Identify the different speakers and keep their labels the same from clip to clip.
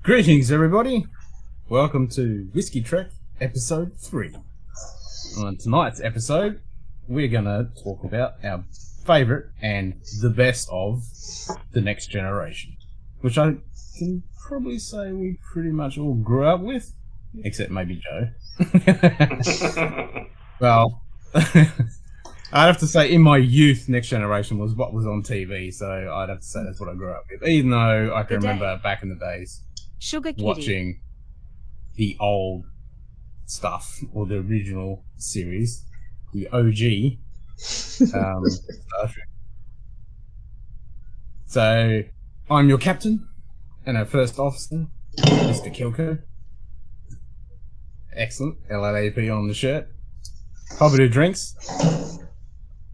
Speaker 1: Greetings, everybody. Welcome to Whiskey Trek, Episode 3. On tonight's episode, we're going to talk about our favourite and the best of the next generation, which I can probably say we pretty much all grew up with, except maybe Joe. Well, I'd have to say in my youth, Next Generation was what was on TV, so I'd have to say that's what I grew up with, even though I can remember back in the days watching the old stuff, or the original series, the OG Star Trek. So, I'm your captain, and our first officer, Mr. Kilko. Excellent, LLAP on the shirt. Probably do drinks.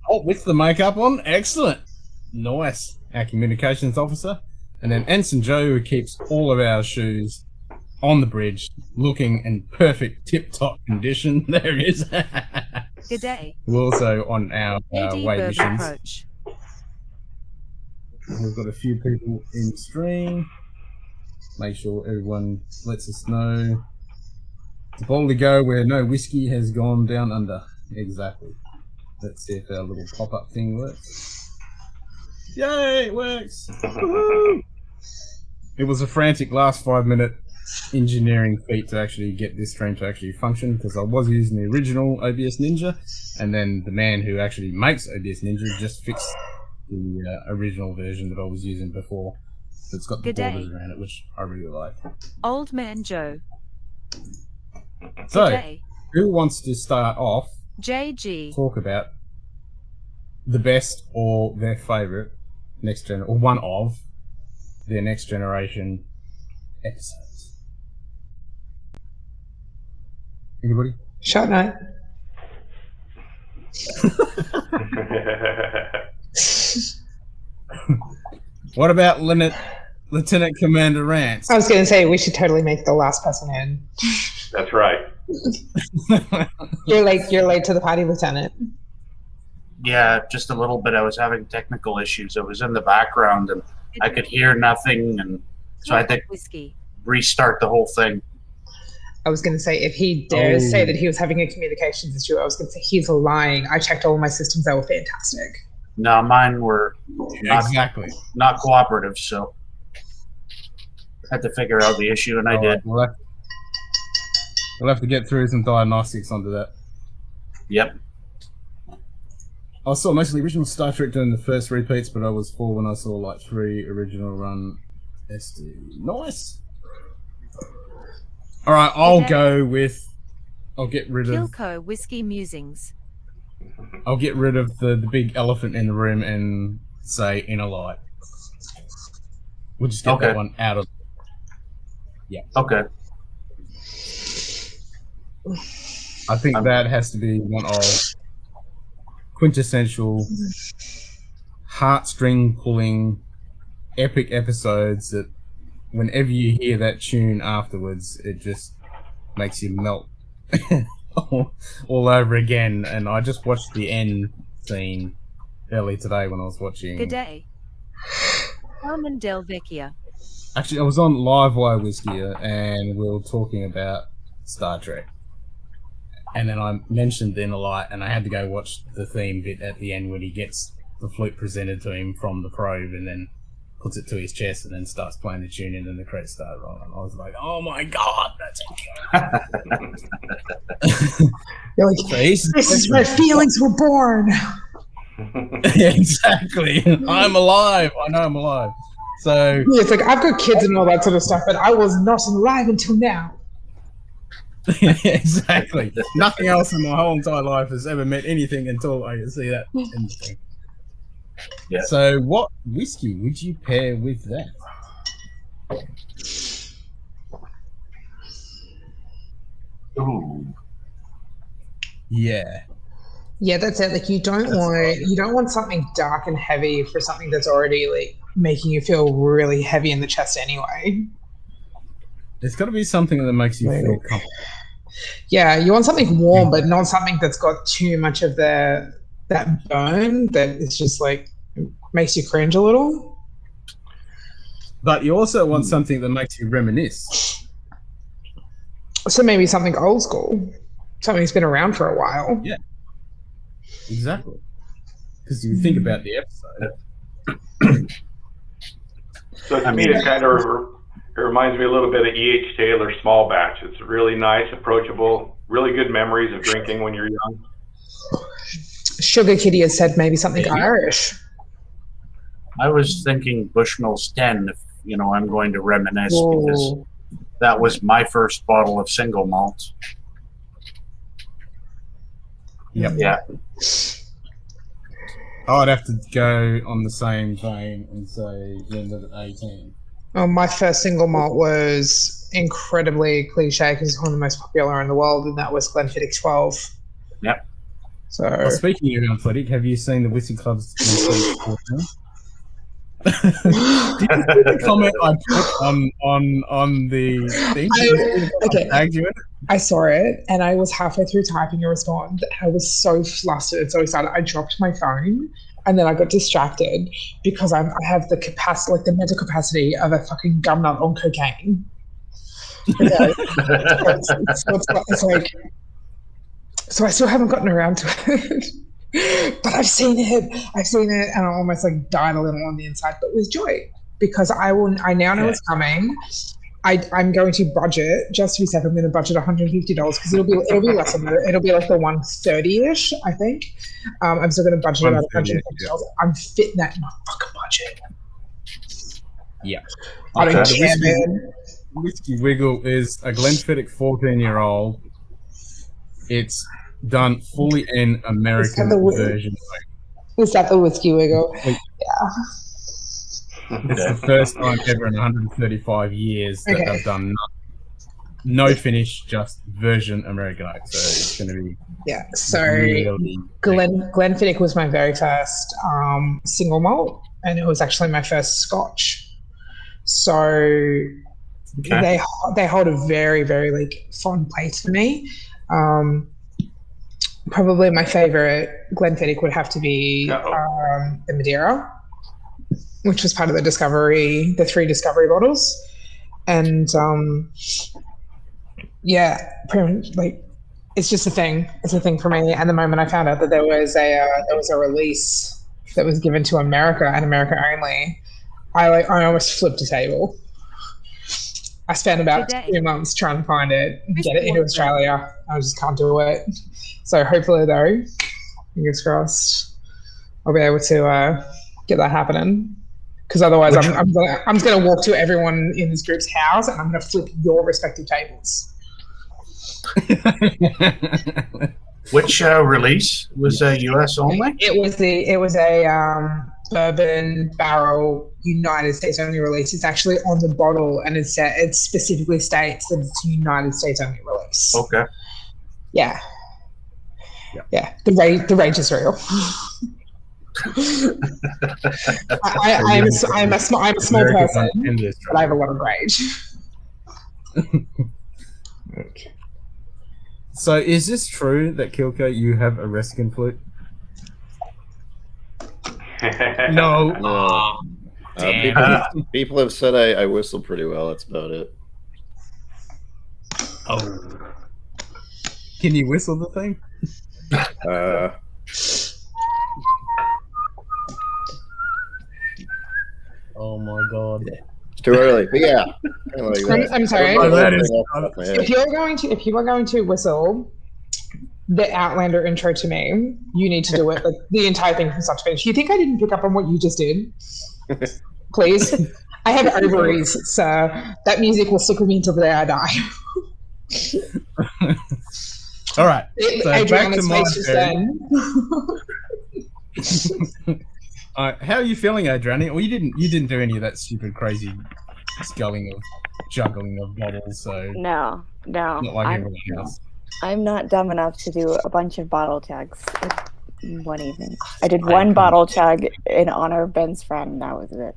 Speaker 1: Oh, with the makeup on, excellent. Nice. Our communications officer. And then Ensign Joe, who keeps all of our shoes on the bridge, looking in perfect tip-top condition. There it is.
Speaker 2: Good day.
Speaker 1: We're also on our way missions.
Speaker 2: Approach.
Speaker 1: We've got a few people in stream. Make sure everyone lets us know to boldly go where no whiskey has gone down under. Exactly. Let's see if our little pop-up thing works. Yay, it works! Woohoo! It was a frantic last 5-minute engineering feat to actually get this stream to actually function, because I was using the original OBS Ninja, and then the man who actually makes OBS Ninja just fixed the original version that I was using before. It's got the borders around it, which I really like.
Speaker 2: Old Man Joe.
Speaker 1: So, who wants to start off?
Speaker 2: JG.
Speaker 1: Talk about the best or their favourite next gen, or one of their Next Generation episodes. Anybody?
Speaker 3: Shot night.
Speaker 1: What about Lieutenant Commander Rance?
Speaker 3: I was going to say we should totally make the last person in.
Speaker 4: That's right.
Speaker 3: You're late to the party, Lieutenant.
Speaker 5: Yeah, just a little bit. I was having technical issues. I was in the background and I could hear nothing, and so I had to restart the whole thing.
Speaker 3: I was going to say, if he dares say that he was having a communications issue, I was going to say he's lying. I checked all my systems; they were fantastic.
Speaker 5: No, mine were not cooperative, so I had to figure out the issue, and I did.
Speaker 1: We'll have to get through some diagnostics onto that.
Speaker 5: Yep.
Speaker 1: I saw most of the original Star Trek during the first repeats, but I was 4 when I saw like 3 original run SD. Nice. All right, I'll get rid of
Speaker 2: Kilko Whiskey Musings.
Speaker 1: I'll get rid of the big elephant in the room and say Inner Light. We'll just get that one out of. Yeah.
Speaker 5: Okay.
Speaker 1: I think that has to be one of quintessential, heartstring pulling, epic episodes that whenever you hear that tune afterwards, it just makes you melt all over again. And I just watched the end scene early today when I was watching.
Speaker 2: Good day. Carmen Del Vecchia.
Speaker 1: Actually, I was on Livewire Whiskey and we were talking about Star Trek. And then I mentioned Inner Light, and I had to go watch the theme bit at the end when he gets the flute presented to him from the probe and then puts it to his chest and then starts playing the tune in and the credits start rolling. I was like, oh my god, that's it.
Speaker 3: You're like, this is where feelings were born.
Speaker 1: Exactly. I'm alive. I know I'm alive. So
Speaker 3: yeah, it's like, I've got kids and all that sort of stuff, but I was not alive until now.
Speaker 1: Exactly. Nothing else in my whole entire life has ever meant anything until I see that.
Speaker 5: Yeah.
Speaker 1: So, what whiskey would you pair with that?
Speaker 5: Ooh.
Speaker 1: Yeah.
Speaker 3: Yeah, that's it. Like, you don't want something dark and heavy for something that's already like making you feel really heavy in the chest anyway.
Speaker 1: It's got to be something that makes you feel comfortable.
Speaker 3: Yeah, you want something warm, but not something that's got too much of that bone that it's just like makes you cringe a little.
Speaker 1: But you also want something that makes you reminisce.
Speaker 3: So maybe something old school, something that's been around for a while.
Speaker 1: Yeah, exactly. Because you think about the episode.
Speaker 4: So to me, it kind of it reminds me a little bit of E.H. Taylor Small Batch. It's really nice, approachable, really good memories of drinking when you're young.
Speaker 3: Sugar Kitty has said maybe something Irish.
Speaker 5: I was thinking Bushmills 10 if, I'm going to reminisce because that was my first bottle of single malt.
Speaker 1: Yep.
Speaker 5: Yeah.
Speaker 1: I'd have to go on the same vein and say Glenlivet 18.
Speaker 3: My first single malt was incredibly cliche because it's one of the most popular in the world, and that was Glenfiddich 12.
Speaker 5: Yep.
Speaker 3: So,
Speaker 1: Well, speaking of athletic, have you seen the Whiskey Club's Glenfiddich 14? Did you see the comment I put on the thing?
Speaker 3: Okay. I saw it, and I was halfway through typing a response. I was so flustered, so excited. I dropped my phone, and then I got distracted because I have the capacity, like the mental capacity of a fucking gum nut on cocaine. Okay. So I still haven't gotten around to it, but I've seen it, and I almost like died a little on the inside, but with joy because I now know it's coming. I'm going to budget, just to be safe, I'm going to budget $150 because it'll be less than that. It'll be like the 130-ish, I think. I'm still going to budget about $150. Yeah. I'm fitting that in my fucking budget.
Speaker 1: Yeah.
Speaker 3: I don't care, man.
Speaker 1: Whiskey Wiggle is a Glenfiddich 14-year-old. It's done fully in American version.
Speaker 3: Is that the Whiskey Wiggle? Yeah.
Speaker 1: It's the first time ever in 135 years that they've done no finish, just version Americanized. So it's going to be really
Speaker 3: Glenfiddich was my very first single malt, and it was actually my first Scotch. So they hold a very, very like fond place for me. Probably my favorite Glenfiddich would have to be the Madeira, which was part of the 3 Discovery bottles. And it's just a thing. It's a thing for me. And the moment I found out that there was a release that was given to America and America only, I almost flipped a table. I spent about 2 months trying to find it, get it into Australia. I just can't do it. So hopefully, though, fingers crossed, I'll be able to get that happening. Because otherwise, I'm going to walk to everyone in this group's house and I'm going to flip your respective tables.
Speaker 5: Which release was US only?
Speaker 3: It was a bourbon barrel United States only release. It's actually on the bottle, and it specifically states that it's a United States only release.
Speaker 5: Okay.
Speaker 3: Yeah. The rage is real. I'm a small person, but I have a lot of rage.
Speaker 1: Okay. So, is this true that Kilko, you have a Reskin flute? No.
Speaker 6: People have said I whistle pretty well. That's about it.
Speaker 1: Oh. Can you whistle the thing? Oh my god.
Speaker 6: It's too early. But yeah.
Speaker 3: I'm sorry. If you are going to whistle the Outlander intro to me, you need to do it like the entire thing from start to finish. You think I didn't pick up on what you just did? Please. I have ovaries, sir. That music will stick with me until the day I die.
Speaker 1: All right. So back to my how are you feeling, Adriani? Well, you didn't do any of that stupid crazy juggling of bottles, so
Speaker 7: no.
Speaker 1: Not like everyone else.
Speaker 7: I'm not dumb enough to do a bunch of bottle chugs in one evening. I did one bottle chug in honor of Ben's friend, and that was it.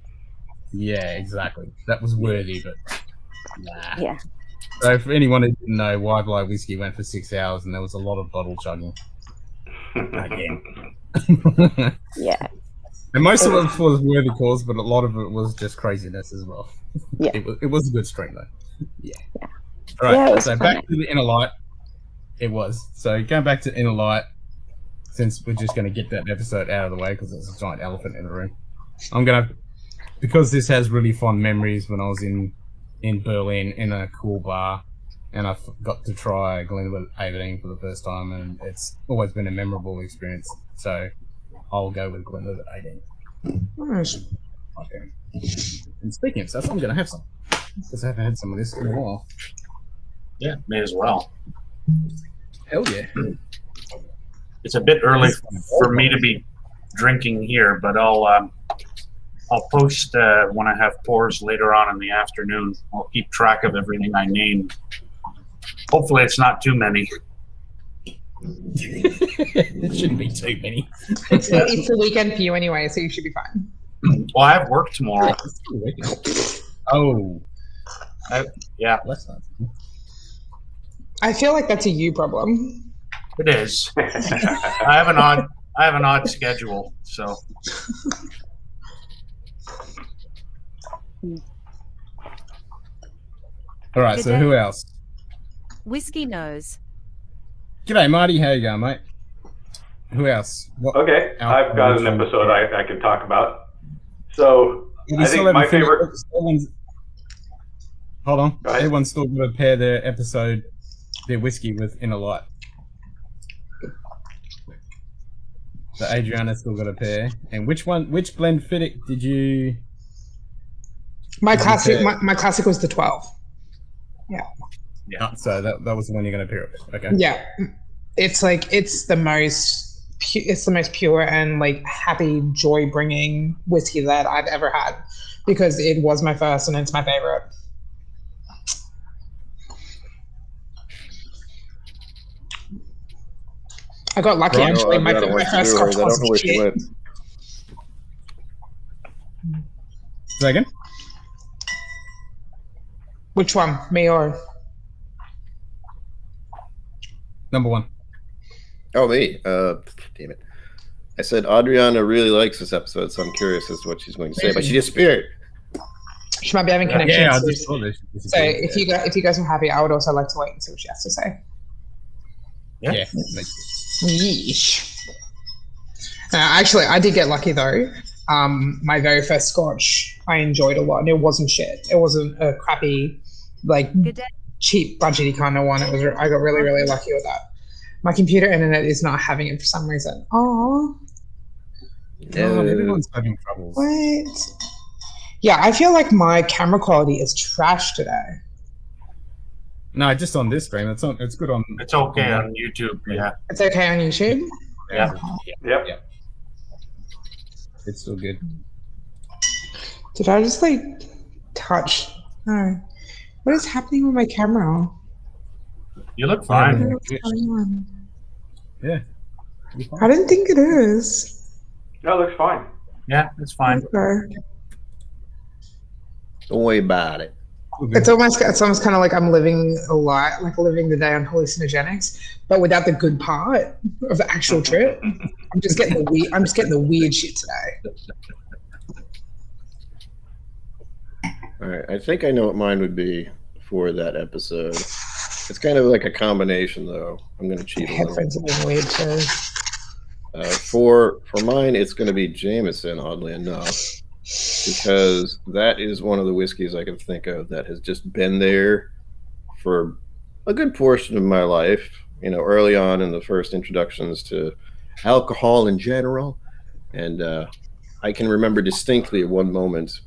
Speaker 1: Yeah, exactly. That was worthy, but nah.
Speaker 7: Yeah.
Speaker 1: So for anyone who didn't know, Wildlife Whiskey went for 6 hours, and there was a lot of bottle chugging. Again.
Speaker 7: Yeah.
Speaker 1: And most of it was worthy cause, but a lot of it was just craziness as well.
Speaker 7: Yeah.
Speaker 1: It was a good stream though. Yeah.
Speaker 7: Yeah.
Speaker 1: All right.
Speaker 7: Yeah, it was
Speaker 1: so
Speaker 7: fun.
Speaker 1: back to the inner light. It was. So going back to inner light, since we're just going to get that episode out of the way because there's a giant elephant in the room. I'm going to, because this has really fond memories when I was in Berlin in a cool bar, and I got to try Glenlivet 18 for the first time, and it's always been a memorable experience. So I'll go with Glenlivet 18.
Speaker 3: Nice.
Speaker 1: Okay. And speaking of stuff, I'm going to have some because I haven't had some of this in a while.
Speaker 5: Yeah, may as well.
Speaker 1: Hell yeah.
Speaker 5: It's a bit early for me to be drinking here, but I'll post when I have pours later on in the afternoon. I'll keep track of everything I named. Hopefully it's not too many.
Speaker 1: It shouldn't be too many.
Speaker 3: It's the weekend for you anyway, so you should be fine.
Speaker 5: Well, I have work tomorrow.
Speaker 1: Oh.
Speaker 5: Yeah,
Speaker 1: That's not.
Speaker 3: I feel like that's a you problem.
Speaker 5: it is. I have an odd schedule, so.
Speaker 1: All right, so who else?
Speaker 2: Whiskey nose.
Speaker 1: G'day, Marty. How you going, mate? Who else?
Speaker 4: Okay, I've got an episode I can talk about. So I think my favorite.
Speaker 1: Hold on.
Speaker 4: Go ahead.
Speaker 1: Everyone's still going to pair their episode, their whiskey with Inner Light. So Adriana's still got a pair. And which Glenfiddich did you?
Speaker 3: My classic was the 12.
Speaker 5: Yeah.
Speaker 1: Oh, so that was the one you're going to pair up. Okay.
Speaker 3: Yeah, it's the most pure and like happy, joy bringing whiskey that I've ever had because it was my first and it's my favorite. I got lucky
Speaker 1: Right.
Speaker 3: actually. My first Scotch was shit.
Speaker 1: Second.
Speaker 3: Which one, me or?
Speaker 1: Number one.
Speaker 6: Oh, me. Damn it. I said Adriana really likes this episode, so I'm curious as to what she's going to say, but she disappeared.
Speaker 3: She might be having connections.
Speaker 1: Yeah, I just saw this.
Speaker 3: So if you guys are happy, I would also like to wait and see what she has to say.
Speaker 1: Yeah.
Speaker 3: Yeesh. Actually, I did get lucky though. My very first Scotch, I enjoyed a lot, and it wasn't shit. It wasn't a crappy, like cheap, budgety kind of one. It was. I got really, really lucky with that. My computer internet is not having it for some reason. Oh,
Speaker 1: everyone's having troubles.
Speaker 3: what? Yeah, I feel like my camera quality is trash today.
Speaker 1: No, just on this stream. It's good on.
Speaker 5: It's okay on YouTube. Yeah.
Speaker 3: It's okay on YouTube.
Speaker 5: Yeah.
Speaker 4: Yep.
Speaker 1: It's still good.
Speaker 3: Did I just like touch? No. What is happening with my camera?
Speaker 5: You look fine.
Speaker 3: What's going on?
Speaker 1: Yeah.
Speaker 3: I didn't think it is.
Speaker 4: No, it looks fine.
Speaker 5: Yeah, it's fine.
Speaker 3: Okay.
Speaker 6: Don't worry about it.
Speaker 3: It's almost kind of like I'm living a lot, like living the day on hallucinogenics, but without the good part of the actual trip. I'm just getting the weird shit today.
Speaker 6: All right, I think I know what mine would be for that episode. It's kind of like a combination, though. I'm going to cheat a little.
Speaker 3: Headphones are being weird too.
Speaker 6: For mine, it's going to be Jameson, oddly enough, because that is one of the whiskeys I can think of that has just been there for a good portion of my life. You know, early on in the first introductions to alcohol in general, and I can remember distinctly one moment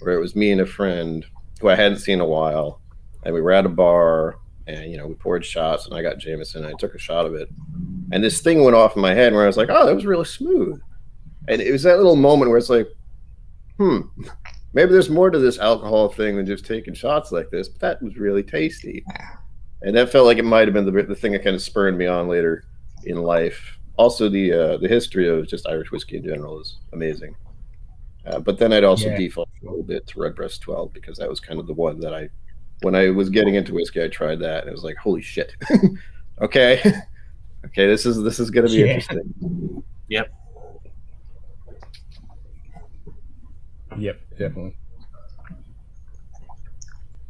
Speaker 6: where it was me and a friend who I hadn't seen in a while, and we were at a bar, and we poured shots, and I got Jameson, and I took a shot of it, and this thing went off in my head where I was like, oh, that was really smooth. And it was that little moment where it's like, maybe there's more to this alcohol thing than just taking shots like this, but that was really tasty. And that felt like it might have been the thing that kind of spurred me on later in life. Also, the history of just Irish whiskey in general is amazing. But then I'd also default a little bit to Redbreast 12 because that was kind of the one that when I was getting into whiskey, I tried that and it was like, holy shit. Okay, this is going to be interesting.
Speaker 5: Yep.
Speaker 1: Yep, definitely.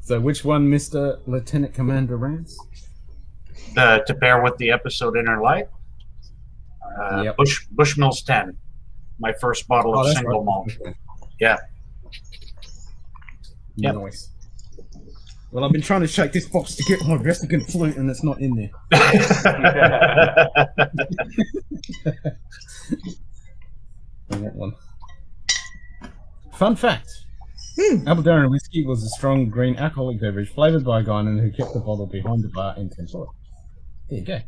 Speaker 1: So which one, Mr. Lieutenant Commander Rance?
Speaker 5: To pair with the episode Inner Light.
Speaker 1: Yep.
Speaker 5: Bushmills 10. My first bottle of
Speaker 1: that's
Speaker 5: single
Speaker 1: right.
Speaker 5: malt.
Speaker 1: Okay.
Speaker 5: Yeah. Yep.
Speaker 1: Nice. Well, I've been trying to shake this box to get my replicant flute, and it's not in there. On that one. Fun fact. Aberderon whiskey was a strong green alcoholic beverage flavoured by a guy who kept the bottle behind the bar in Temple. There you go.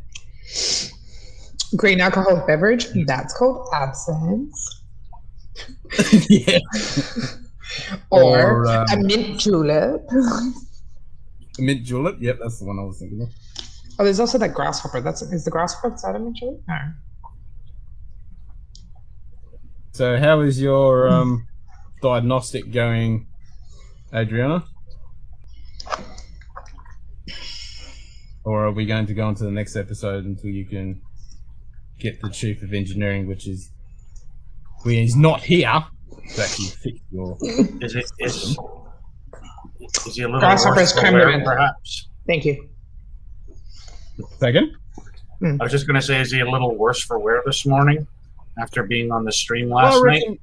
Speaker 3: Green alcoholic beverage, that's called absinthe.
Speaker 1: Yeah.
Speaker 3: Or
Speaker 1: Or,
Speaker 3: a mint julep.
Speaker 1: Mint julep. Yep, that's the one I was thinking of.
Speaker 3: Oh, there's also that grasshopper. Is the grasshopper inside a mint julep? No.
Speaker 1: So, how is your diagnostic going, Adriana? Or are we going to go on to the next episode until you can get the Chief of Engineering, which is when he's not here to actually fix your...
Speaker 5: Is he a little
Speaker 3: Grasshopper
Speaker 5: worse
Speaker 3: is
Speaker 5: for
Speaker 3: creme
Speaker 5: wear,
Speaker 3: de menthe.
Speaker 5: perhaps?
Speaker 3: Thank you.
Speaker 1: Second?
Speaker 5: I was just going to say, is he a little worse for wear this morning after being on the stream last night?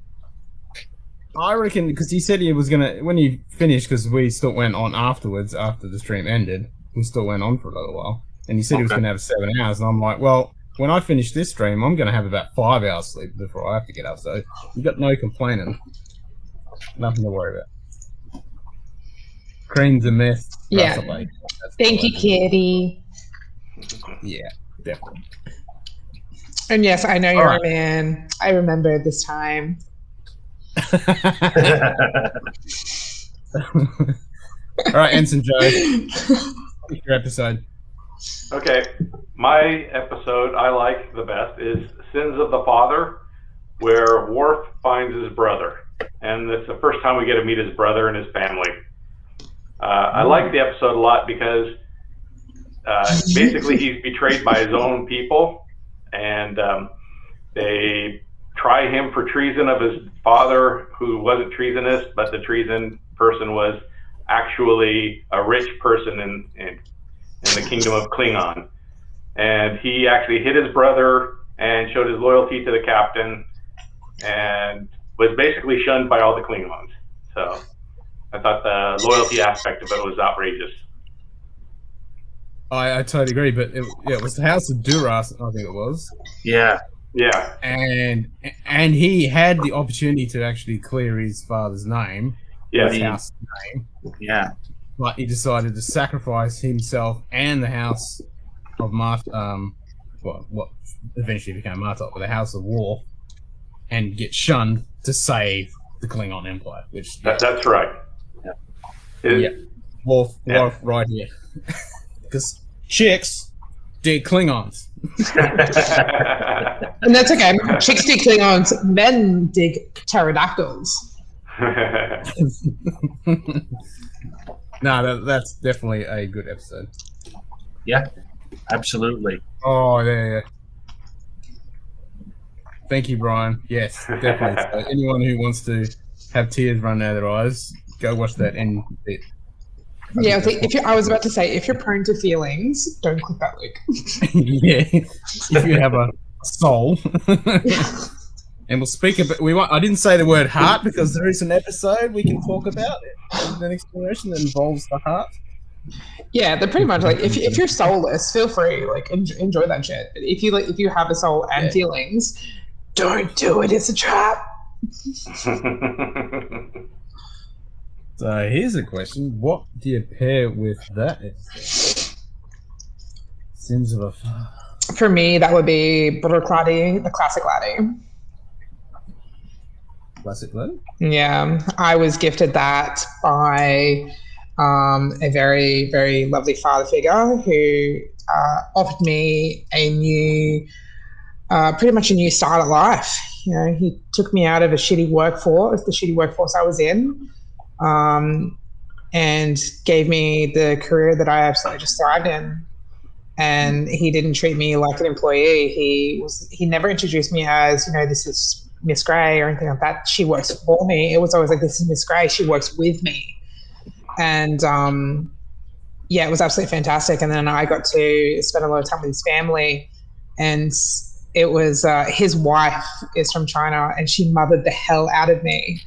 Speaker 1: I reckon, because he said he was going to, when he finished, because we still went on afterwards, after the stream ended, we still went on for a little while, and he said he was going to have 7 hours, and I'm like, well, when I finish this stream, I'm going to have about 5 hours sleep before I have to get up, so you got no complaining. Nothing to worry about. Creams and meth.
Speaker 3: Yeah. Thank you, Kitty.
Speaker 1: Yeah, definitely.
Speaker 3: And yes, I know you're
Speaker 1: right.
Speaker 3: a man. I remember this time.
Speaker 1: All right, Ensign Joe. Pick your episode.
Speaker 4: Okay, my episode I like the best is Sins of the Father, where Worf finds his brother. And it's the first time we get to meet his brother and his family. I like the episode a lot because basically he's betrayed by his own people, and they try him for treason of his father, who wasn't treasonous, but the treason person was actually a rich person in the kingdom of Klingon. And he actually hit his brother and showed his loyalty to the captain and was basically shunned by all the Klingons. So I thought the loyalty aspect of it was outrageous.
Speaker 1: I totally agree, but it was the House of Duras, I think it was.
Speaker 5: Yeah.
Speaker 4: Yeah.
Speaker 1: And he had the opportunity to actually clear his father's name.
Speaker 4: Yeah.
Speaker 1: His house's name.
Speaker 5: Yeah.
Speaker 1: But he decided to sacrifice himself and the House of what eventually became Martok, but the House of War, and get shunned to save the Klingon Empire. Which
Speaker 4: That's right.
Speaker 1: yeah, Worf right here, because chicks dig Klingons.
Speaker 3: And that's okay. Chicks dig Klingons, men dig pterodactyls.
Speaker 1: No, that's definitely a good episode.
Speaker 5: Yeah, absolutely.
Speaker 1: Oh, yeah. Thank you, Brian. Yes, definitely. So anyone who wants to have tears run out of their eyes, go watch that end bit.
Speaker 3: Yeah, I was about to say, if you're prone to feelings, don't click that link.
Speaker 1: Yeah, if you have a soul. And we'll speak about. I didn't say the word heart because there is an episode we can talk about it. An exploration that involves the heart.
Speaker 3: Yeah, they're pretty much like if you're soulless, feel free, like enjoy that shit. If you have a soul and feelings, don't do it. It's a trap.
Speaker 1: So here's a question: what do you pair with that episode? Sins of a Father.
Speaker 3: For me, that would be Buttercladdy, the classic laddie.
Speaker 1: Classic laddie? Yeah,
Speaker 3: I was gifted that by a very, very lovely father figure who offered me a new, pretty much a new start at life. You know, he took me out of the shitty workforce I was in, and gave me the career that I absolutely just thrived in. And he didn't treat me like an employee. He never introduced me as, you know, this is Miss Gray or anything like that. She works for me. It was always like, this is Miss Gray. She works with me. And yeah, it was absolutely fantastic. And then I got to spend a lot of time with his family. And it was his wife is from China, and she mothered the hell out of me.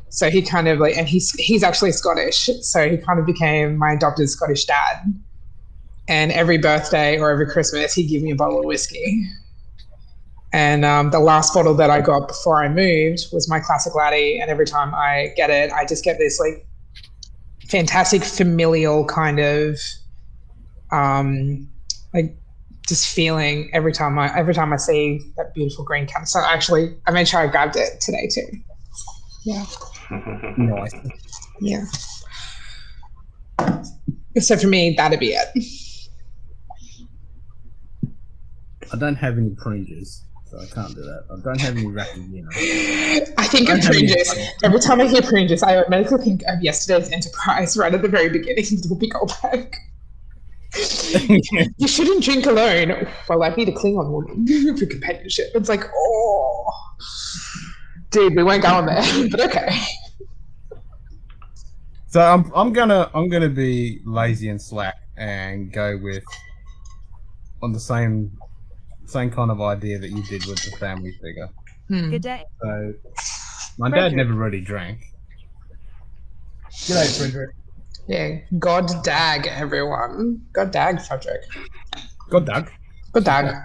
Speaker 3: So he kind of like, and he's actually Scottish. So he kind of became my adopted Scottish dad. And every birthday or every Christmas, he'd give me a bottle of whiskey. And the last bottle that I got before I moved was my classic laddie. And every time I get it, I just get this like fantastic familial kind of like just feeling every time I see that beautiful green can. So actually, I made sure I grabbed it today too. Yeah.
Speaker 1: Nice.
Speaker 3: Yeah. So for me, that'd be it.
Speaker 1: I don't have any pringers, so I can't do that. I don't have any Rackagina.
Speaker 3: I think of Pringles. Every time I hear Pringles, I automatically think of yesterday's Enterprise right at the very beginning, the big old bag. You shouldn't drink alone. Well, I need a Klingon woman for companionship. It's like, oh, dude, we won't go on there, but okay.
Speaker 1: So I'm gonna be lazy and slack and go with on the same kind of idea that you did with the family figure.
Speaker 2: Good day.
Speaker 1: So my
Speaker 2: Frederick.
Speaker 1: dad never really drank. G'day, Frederick.
Speaker 3: Yeah, God dag, everyone. God dag, Frederick.
Speaker 1: God Doug.
Speaker 3: God dag.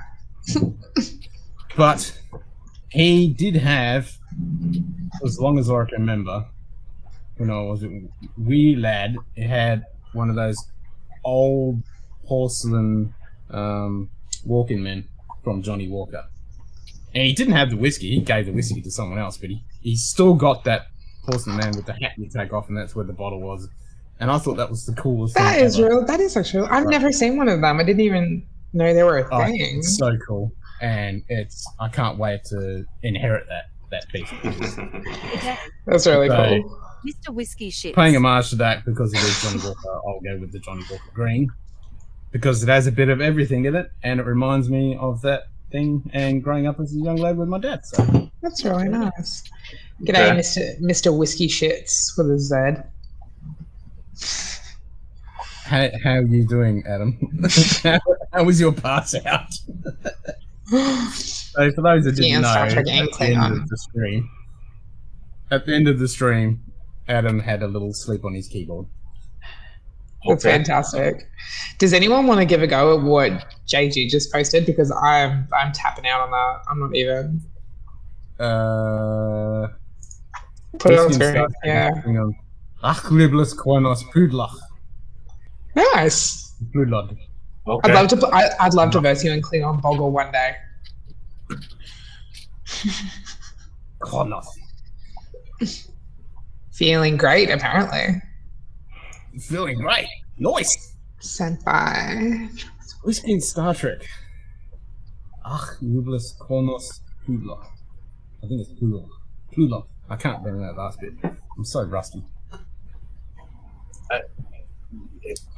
Speaker 1: But he did have, as long as I can remember, when I was a wee lad, he had one of those old porcelain walking men from Johnny Walker. And he didn't have the whiskey. He gave the whiskey to someone else, but he still got that porcelain man with the hat you take off, and that's where the bottle was. And I thought that was the coolest
Speaker 3: That
Speaker 1: thing
Speaker 3: is
Speaker 1: ever.
Speaker 3: real. That is actually. I've never seen one of them. I didn't even know they were a
Speaker 1: Oh,
Speaker 3: thing.
Speaker 1: it's so cool. And I can't wait to inherit that piece.
Speaker 2: Good day.
Speaker 3: That's really
Speaker 1: So-
Speaker 3: cool.
Speaker 2: Mr. Whiskey Shits.
Speaker 1: Paying homage to that because it is Johnny Walker, I'll go with the Johnny Walker Green. Because it has a bit of everything in it, and it reminds me of that thing and growing up as a young lad with my dad. So
Speaker 3: That's really nice. G'day,
Speaker 4: Okay.
Speaker 3: Mr. Whiskey Shits with a Z.
Speaker 1: how are you doing, Adam? how was your pass out? So for those that didn't
Speaker 3: Yeah,
Speaker 1: know,
Speaker 3: Star
Speaker 1: at
Speaker 3: Trek
Speaker 1: the
Speaker 3: and
Speaker 1: end
Speaker 3: Klingon.
Speaker 1: of the stream, Adam had a little sleep on his keyboard.
Speaker 3: That's
Speaker 5: Okay.
Speaker 3: fantastic. Does anyone want to give a go at what JG just posted? Because I'm tapping out on that. I'm not even. Put it on screen. Yeah.
Speaker 1: Ach, liebes Kronos Pudlach.
Speaker 3: Nice.
Speaker 1: Pudlach.
Speaker 5: Okay.
Speaker 3: I'd love to verse you in Klingon Boggle one day.
Speaker 1: Kronos.
Speaker 3: Feeling great, apparently.
Speaker 1: Feeling great. Nice.
Speaker 3: Senpai.
Speaker 1: Whiskey in Star Trek. Ach, liebes Kronos Pudlach. I think it's Pudlach. Pudlach. I can't remember that last bit. I'm so rusty. I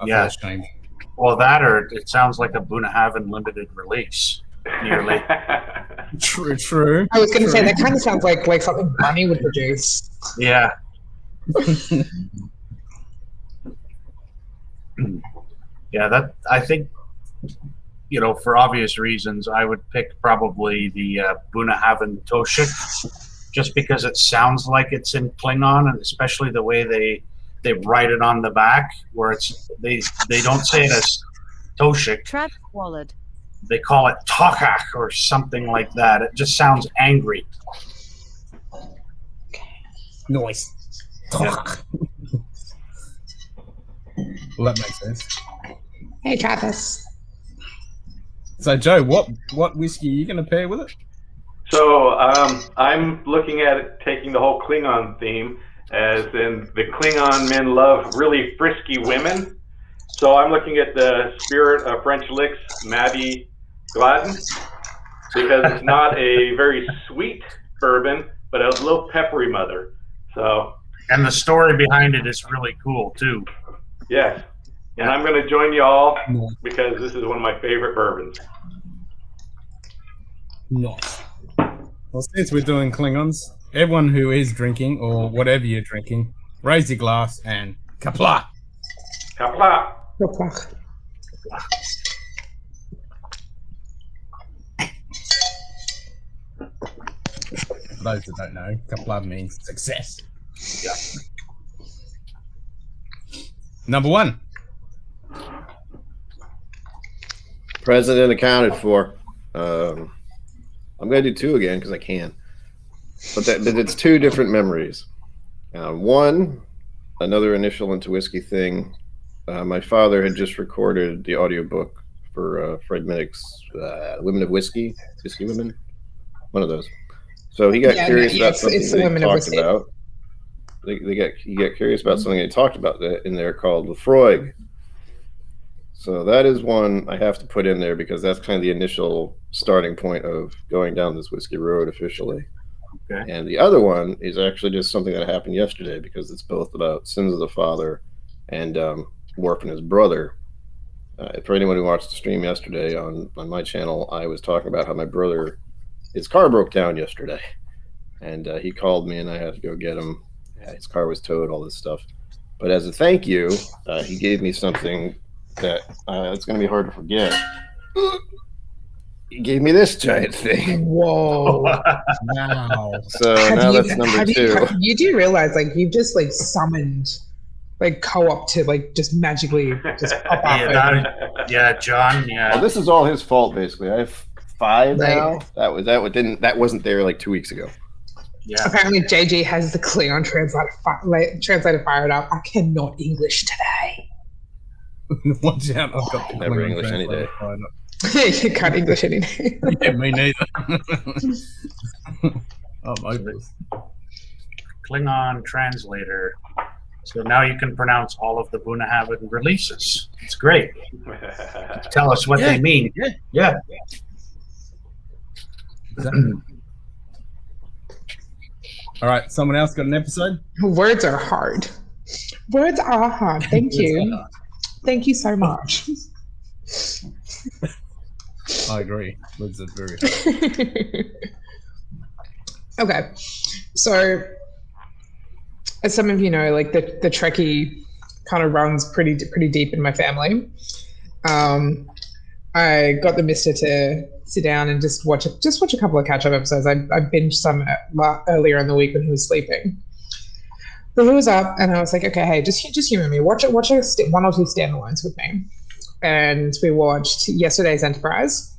Speaker 5: Yeah.
Speaker 1: feel ashamed.
Speaker 5: Well, that or it sounds like a Bunnahabhain limited release. Nearly.
Speaker 1: True.
Speaker 3: I was going to say that kind of sounds like something Bunny would produce.
Speaker 5: Yeah. Yeah, that I think, for obvious reasons, I would pick probably the Bunnahabhain Toshik, just because it sounds like it's in Klingon, and especially the way they write it on the back, where it's they don't say it as Toshik,
Speaker 2: Trap swallowed.
Speaker 5: they call it Tokak or something like that. It just sounds angry.
Speaker 1: Noise.
Speaker 5: Yeah.
Speaker 1: Well, that makes sense.
Speaker 3: Hey, Travis.
Speaker 1: So, Joe, what whiskey are you going to pair with it?
Speaker 4: So I'm looking at it, taking the whole Klingon theme, as in the Klingon men love really frisky women. So I'm looking at the Spirit of French Licks Maddie Gladden, because it's not a very sweet bourbon, but a little peppery mother. So
Speaker 5: And the story behind it is really cool too.
Speaker 4: yes, and I'm going to join you all
Speaker 1: Nice.
Speaker 4: because this is one of my favorite bourbons.
Speaker 1: Nice. Well, since we're doing Klingons, everyone who is drinking or whatever you're drinking, raise your glass and kapla.
Speaker 4: Kapla.
Speaker 3: Kapla.
Speaker 1: For those that don't know, kapla means success.
Speaker 5: Yeah.
Speaker 1: Number 1.
Speaker 6: President accounted for. I'm going to do 2 again because I can. But it's 2 different memories. One, another initial into whiskey thing. My father had just recorded the audiobook for Fred Minnick's Women of Whiskey, Whiskey Women, one of those. So he got curious about something they talked about. He got curious about something they talked about in there called Lefroy. So that is one I have to put in there because that's kind of the initial starting point of going down this whiskey road officially. Okay. And the other one is actually just something that happened yesterday because it's both about sins of the father and Worf and his brother. For anyone who watched the stream yesterday on my channel, I was talking about how my brother, his car broke down yesterday. And he called me and I had to go get him. His car was towed, all this stuff. But as a thank you, he gave me something that it's going to be hard to forget. He gave me this giant thing.
Speaker 3: Whoa.
Speaker 1: Wow.
Speaker 6: So now that's number 2.
Speaker 3: You do realize, like, you've just, like, summoned, like, co-op to, like, just magically just pop up.
Speaker 5: Yeah, John, yeah.
Speaker 6: Well, this is all his fault, basically. I have 5 now. That wasn't there, like, 2 weeks ago.
Speaker 5: Yeah.
Speaker 3: Apparently, JG has the Klingon translator fired up. I cannot English today.
Speaker 1: Watch out! I've got
Speaker 6: never English any day.
Speaker 3: You can't English any day.
Speaker 1: Yeah, me neither. I'm hopeless.
Speaker 5: Klingon translator. So now you can pronounce all of the Bunnahabhain releases. It's great. Tell us what they mean. Yeah.
Speaker 1: Exactly. All right, someone else got an episode?
Speaker 3: Words are hard. Words are hard. Thank you. Thank you so much.
Speaker 1: I agree. Words are very hard.
Speaker 3: Okay. So, as some of you know, like the Trekkie kind of runs pretty deep in my family. I got the mister to sit down and just watch a couple of catch-up episodes. I binged some earlier in the week when he was sleeping. But he was up, and I was like, okay, hey, just humor me. Watch 1 or 2 standalones with me. And we watched yesterday's Enterprise.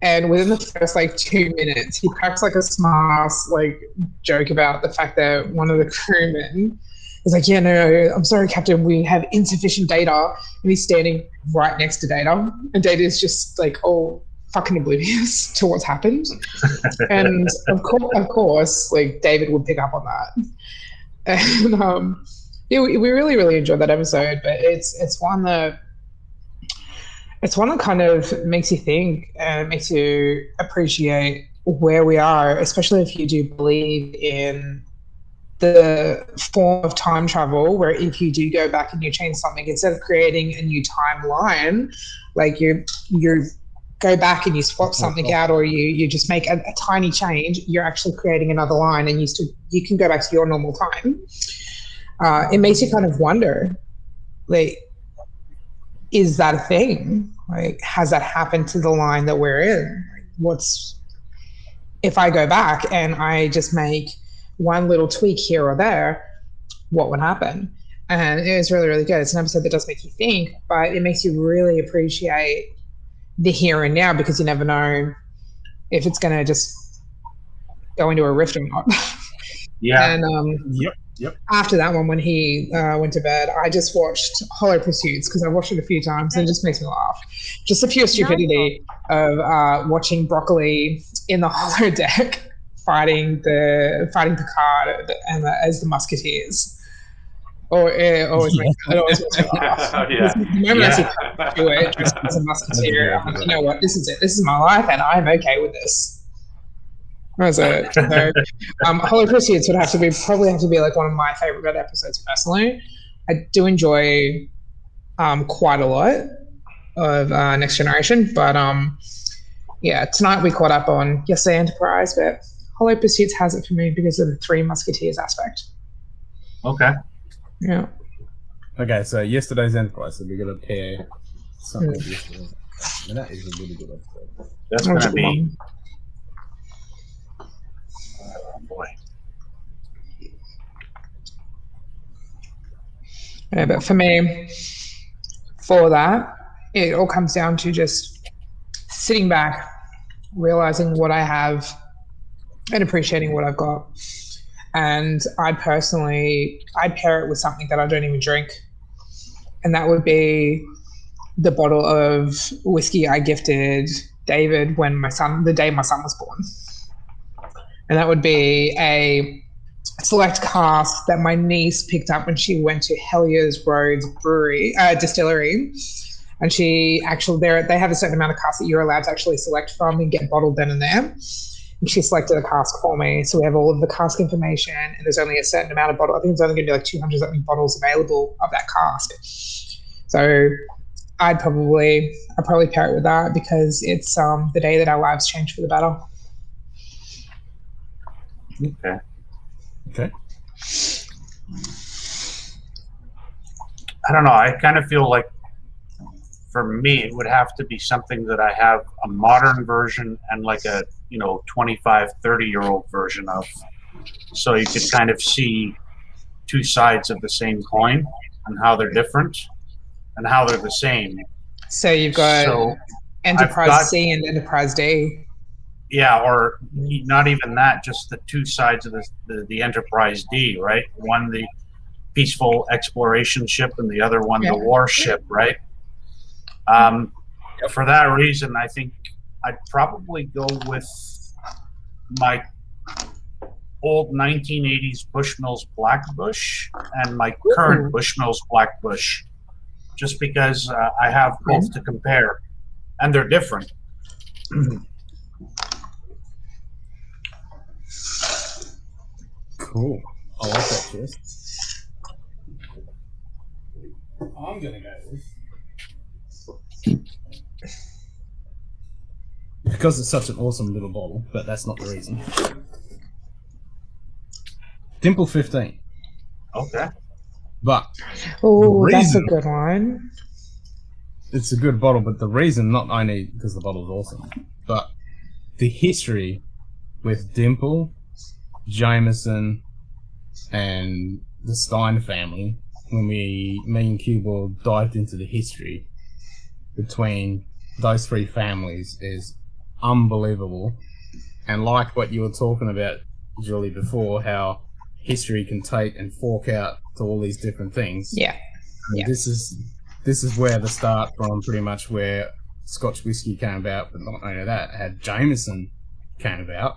Speaker 3: And within the first, 2 minutes, he cracks, a smart, joke about the fact that one of the crewmen is like, yeah, no, I'm sorry, Captain, we have insufficient data. And he's standing right next to Data. And Data is just, all fucking oblivious to what's happened. And, of course, David would pick up on that. And yeah, we really, really enjoyed that episode, but it's one that kind of makes you think and makes you appreciate where we are, especially if you do believe in the form of time travel, where if you do go back and you change something, instead of creating a new timeline, you go back and you swap something out, or you just make a tiny change, you're actually creating another line, and you can go back to your normal time. It makes you kind of wonder, is that a thing? Has that happened to the line that we're in? If I go back and I just make one little tweak here or there, what would happen? And it was really, really good. It's an episode that does make you think, but it makes you really appreciate the here and now, because you never know if it's going to just go into a rift or not.
Speaker 5: Yeah.
Speaker 3: And
Speaker 1: Yep.
Speaker 3: After that one, when he went to bed, I just watched Hollow Pursuits, because I've watched it a few times and it just makes me laugh. Just the pure stupidity of watching Broccoli in the holodeck fighting Picard and as the Musketeers. It always makes me laugh.
Speaker 4: Yeah.
Speaker 3: The moment I see Stewart dressed as a musketeer, I'm like, you know what, this is it. This is my life, and I'm okay with this. So, Hollow Pursuits would probably have to be one of my favorite episodes personally. I do enjoy quite a lot of Next Generation, but Yeah, tonight we caught up on yesterday Enterprise, but Hollow Pursuits has it for me because of the Three Musketeers aspect.
Speaker 5: Okay.
Speaker 3: Yeah.
Speaker 1: Okay, so yesterday's Enterprise, so we're going to pair something with yesterday's. And that is a really good episode.
Speaker 5: That's
Speaker 3: That was
Speaker 5: going
Speaker 3: a
Speaker 5: to
Speaker 3: good
Speaker 5: be.
Speaker 3: one.
Speaker 5: Oh, boy.
Speaker 3: Yeah, but for me, for that, it all comes down to just sitting back, realizing what I have, and appreciating what I've got. And I'd pair it with something that I don't even drink. And that would be the bottle of whiskey I gifted David the day my son was born. And that would be a select cask that my niece picked up when she went to Hellier's Roads distillery. And they have a certain amount of casks that you're allowed to actually select from and get bottled then and there. And she selected a cask for me. So we have all of the cask information, and there's only a certain amount of bottle. I think there's only going to be like 200 something bottles available of that cask. So I'd probably pair it with that because it's the day that our lives changed for the better.
Speaker 1: Okay.
Speaker 5: I don't know. I kind of feel like for me, it would have to be something that I have a modern version and like a, 25, 30-year-old version of. So you could kind of see two sides of the same coin and how they're different and how they're the same.
Speaker 3: So you've got Enterprise C and Enterprise D.
Speaker 5: Yeah, or not even that, just the two sides of the Enterprise D, right? One, the peaceful exploration ship, and the other one, the warship, right? For that reason, I think I'd probably go with my old 1980s Bushmills Black Bush and my current Bushmills Black Bush, just because I have both to compare, and they're different.
Speaker 1: Cool. I like that, Chris. I'm going to go with... Because it's such an awesome little bottle, but that's not the reason. Dimple 15.
Speaker 5: Okay.
Speaker 1: But
Speaker 3: oh, that's a good one.
Speaker 1: It's a good bottle, but the reason, not only because the bottle is awesome, but the history with Dimple, Jameson, and the Stein family, when me and Cuba dived into the history between those three families, is unbelievable. And like what you were talking about, Julie, before, how history can take and fork out to all these different things.
Speaker 3: Yeah.
Speaker 1: Yeah. This is where the start from, pretty much where Scotch whiskey came about, but not only that, had Jameson came about,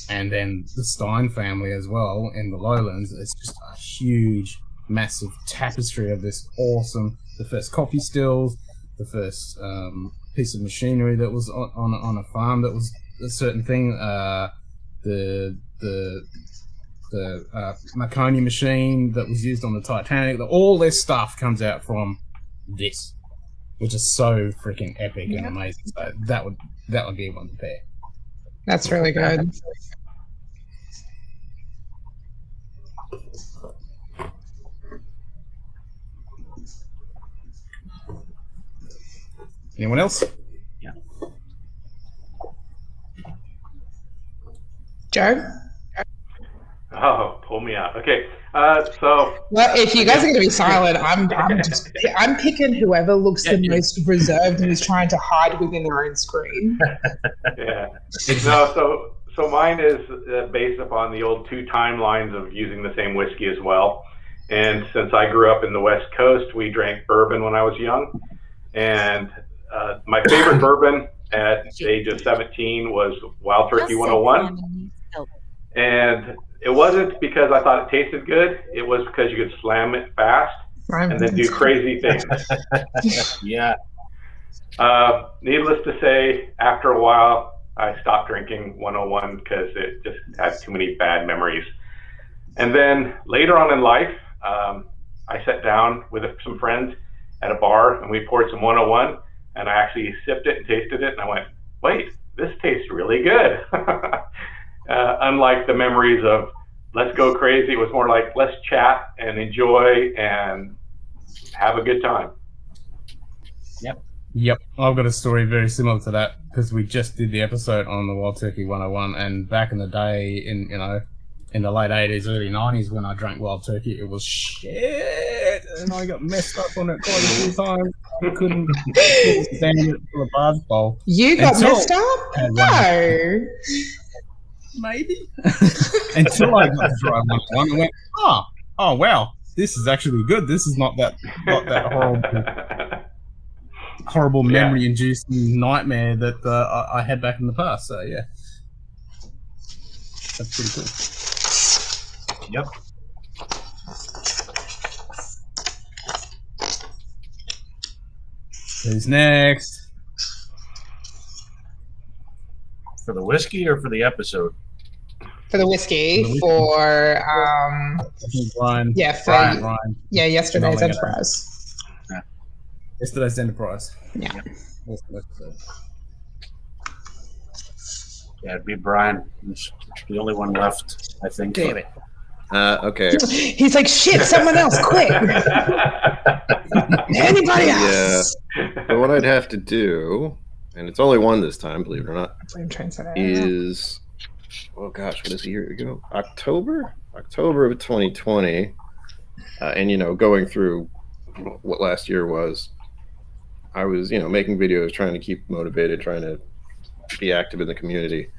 Speaker 1: and then the Stein family as well in the Lowlands. It's just a huge, massive tapestry of this awesome, the first coffee stills, the first piece of machinery that was on a farm that was a certain thing, the Marconi machine that was used on the Titanic. All this stuff comes out from this, which is so freaking epic and amazing. So that would be one to pair.
Speaker 3: That's really good.
Speaker 1: Anyone else?
Speaker 5: Yeah.
Speaker 3: Joe?
Speaker 4: Oh, pull me out. Okay. So.
Speaker 3: Well, if you guys are going to be silent, I'm picking whoever looks the most reserved and is trying to hide within their own screen.
Speaker 4: Yeah. No. So mine is based upon the old two timelines of using the same whiskey as well. And since I grew up in the West Coast, we drank bourbon when I was young. And my favorite bourbon at the age of 17 was Wild Turkey 101. And it wasn't because I thought it tasted good. It was because you could slam it fast and then do crazy things.
Speaker 5: Yeah.
Speaker 4: Needless to say, after a while, I stopped drinking 101 because it just had too many bad memories. And then later on in life, I sat down with some friends at a bar and we poured some 101, and I actually sipped it and tasted it, and I went, wait, this tastes really good. Unlike the memories of let's go crazy, it was more like let's chat and enjoy and have a good time.
Speaker 1: Yep, I've got a story very similar to that because we just did the episode on the Wild Turkey 101, and back in the day, in the late 80s, early 90s, when I drank Wild Turkey, it was shit, and I got messed up on it quite a few times. I couldn't stand it for a barge bowl.
Speaker 3: You got messed up? No.
Speaker 1: Maybe. Until I got to try one, I went, oh wow, this is actually good. This is not that horrible memory-inducing nightmare that I had back in the past. So yeah, that's pretty cool.
Speaker 5: Yep.
Speaker 1: Who's next?
Speaker 5: For the whiskey or for the episode?
Speaker 3: For the whiskey, for
Speaker 1: Brian.
Speaker 3: Yeah, for
Speaker 1: Brian.
Speaker 3: Yeah, yesterday's Enterprise.
Speaker 1: Yesterday's Enterprise.
Speaker 3: Yeah.
Speaker 5: Yeah, it'd be Brian. He's the only one left, I think.
Speaker 6: Damn it. Okay.
Speaker 3: He's like, shit, someone else, quick. Anybody else?
Speaker 6: Yeah. But what I'd have to do, and it's only one this time, believe it or not, is, oh gosh, what is a year ago? October of 2020. And, going through what last year was, I was, making videos, trying to keep motivated, trying to be active in the community.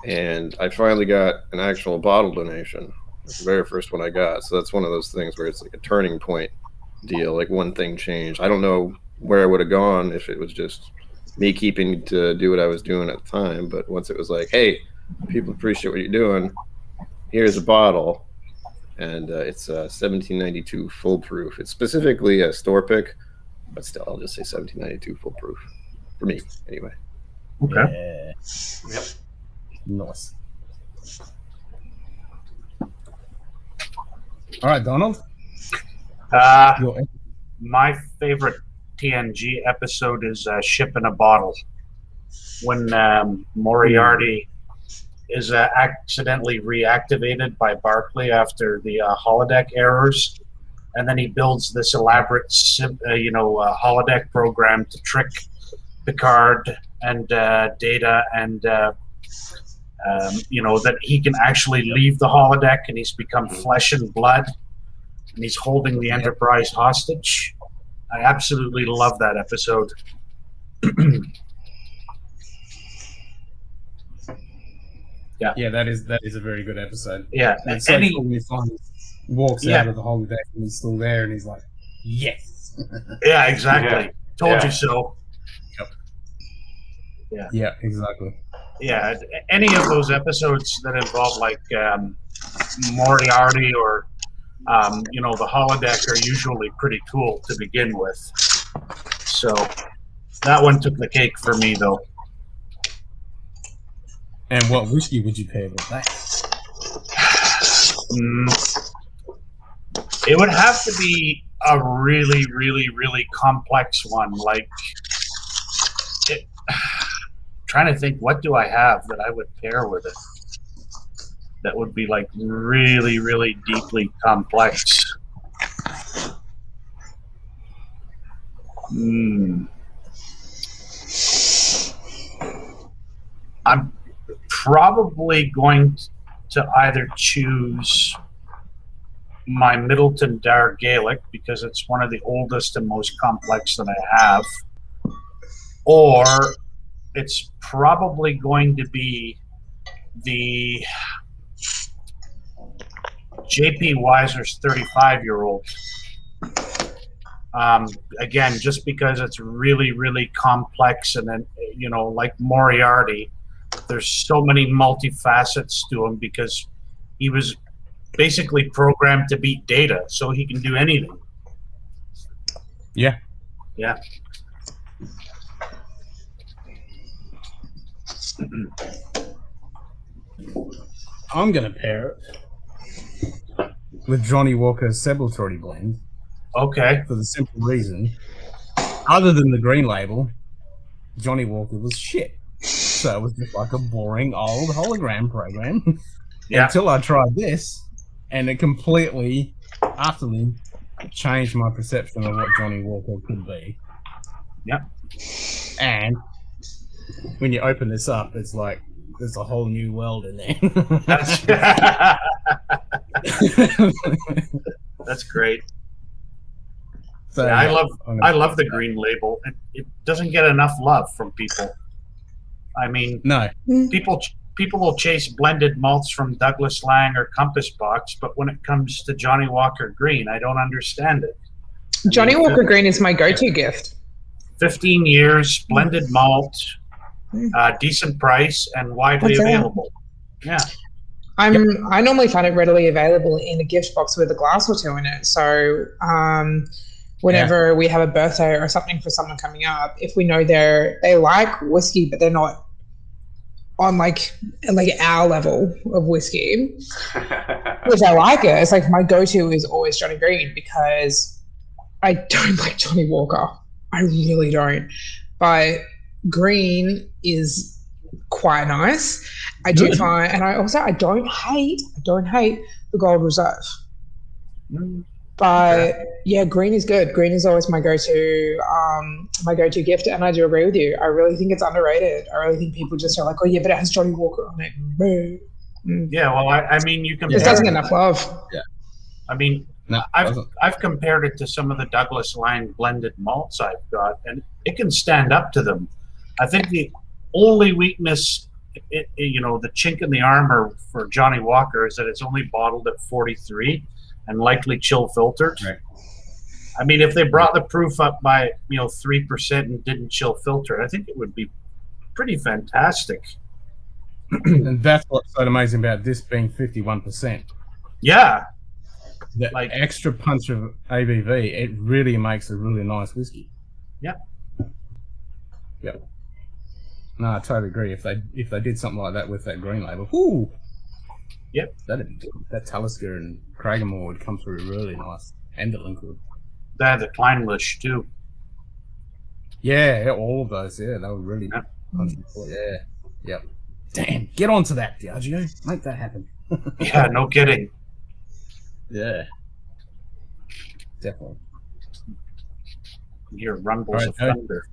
Speaker 6: And I finally got an actual bottle donation. It's the very first one I got. So that's one of those things where it's like a turning point deal. Like one thing changed. I don't know where I would have gone if it was just me keeping to do what I was doing at the time. But once it was like, hey, people appreciate what you're doing, here's a bottle. And it's 1792 full proof. It's specifically a store pick, but still, I'll just say 1792 full proof. For me, anyway.
Speaker 5: Okay.
Speaker 1: Yeah. Yep. Nice. All right, Donald.
Speaker 5: My favorite TNG episode is Ship in a Bottle. When Moriarty is accidentally reactivated by Barclay after the holodeck errors, and then he builds this elaborate, holodeck program to trick Picard and Data, and that he can actually leave the holodeck and he's become flesh and blood, and he's holding the Enterprise hostage. I absolutely love that episode.
Speaker 1: Yeah, that is a very good episode.
Speaker 5: Yeah,
Speaker 1: it's so cool when he finally walks out of the holodeck and he's still there, and he's like, yes.
Speaker 5: Yeah, exactly. Told you so.
Speaker 1: Yep. Yeah, exactly.
Speaker 5: Yeah, any of those episodes that involve like Moriarty or the holodeck are usually pretty cool to begin with. So that one took the cake for me, though.
Speaker 1: And what whiskey would you pair with that?
Speaker 5: It would have to be a really, really, really complex one. Like, trying to think, what do I have that I would pair with it? That would be like really, really deeply complex. I'm probably going to either choose my Middleton Dar Gaelic because it's one of the oldest and most complex that I have, or it's probably going to be the J.P. Weiser's 35-year-old. Again, just because it's really, really complex, and then, like Moriarty, there's so many multifacets to him because he was basically programmed to beat Data, so he can do anything.
Speaker 1: Yeah.
Speaker 5: Yeah.
Speaker 1: I'm going to pair it with Johnny Walker's Celebratory blend.
Speaker 5: Okay.
Speaker 1: For the simple reason, other than the green label, Johnny Walker was shit. So it was just like a boring old hologram program.
Speaker 5: Yeah.
Speaker 1: Until I tried this, and it completely, utterly changed my perception of what Johnny Walker could be.
Speaker 5: Yep.
Speaker 1: And when you open this up, it's like there's a whole new world in there.
Speaker 5: That's great.
Speaker 1: So,
Speaker 5: Yeah,
Speaker 1: yeah,
Speaker 5: I love the green label. It doesn't get enough love from people. I mean,
Speaker 1: No.
Speaker 5: people will chase blended malts from Douglas Lang or Compass Box, but when it comes to Johnny Walker Green, I don't understand it.
Speaker 3: Johnny Walker Green is my go-to gift.
Speaker 5: 15 years, blended malt, decent price, and widely available. Yeah.
Speaker 3: I normally find it readily available in a gift box with a glass or two in it. So whenever we have a birthday or something for someone coming up, if we know they like whiskey, but they're not on like our level of whiskey, which I like it. It's like my go-to is always Johnny Green because I don't like Johnny Walker. I really don't. But green is quite nice. I do find, and I don't hate the Gold Reserve. But yeah, green is good. Green is always my go-to gift, and I do agree with you. I really think it's underrated. I really think people just are like, oh yeah, but it has Johnny Walker on it.
Speaker 5: Yeah, well, I mean, you can.
Speaker 3: It doesn't get enough love.
Speaker 1: Yeah.
Speaker 5: I mean,
Speaker 1: no,
Speaker 5: I've compared it to some of the Douglas Lang blended malts I've got, and it can stand up to them. I think the only weakness, the chink in the armor for Johnny Walker is that it's only bottled at 43 and likely chill filtered.
Speaker 1: Right.
Speaker 5: I mean, if they brought the proof up by 3% and didn't chill filter, I think it would be pretty fantastic.
Speaker 1: And that's what's so amazing about this being 51%.
Speaker 5: Yeah.
Speaker 1: That extra punch of ABV, it really makes a really nice whiskey.
Speaker 5: Yep.
Speaker 1: Yep. No, I totally agree. If they did something like that with that green label, whoo.
Speaker 5: Yep.
Speaker 1: That Talisker and Craigamore would come through really nice, and the Linkwood.
Speaker 5: They had the Kleinlish too.
Speaker 1: Yeah, all of those. Yeah, they were really. Yeah. Yep. Damn, get onto that, Diageo. Make that happen.
Speaker 5: Yeah, no kidding.
Speaker 1: Yeah. Definitely.
Speaker 5: You hear rumbles of thunder.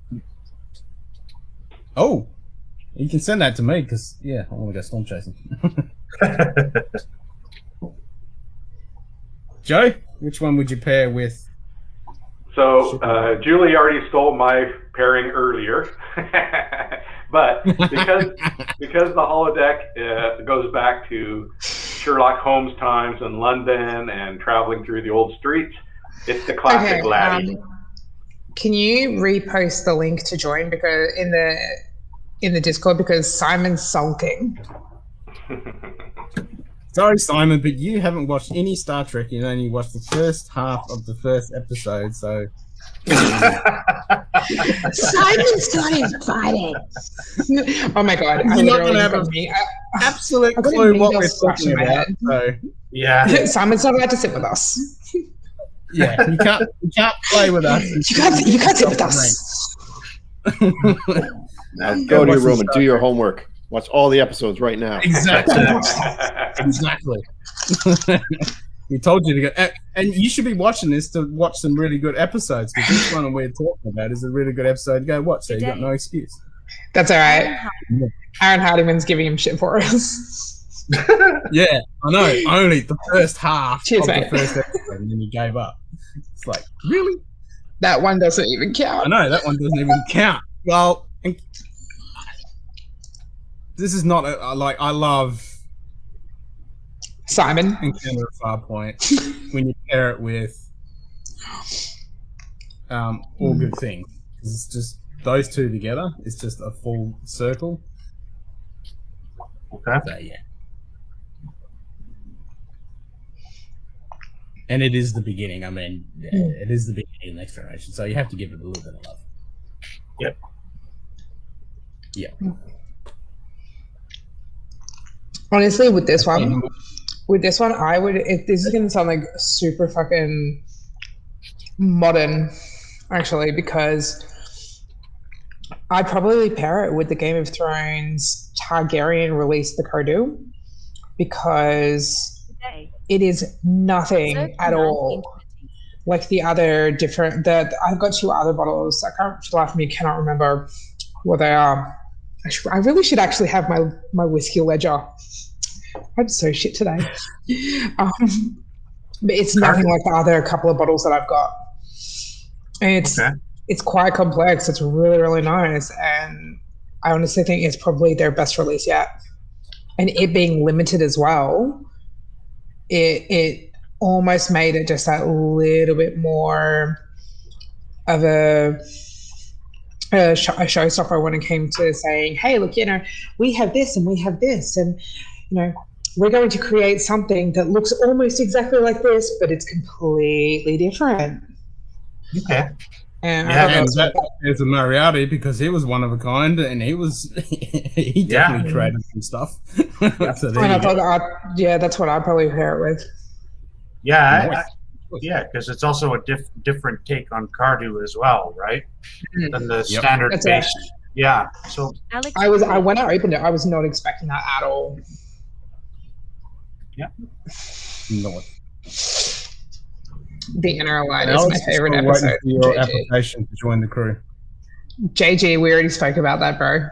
Speaker 1: Oh, you can send that to me because I want to go storm chasing. Joe, which one would you pair with?
Speaker 4: So Julie already stole my pairing earlier, but because the holodeck goes back to Sherlock Holmes times in London and traveling through the old streets, it's the classic laddie.
Speaker 3: Can you repost the link to join because in the Discord because Simon's sulking.
Speaker 1: Sorry, Simon, but you haven't watched any Star Trek. You only watched the first half of the first episode, so.
Speaker 3: Simon's not invited. Oh my god!
Speaker 1: You're not going to have an absolute clue what we're talking about. So.
Speaker 5: Yeah,
Speaker 3: Simon's not allowed to sit with us.
Speaker 1: Yeah, you can't play with us.
Speaker 3: You can't sit with us.
Speaker 6: Now go to your room and do your homework. Watch all the episodes right now.
Speaker 1: Exactly. Exactly. We told you to go, and you should be watching this to watch some really good episodes because this one we're talking about is a really good episode to go watch. So you got no excuse.
Speaker 3: That's all right. Aaron Hardiman's giving him shit for us.
Speaker 1: Yeah, I know. Only the first half
Speaker 3: Cheers,
Speaker 1: of
Speaker 3: mate.
Speaker 1: the first episode, and then he gave up. It's like, really?
Speaker 3: That one doesn't even count.
Speaker 1: I know that one doesn't even count. Well, this is not I love
Speaker 3: Simon
Speaker 1: Encounter at Farpoint when you pair it with All Good Things. It's just those two together. It's just a full circle.
Speaker 5: Okay.
Speaker 1: So, yeah. And it is the beginning. I mean, it is the beginning of the next generation. So you have to give it a little bit of love.
Speaker 5: Yep.
Speaker 1: Yeah.
Speaker 3: Honestly, with this one, I would. If this is going to sound like super fucking modern, actually, because I'd probably pair it with the Game of Thrones Targaryen release the Cardu, because
Speaker 2: Today,
Speaker 3: it is nothing
Speaker 2: circa
Speaker 3: at all
Speaker 2: 1920.
Speaker 3: like the other different. I've got 2 other bottles. I can't, for the life of me, cannot remember what they are. I really should actually have my whiskey ledger. I'm so shit today. But it's nothing like the other couple of bottles that I've got. And it's quite complex. It's really, really nice. And I honestly think it's probably their best release yet. And it being limited as well, it almost made it just that little bit more of a showstopper when it came to saying, hey, look, we have this and we have this. And, we're going to create something that looks almost exactly like this, but it's completely different.
Speaker 5: Okay.
Speaker 3: And
Speaker 1: there's a Moriarty, because he was one of a kind, and he definitely created some stuff. So that's what I'd probably pair it with.
Speaker 5: Yeah, because it's also a different take on Cardu as well, right? Than the standard base. Yeah. So
Speaker 2: Alex,
Speaker 3: when I opened it, I was not expecting that at all.
Speaker 5: Yeah.
Speaker 1: No.
Speaker 3: The Inner Light is my favorite episode.
Speaker 1: For your application to join the crew.
Speaker 3: JG, we already spoke about that, bro.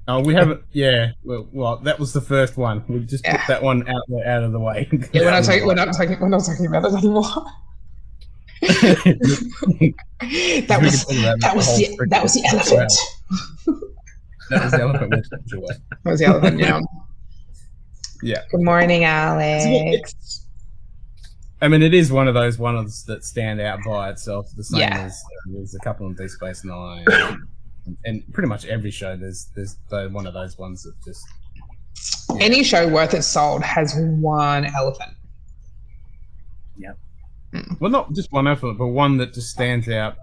Speaker 1: Oh, we haven't. Yeah. Well, that was the first one. We just put that one out of the way.
Speaker 3: Yeah, we're not talking about it anymore. that was the elephant.
Speaker 1: That was the elephant.
Speaker 3: That was the elephant. Yeah.
Speaker 1: Yeah.
Speaker 3: Good morning, Alex.
Speaker 1: I mean, it is one of those ones that stand out by itself. The same as there's a couple in Deep Space Nine, and pretty much every show there's one of those ones that just. Yeah.
Speaker 3: Any show worth its salt has one elephant.
Speaker 5: Yep.
Speaker 1: Well, not just one elephant, but one that just stands out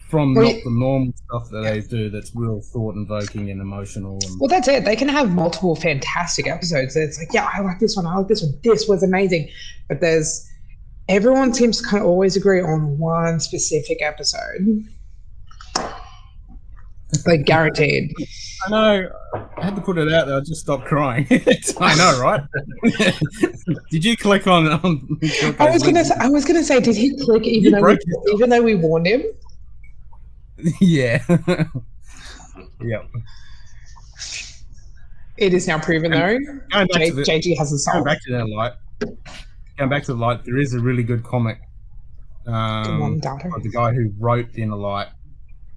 Speaker 1: from not the normal stuff that they do. That's real thought-invoking and emotional.
Speaker 3: Well, that's it. They can have multiple fantastic episodes. It's like, I like this one. I like this one. This was amazing. But everyone seems to kind of always agree on one specific episode. Like, guaranteed.
Speaker 1: I know. I had to put it out there. I just stopped crying. I know, right? Did you click on?
Speaker 3: I was gonna say, did he click even though we warned him?
Speaker 1: Yeah. Yep.
Speaker 3: It is now proven, though. JG has a song.
Speaker 1: Going back to the light. There is a really good comic. The guy who wrote The Inner Light,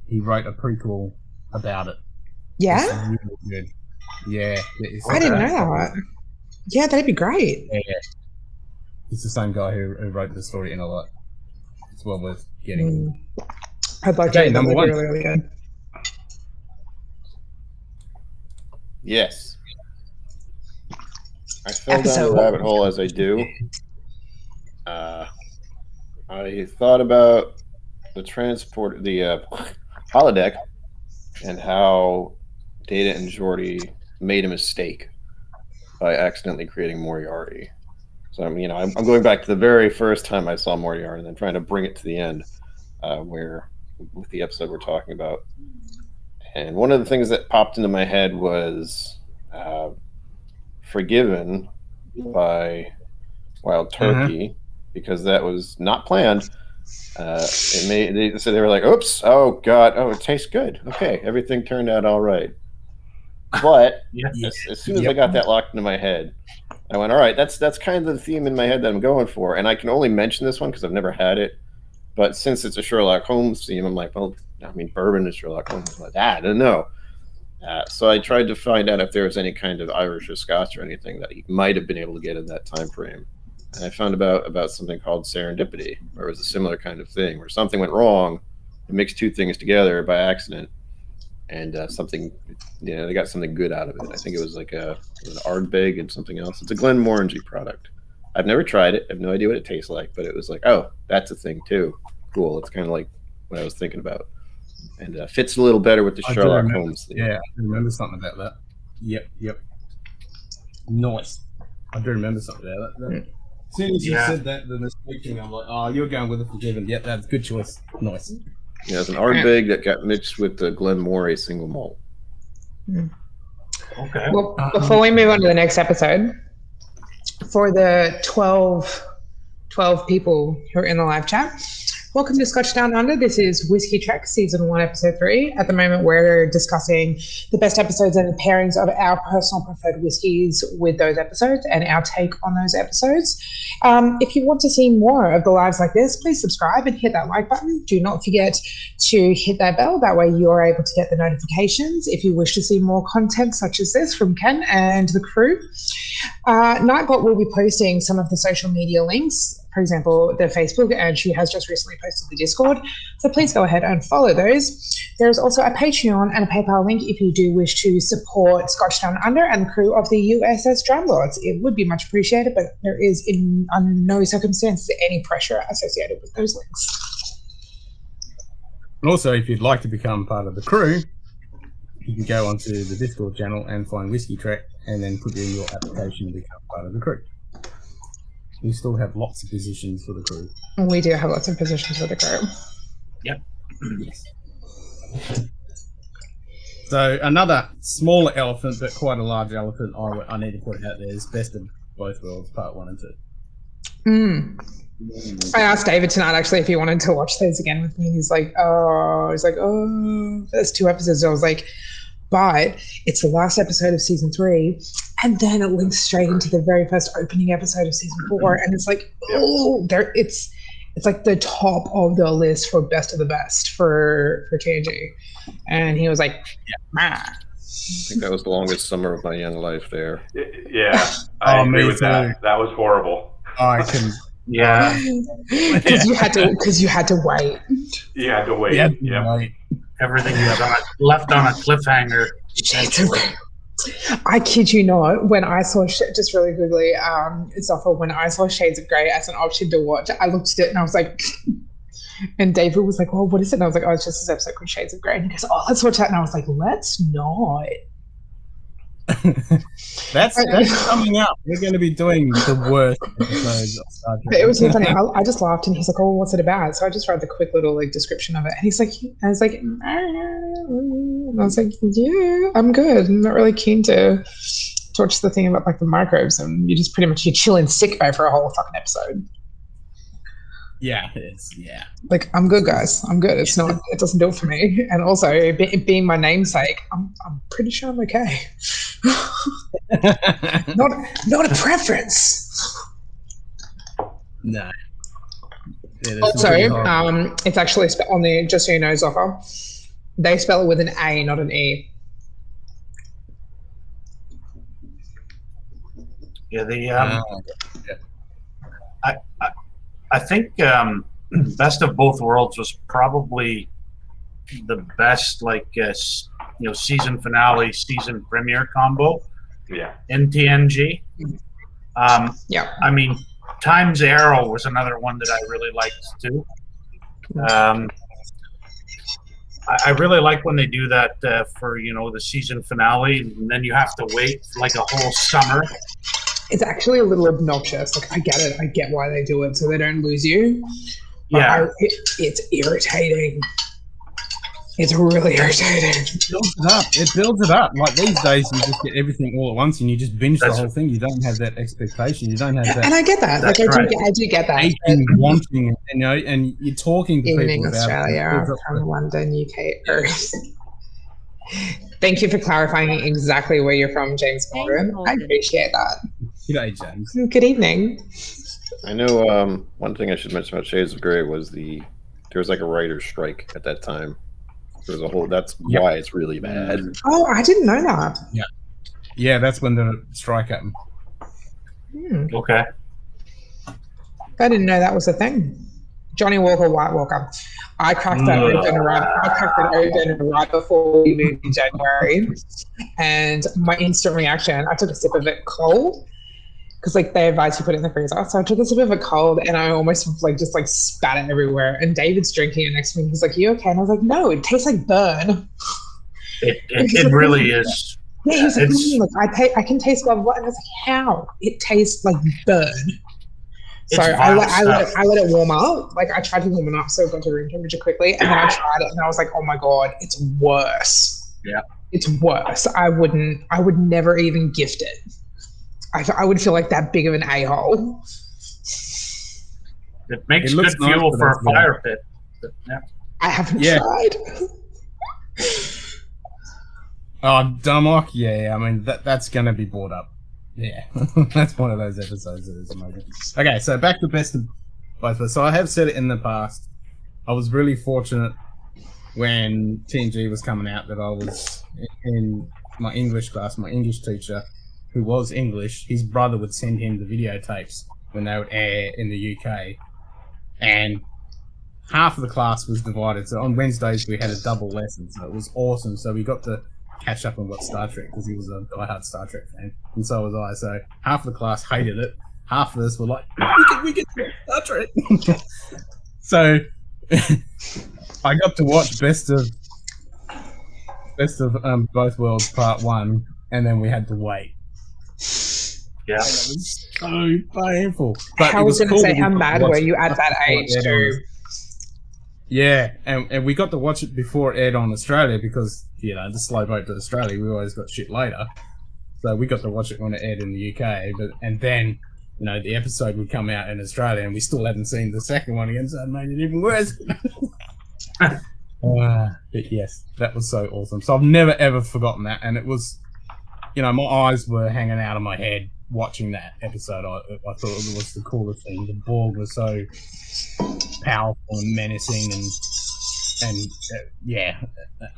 Speaker 1: he wrote a prequel about it.
Speaker 3: Yeah.
Speaker 1: It's really good. Yeah.
Speaker 3: I didn't know that. Yeah, that'd be great.
Speaker 1: Yeah. It's the same guy who wrote the story Inner Light. It's well worth getting.
Speaker 3: I'd like to number one. Really, really good.
Speaker 6: Yes. I fell down the rabbit hole as I do. I thought about the holodeck, and how Data and Geordi made a mistake by accidentally creating Moriarty. So I'm going back to the very first time I saw Moriarty, and then trying to bring it to the end, where with the episode we're talking about. And one of the things that popped into my head was Forgiven by Wild Turkey, because that was not planned. They were like, oops, oh god, oh, it tastes good. Okay, everything turned out all right. But as soon as I got that locked into my head, I went, all right, that's kind of the theme in my head that I'm going for. And I can only mention this one because I've never had it. But since it's a Sherlock Holmes theme, I'm like, well, I mean, bourbon is Sherlock Holmes. Like, I don't know. So I tried to find out if there was any kind of Irish or Scotch or anything that he might have been able to get in that time frame. And I found about something called serendipity, where it was a similar kind of thing, where something went wrong, it mixed two things together by accident, and something, they got something good out of it. I think it was like an Ardbeg and something else. It's a Glenmorangie product. I've never tried it. I have no idea what it tastes like, but it was like, oh, that's a thing too. Cool. It's kind of like what I was thinking about, and fits a little better with the Sherlock Holmes thing.
Speaker 1: Yeah, I remember something about that. Yep. Nice. I do remember something about that. As soon as you
Speaker 5: Yeah.
Speaker 1: said that, the mistake thing, I'm like, oh, you're going with the Forgiven. Yep, that's a good choice. Nice.
Speaker 6: Yeah, it's an Ardbeg that got mixed with the Glenmorangie single malt.
Speaker 5: Okay.
Speaker 3: Well, before we move on to the next episode, for the 12 people who are in the live chat, welcome to Scotch Down Under. This is Whiskey Trek, Season 1, Episode 3. At the moment, we're discussing the best episodes and the pairings of our personal preferred whiskies with those episodes and our take on those episodes. If you want to see more of the lives like this, please subscribe and hit that like button. Do not forget to hit that bell. That way you're able to get the notifications if you wish to see more content such as this from Ken and the crew. Nightbot will be posting some of the social media links, for example, the Facebook, and she has just recently posted the Discord. So please go ahead and follow those. There's also a Patreon and a PayPal link if you do wish to support Scotch Down Under and the crew of the USS Dreadlords. It would be much appreciated, but there is in no circumstances any pressure associated with those links.
Speaker 1: And also, if you'd like to become part of the crew, you can go onto the Discord channel and find Whiskey Trek and then put in your application to become part of the crew. We still have lots of positions for the crew.
Speaker 3: We do have lots of positions for the crew.
Speaker 5: Yep.
Speaker 1: Yes. So another smaller elephant, but quite a large elephant I need to put out there is Best of Both Worlds, Part 1 and 2.
Speaker 3: I asked David tonight actually if he wanted to watch those again with me, and he's like, oh, there's 2 episodes. I was like, but it's the last episode of season 3, and then it links straight into the very first opening episode of season 4, and it's like, it's like the top of the list for best of the best for TNG. And he was like,
Speaker 6: I think that was the longest summer of my young life there.
Speaker 4: Yeah, I agree with that. That was horrible.
Speaker 1: I can.
Speaker 5: Yeah.
Speaker 3: because you had to wait.
Speaker 4: You had to wait.
Speaker 1: Yeah.
Speaker 5: Everything was left on a cliffhanger. Essentially.
Speaker 3: I kid you not, when I saw, just really quickly, Zoffa, when I saw Shades of Grey as an option to watch, I looked at it and I was like, and David was like, well, what is it? And I was like, oh, it's just this episode called Shades of Grey. And he goes, oh, let's watch that. And I was like, let's not.
Speaker 1: That's coming up. We're going to be doing the worst episodes of Star Trek.
Speaker 3: But it was so funny. I just laughed, and he's like, "Oh, what's it about?" So I just wrote the quick little description of it, and he's like, and I was like, "Yeah, I'm good. I'm not really keen to watch the thing about the microbes, and you just pretty much chill in sick bay for a whole fucking episode."
Speaker 1: Yeah, it is. Yeah.
Speaker 3: I'm good, guys. I'm good. It's not. It doesn't do it for me. And also, being my namesake, I'm pretty sure I'm okay. not a preference.
Speaker 1: No.
Speaker 3: Also, it's actually on the, just so you know, Zoffa, they spell it with an A, not an E.
Speaker 5: Yeah, I think Best of Both Worlds was probably the best, season finale, season premiere combo.
Speaker 4: Yeah.
Speaker 5: In TNG.
Speaker 3: Yeah.
Speaker 5: I mean, Time's Arrow was another one that I really liked too. I really like when they do that for the season finale, and then you have to wait for a whole summer.
Speaker 3: It's actually a little obnoxious. I get it. I get why they do it, so they don't lose you. But
Speaker 5: Yeah.
Speaker 3: It's irritating. It's really irritating.
Speaker 1: It builds it up. Like these days, you just get everything all at once, and you just binge the whole thing. You don't have that expectation. You don't have that.
Speaker 3: And I get that. I do get that.
Speaker 1: Wanting, and you're talking to
Speaker 3: Evening
Speaker 1: people
Speaker 3: Australia
Speaker 1: about
Speaker 3: from London, UK, Earth. Thank you for clarifying exactly where you're from, James Morgan. I appreciate that.
Speaker 1: G'day, James.
Speaker 3: Good evening.
Speaker 6: I know one thing I should mention about Shades of Grey was there was a writer's strike at that time. There was that's why it's really bad.
Speaker 3: Oh, I didn't know that.
Speaker 1: Yeah, that's when the strike happened.
Speaker 5: Okay.
Speaker 3: I didn't know that was a thing. Johnny Walker, White Walker. I cracked that open right before we moved in January, and my instant reaction, I took a sip of it cold because they advise you put it in the freezer. So I took a sip of it cold, and I almost just spat it everywhere. And David's drinking it next to me. He's like, "You okay?" And I was like, "No, it tastes like burn."
Speaker 5: It really is.
Speaker 3: Yeah, he's like, I can taste blah blah blah. And I was like, "How? It tastes like burn." So
Speaker 5: It's
Speaker 3: I
Speaker 5: vile
Speaker 3: let it warm up. Like I tried to warm it up so it got to room temperature quickly, and then I tried it, and I was like, oh my god, it's worse.
Speaker 5: Yeah.
Speaker 3: It's worse. I would never even gift it. I would feel like that big of an a-hole.
Speaker 5: It makes
Speaker 1: It looks
Speaker 5: good
Speaker 1: nice,
Speaker 5: fuel
Speaker 1: but
Speaker 5: for a
Speaker 1: that's good.
Speaker 5: fire pit. But, yeah.
Speaker 3: I haven't
Speaker 1: Yeah.
Speaker 3: tried.
Speaker 1: Oh, Dummock, yeah. I mean, that's gonna be brought up. Yeah, that's one of those episodes that is amazing. Okay, so back to best of both of us. So I have said it in the past. I was really fortunate when TNG was coming out that I was in my English class. My English teacher, who was English, his brother would send him the videotapes when they would air in the UK, and half of the class was divided. So on Wednesdays we had a double lesson, so it was awesome. So we got to catch up on what Star Trek, because he was a diehard Star Trek fan, and so was I. So half of the class hated it. Half of us were like, we get Star Trek. So I got to watch Best of Both Worlds Part 1, and then we had to wait.
Speaker 5: Yeah.
Speaker 1: And it was so painful. But
Speaker 3: I
Speaker 1: it
Speaker 3: was going to
Speaker 1: cool
Speaker 3: say,
Speaker 1: that we
Speaker 3: how
Speaker 1: got to
Speaker 3: mad
Speaker 1: watch
Speaker 3: were
Speaker 1: it
Speaker 3: you at that
Speaker 1: before it
Speaker 3: age
Speaker 1: aired on
Speaker 3: too?
Speaker 1: Yeah, and we got to watch it before it aired on Australia because, you know, the slow boat to Australia, we always got shit later. So we got to watch it when it aired in the UK, and then, you know, the episode would come out in Australia and we still hadn't seen the second one again, so it made it even worse. But yes, that was so awesome. So I've never ever forgotten that, and it was, you know, my eyes were hanging out of my head watching that episode. I thought it was the coolest thing. The Borg was so powerful and menacing, and yeah,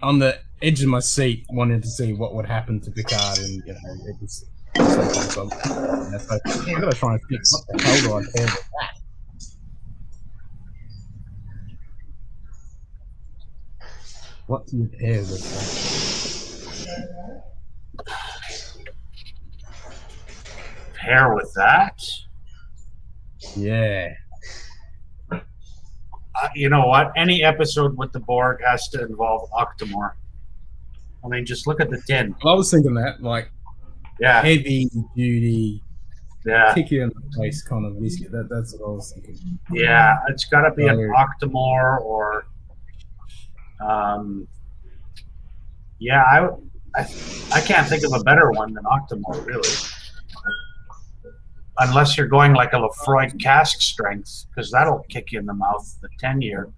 Speaker 1: on the edge of my seat, wanted to see what would happen to Picard, and you know, it was so cool. So I gotta try and think, what the hell do I pair with that? What do you pair with that?
Speaker 5: Pair with that?
Speaker 1: Yeah.
Speaker 5: You know what? Any episode with the Borg has to involve Octomore. I mean, just look at the tin.
Speaker 1: Well, I was thinking that, like,
Speaker 5: Yeah.
Speaker 1: heavy duty,
Speaker 5: Yeah.
Speaker 1: kick you in the face kind of whiskey. That's what I was thinking.
Speaker 5: Yeah. It's got to be an
Speaker 1: So-
Speaker 5: Octomore or. Yeah, I can't think of a better one than Octomore, really. Unless you're going like a Lefroy cask strength, because that'll kick you in the mouth, the 10-year.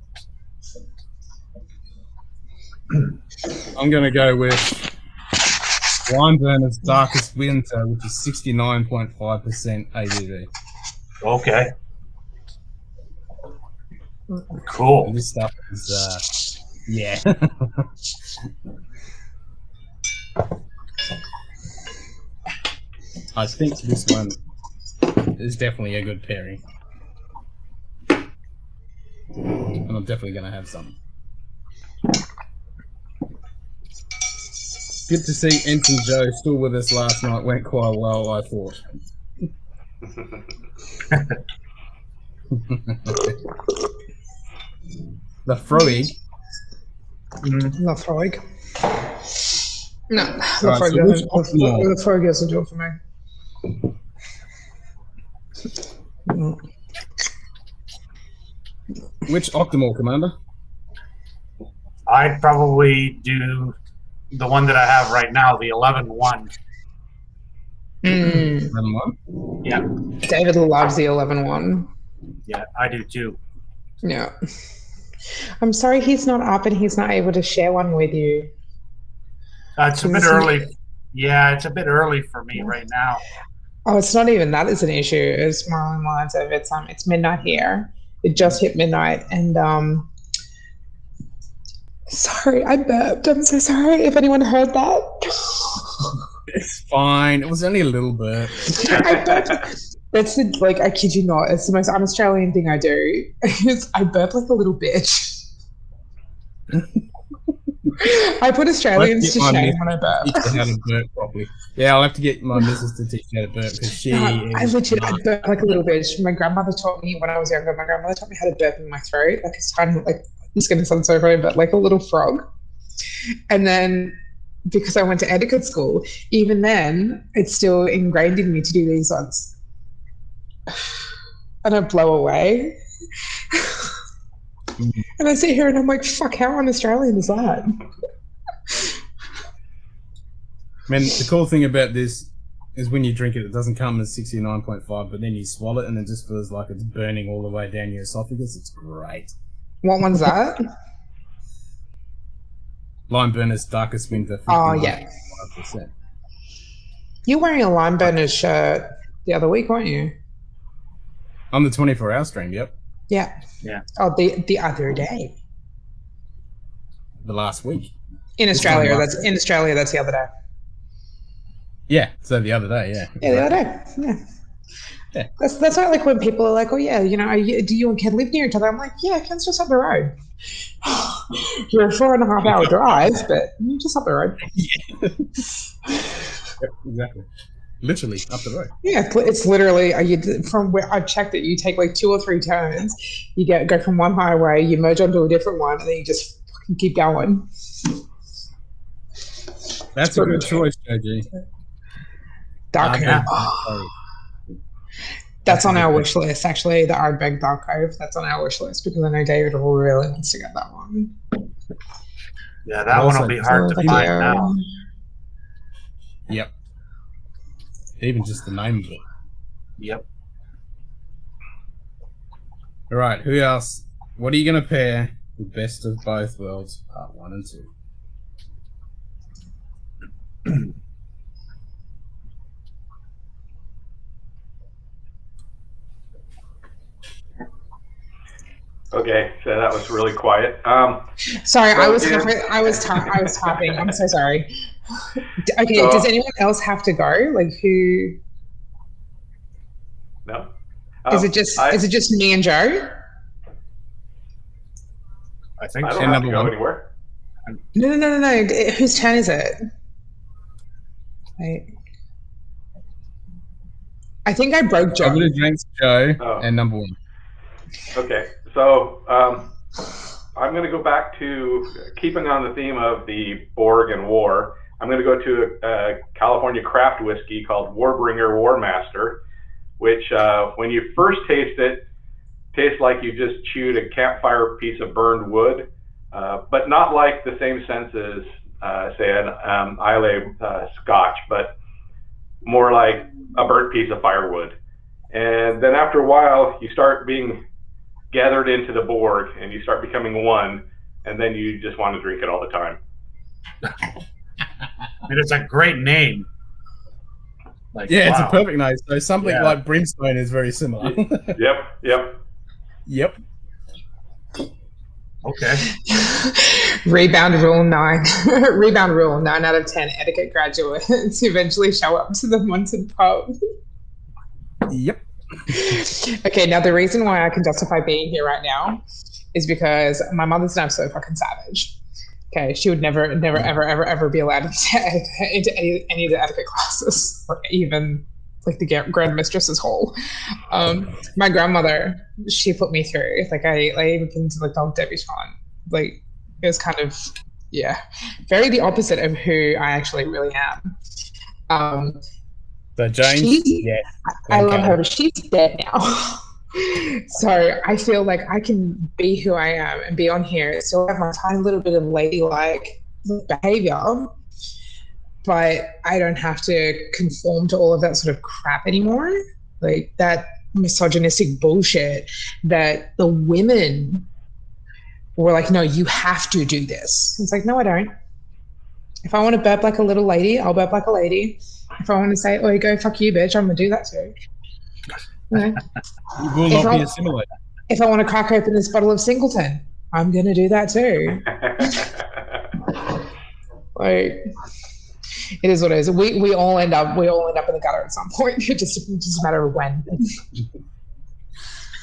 Speaker 1: I'm going to go with Wineburner's Darkest Winter, which is 69.5% ABV.
Speaker 5: Okay. Cool.
Speaker 1: And this stuff is, yeah. I think this one is definitely a good pairing. And I'm definitely going to have some. Good to see Ensign Joe still with us last night. Went quite well, I thought. The Froig.
Speaker 3: Lefroy. No,
Speaker 1: Alright,
Speaker 3: Lefroy doesn't do it for me.
Speaker 1: Which Octomore, Commander?
Speaker 5: I'd probably do the one that I have right now, the 11-1. Yeah.
Speaker 3: David loves the 11-1.
Speaker 5: Yeah, I do too.
Speaker 3: Yeah. I'm sorry he's not up and he's not able to share one with you.
Speaker 5: It's a bit early. Yeah, it's a bit early for me right now.
Speaker 3: Oh, it's not even that is an issue. It's more along the lines of it's midnight here. It just hit midnight, and sorry, I burped. I'm so sorry if anyone heard that.
Speaker 1: It's fine. It was only a little bit.
Speaker 3: I burped. That's the, like, I kid you not. It's the most un-Australian thing I do. I burp like a little bitch. I put Australians to shame when I burp.
Speaker 1: Teach you how to burp properly. Yeah, I'll have to get my missus to teach me how to burp because she.
Speaker 3: I burp like a little bitch. My grandmother taught me when I was younger. My grandmother taught me how to burp in my throat, like it's tiny, like it's going to sound so funny, but like a little frog. And then because I went to etiquette school, even then it's still ingrained in me to do these ones. and I blow away. And I sit here and I'm like, fuck, how un-Australian is that?
Speaker 1: Man, the cool thing about this is when you drink it, it doesn't come as 69.5, but then you swallow it and it just feels like it's burning all the way down your esophagus. It's great.
Speaker 3: What one's that?
Speaker 1: Lime Burner's Darkest Winter.
Speaker 3: Oh, yeah.
Speaker 1: 59%.
Speaker 3: You were wearing a Lime Burner's shirt the other week, weren't you?
Speaker 1: On the 24-hour stream, yep.
Speaker 3: Yeah.
Speaker 5: Yeah.
Speaker 3: Oh, the other day.
Speaker 1: The last week.
Speaker 3: In Australia, that's the other day.
Speaker 1: Yeah, so the other day, yeah.
Speaker 3: Yeah, the other day. Yeah.
Speaker 1: Yeah.
Speaker 3: That's why, like, when people are like, oh, yeah, you know, do you and Ken live near each other? I'm like, yeah, Ken's just up the road. You're a 4.5 hour drive, but you're just up the road.
Speaker 1: Yep, exactly. Literally up the road.
Speaker 3: Yeah, it's literally, from where I've checked it, you take like 2 or 3 turns, you go from one highway, you merge onto a different one, and then you just fucking keep going.
Speaker 1: That's a good choice, JG.
Speaker 3: Dark Cove. That's on our wish list, actually, the Ardbeg Dark Cove. That's on our wish list because I know David really wants to get that one.
Speaker 5: Yeah, that one will be hard to find now.
Speaker 1: Yep. Even just the name of it.
Speaker 5: Yep.
Speaker 1: All right, who else? What are you going to pair with Best of Both Worlds, Part 1 and 2?
Speaker 4: Okay, so that was really quiet.
Speaker 3: Sorry,
Speaker 4: so
Speaker 3: I was typing. I'm so sorry. Okay, so, does anyone else have to go? Like who?
Speaker 4: No.
Speaker 3: Is it just me and Joe?
Speaker 5: I think
Speaker 4: I don't have to go anywhere.
Speaker 3: No. Whose turn is it? Wait. I think I broke Joe.
Speaker 1: I'm going to drink Joe and number 1.
Speaker 4: Okay, so I'm going to go back to keeping on the theme of the Borg and war. I'm going to go to a California craft whiskey called Warbringer Warmaster, which when you first taste it, tastes like you just chewed a campfire piece of burned wood, but not like the same sense as, say, an Islay Scotch, but more like a burnt piece of firewood. And then after a while, you start being gathered into the Borg and you start becoming one, and then you just want to drink it all the time.
Speaker 5: And it's a great name. Like,
Speaker 1: yeah,
Speaker 5: wow.
Speaker 1: It's a perfect name. So something like Brimstone is very similar.
Speaker 4: Yep.
Speaker 5: Okay.
Speaker 3: Rebound rule 9. Rebound rule 9 out of 10 etiquette graduates eventually show up to the wanted pub.
Speaker 1: Yep.
Speaker 3: Okay, now the reason why I can justify being here right now is because my mother's an absolute fucking savage. Okay, she would never, ever be allowed into any of the etiquette classes, or even like the Grand Mistress's Hall. My grandmother, she put me through. Like I even been to like the debutante. Like it was kind of very the opposite of who I actually really am.
Speaker 1: So James,
Speaker 3: I love her, but she's dead now. So I feel like I can be who I am and be on here, still have my tiny little bit of ladylike behavior, but I don't have to conform to all of that sort of crap anymore. Like that misogynistic bullshit that the women were like, no, you have to do this. It's like, no, I don't. If I want to burp like a little lady, I'll burp like a lady. If I want to say, oh, go fuck you, bitch, I'm going to do that too. You
Speaker 1: will not be assimilated.
Speaker 3: If I want to crack open this bottle of Singleton, I'm going to do that too. Like, it is what it is. We all end up in the gutter at some point. It's just a matter of when.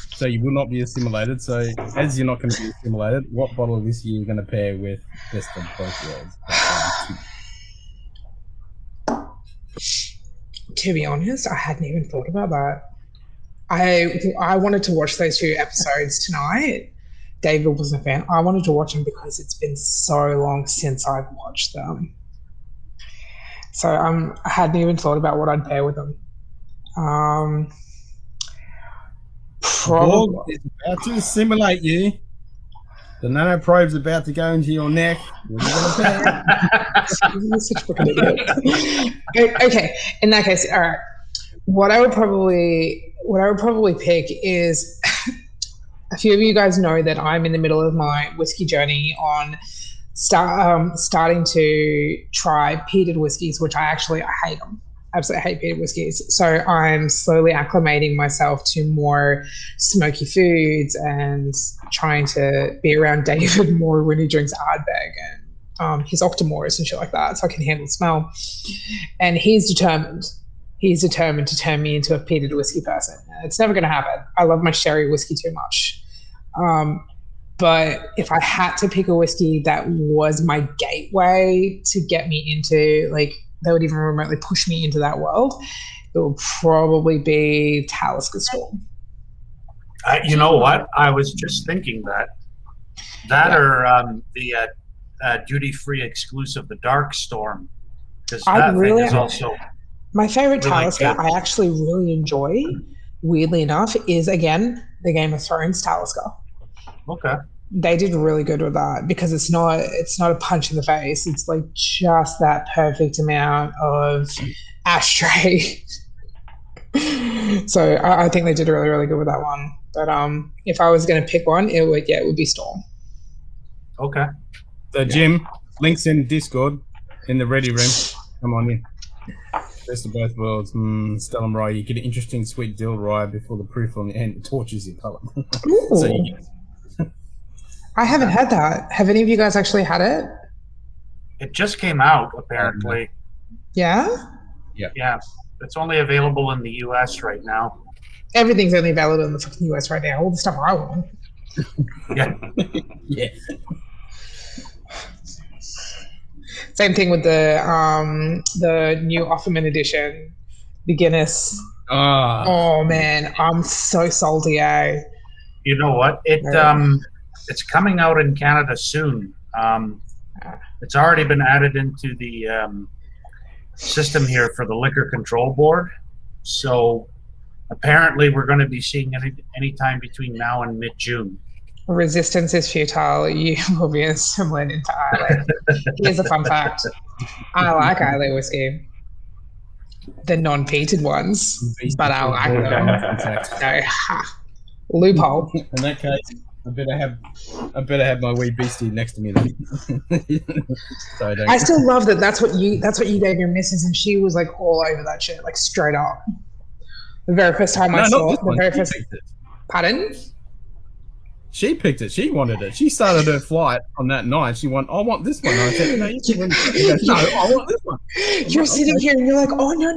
Speaker 1: So you will not be assimilated. So as you're not going to be assimilated, what bottle of whiskey are you going to pair with Best of Both Worlds?
Speaker 3: To be honest, I hadn't even thought about that. I wanted to watch those 2 episodes tonight. David wasn't a fan. I wanted to watch them because it's been so long since I've watched them. So I hadn't even thought about what I'd pair with them.
Speaker 1: Borg
Speaker 3: Probably.
Speaker 1: is about to assimilate you. The nanoprobe's about to go into your neck. What are you going to pick?
Speaker 3: You're such a fucking idiot. Okay, in that case, all right. What I would probably pick is a few of you guys know that I'm in the middle of my whiskey journey on starting to try peated whiskeys, which I hate them. Absolutely hate peated whiskeys. So I'm slowly acclimating myself to more smoky foods and trying to be around David more when he drinks Ardbeg and his Octomores and shit like that, so I can handle the smell. And he's determined to turn me into a peated whiskey person. It's never going to happen. I love my sherry whiskey too much. But if I had to pick a whiskey that was my gateway to get me into, like, that would even remotely push me into that world, it would probably be Talisker Storm.
Speaker 5: You know what? I was just thinking that. Or the duty-free exclusive, the Dark Storm. Because that thing is also...
Speaker 3: My favorite
Speaker 5: really
Speaker 3: Talisker
Speaker 5: good.
Speaker 3: I actually really enjoy, weirdly enough, is, again, the Game of Thrones Talisker.
Speaker 5: Okay.
Speaker 3: They did really good with that because it's not a punch in the face. It's like just that perfect amount of ashtray. So I think they did really, really good with that one. But if I was going to pick one, it would be Storm.
Speaker 5: Okay.
Speaker 1: So, Jim, links in Discord in the ready room. Come on in. Best of both worlds. Stellum Rye. You get an interesting sweet dill rye before the proof on the end torches your palate. So you get...
Speaker 3: I haven't had that. Have any of you guys actually had it?
Speaker 5: It just came out, apparently.
Speaker 3: Yeah?
Speaker 5: Yeah. It's only available in the US right now.
Speaker 3: Everything's only available in the fucking US right now. All the stuff I want.
Speaker 5: Yeah.
Speaker 1: Yeah.
Speaker 3: Same thing with the new Offerman edition, the Guinness. Oh man, I'm so salty, eh?
Speaker 5: You know what? It's coming out in Canada soon. It's already been added into the system here for the Liquor Control Board. So apparently we're going to be seeing it anytime between now and mid-June.
Speaker 3: Resistance is futile. You will be assimilated into Islay. Here's a fun fact. I like Islay whiskey. The non-peated ones, but I like them. So, loophole.
Speaker 1: In that case, I better have my wee beastie next to me then. So
Speaker 3: I still love that. That's what you gave your missus, and she was like all over that shit, like straight up. The very first time I saw it, Pardon?
Speaker 1: She picked it. She wanted it. She started her flight on that night. She went, I want this one. I said, no, you can no, I want this one.
Speaker 3: You're sitting here and you're like, oh, no.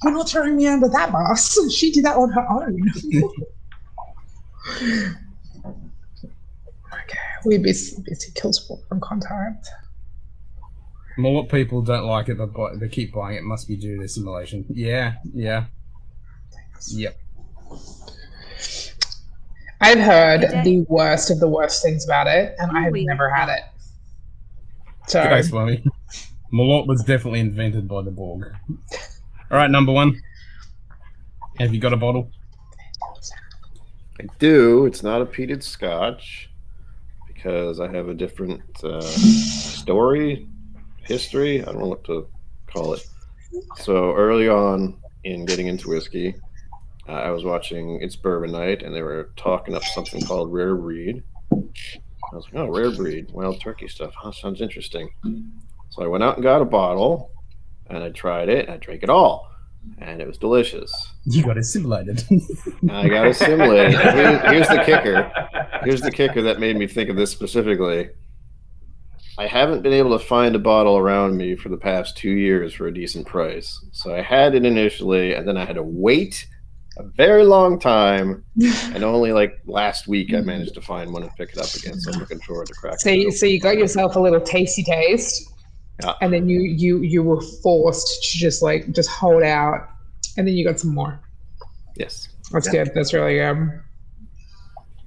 Speaker 3: You're not throwing me under that bus. She did that on her own. Okay. We'd be Killsport from contact.
Speaker 1: Well, what people don't like it, but they keep buying it, must be due to assimilation. Yeah. Yep.
Speaker 3: I've heard the worst of the worst things about it, and I have never had it. So,
Speaker 1: thanks, Swami. Malort was definitely invented by the Borg. All right, number one. Have you got a bottle?
Speaker 6: I do. It's not a peated Scotch because I have a different history. I don't know what to call it. So early on in getting into whiskey, I was watching It's Bourbon Night, and they were talking up something called Rare Breed. I was like, oh, Rare Breed, wild turkey stuff. Huh, sounds interesting. So I went out and got a bottle, and I tried it, and I drank it all, and it was delicious.
Speaker 1: You got assimilated.
Speaker 6: I got assimilated. Here's the kicker. Here's the kicker that made me think of this specifically. I haven't been able to find a bottle around me for the past 2 years for a decent price. So I had it initially, and then I had to wait a very long time, and only like last week I managed to find one and pick it up again. So I'm looking forward to cracking it.
Speaker 3: So you got yourself a little tasty taste, and then you were forced to just hold out, and then you got some more.
Speaker 6: Yes,
Speaker 3: that's good. That's really good.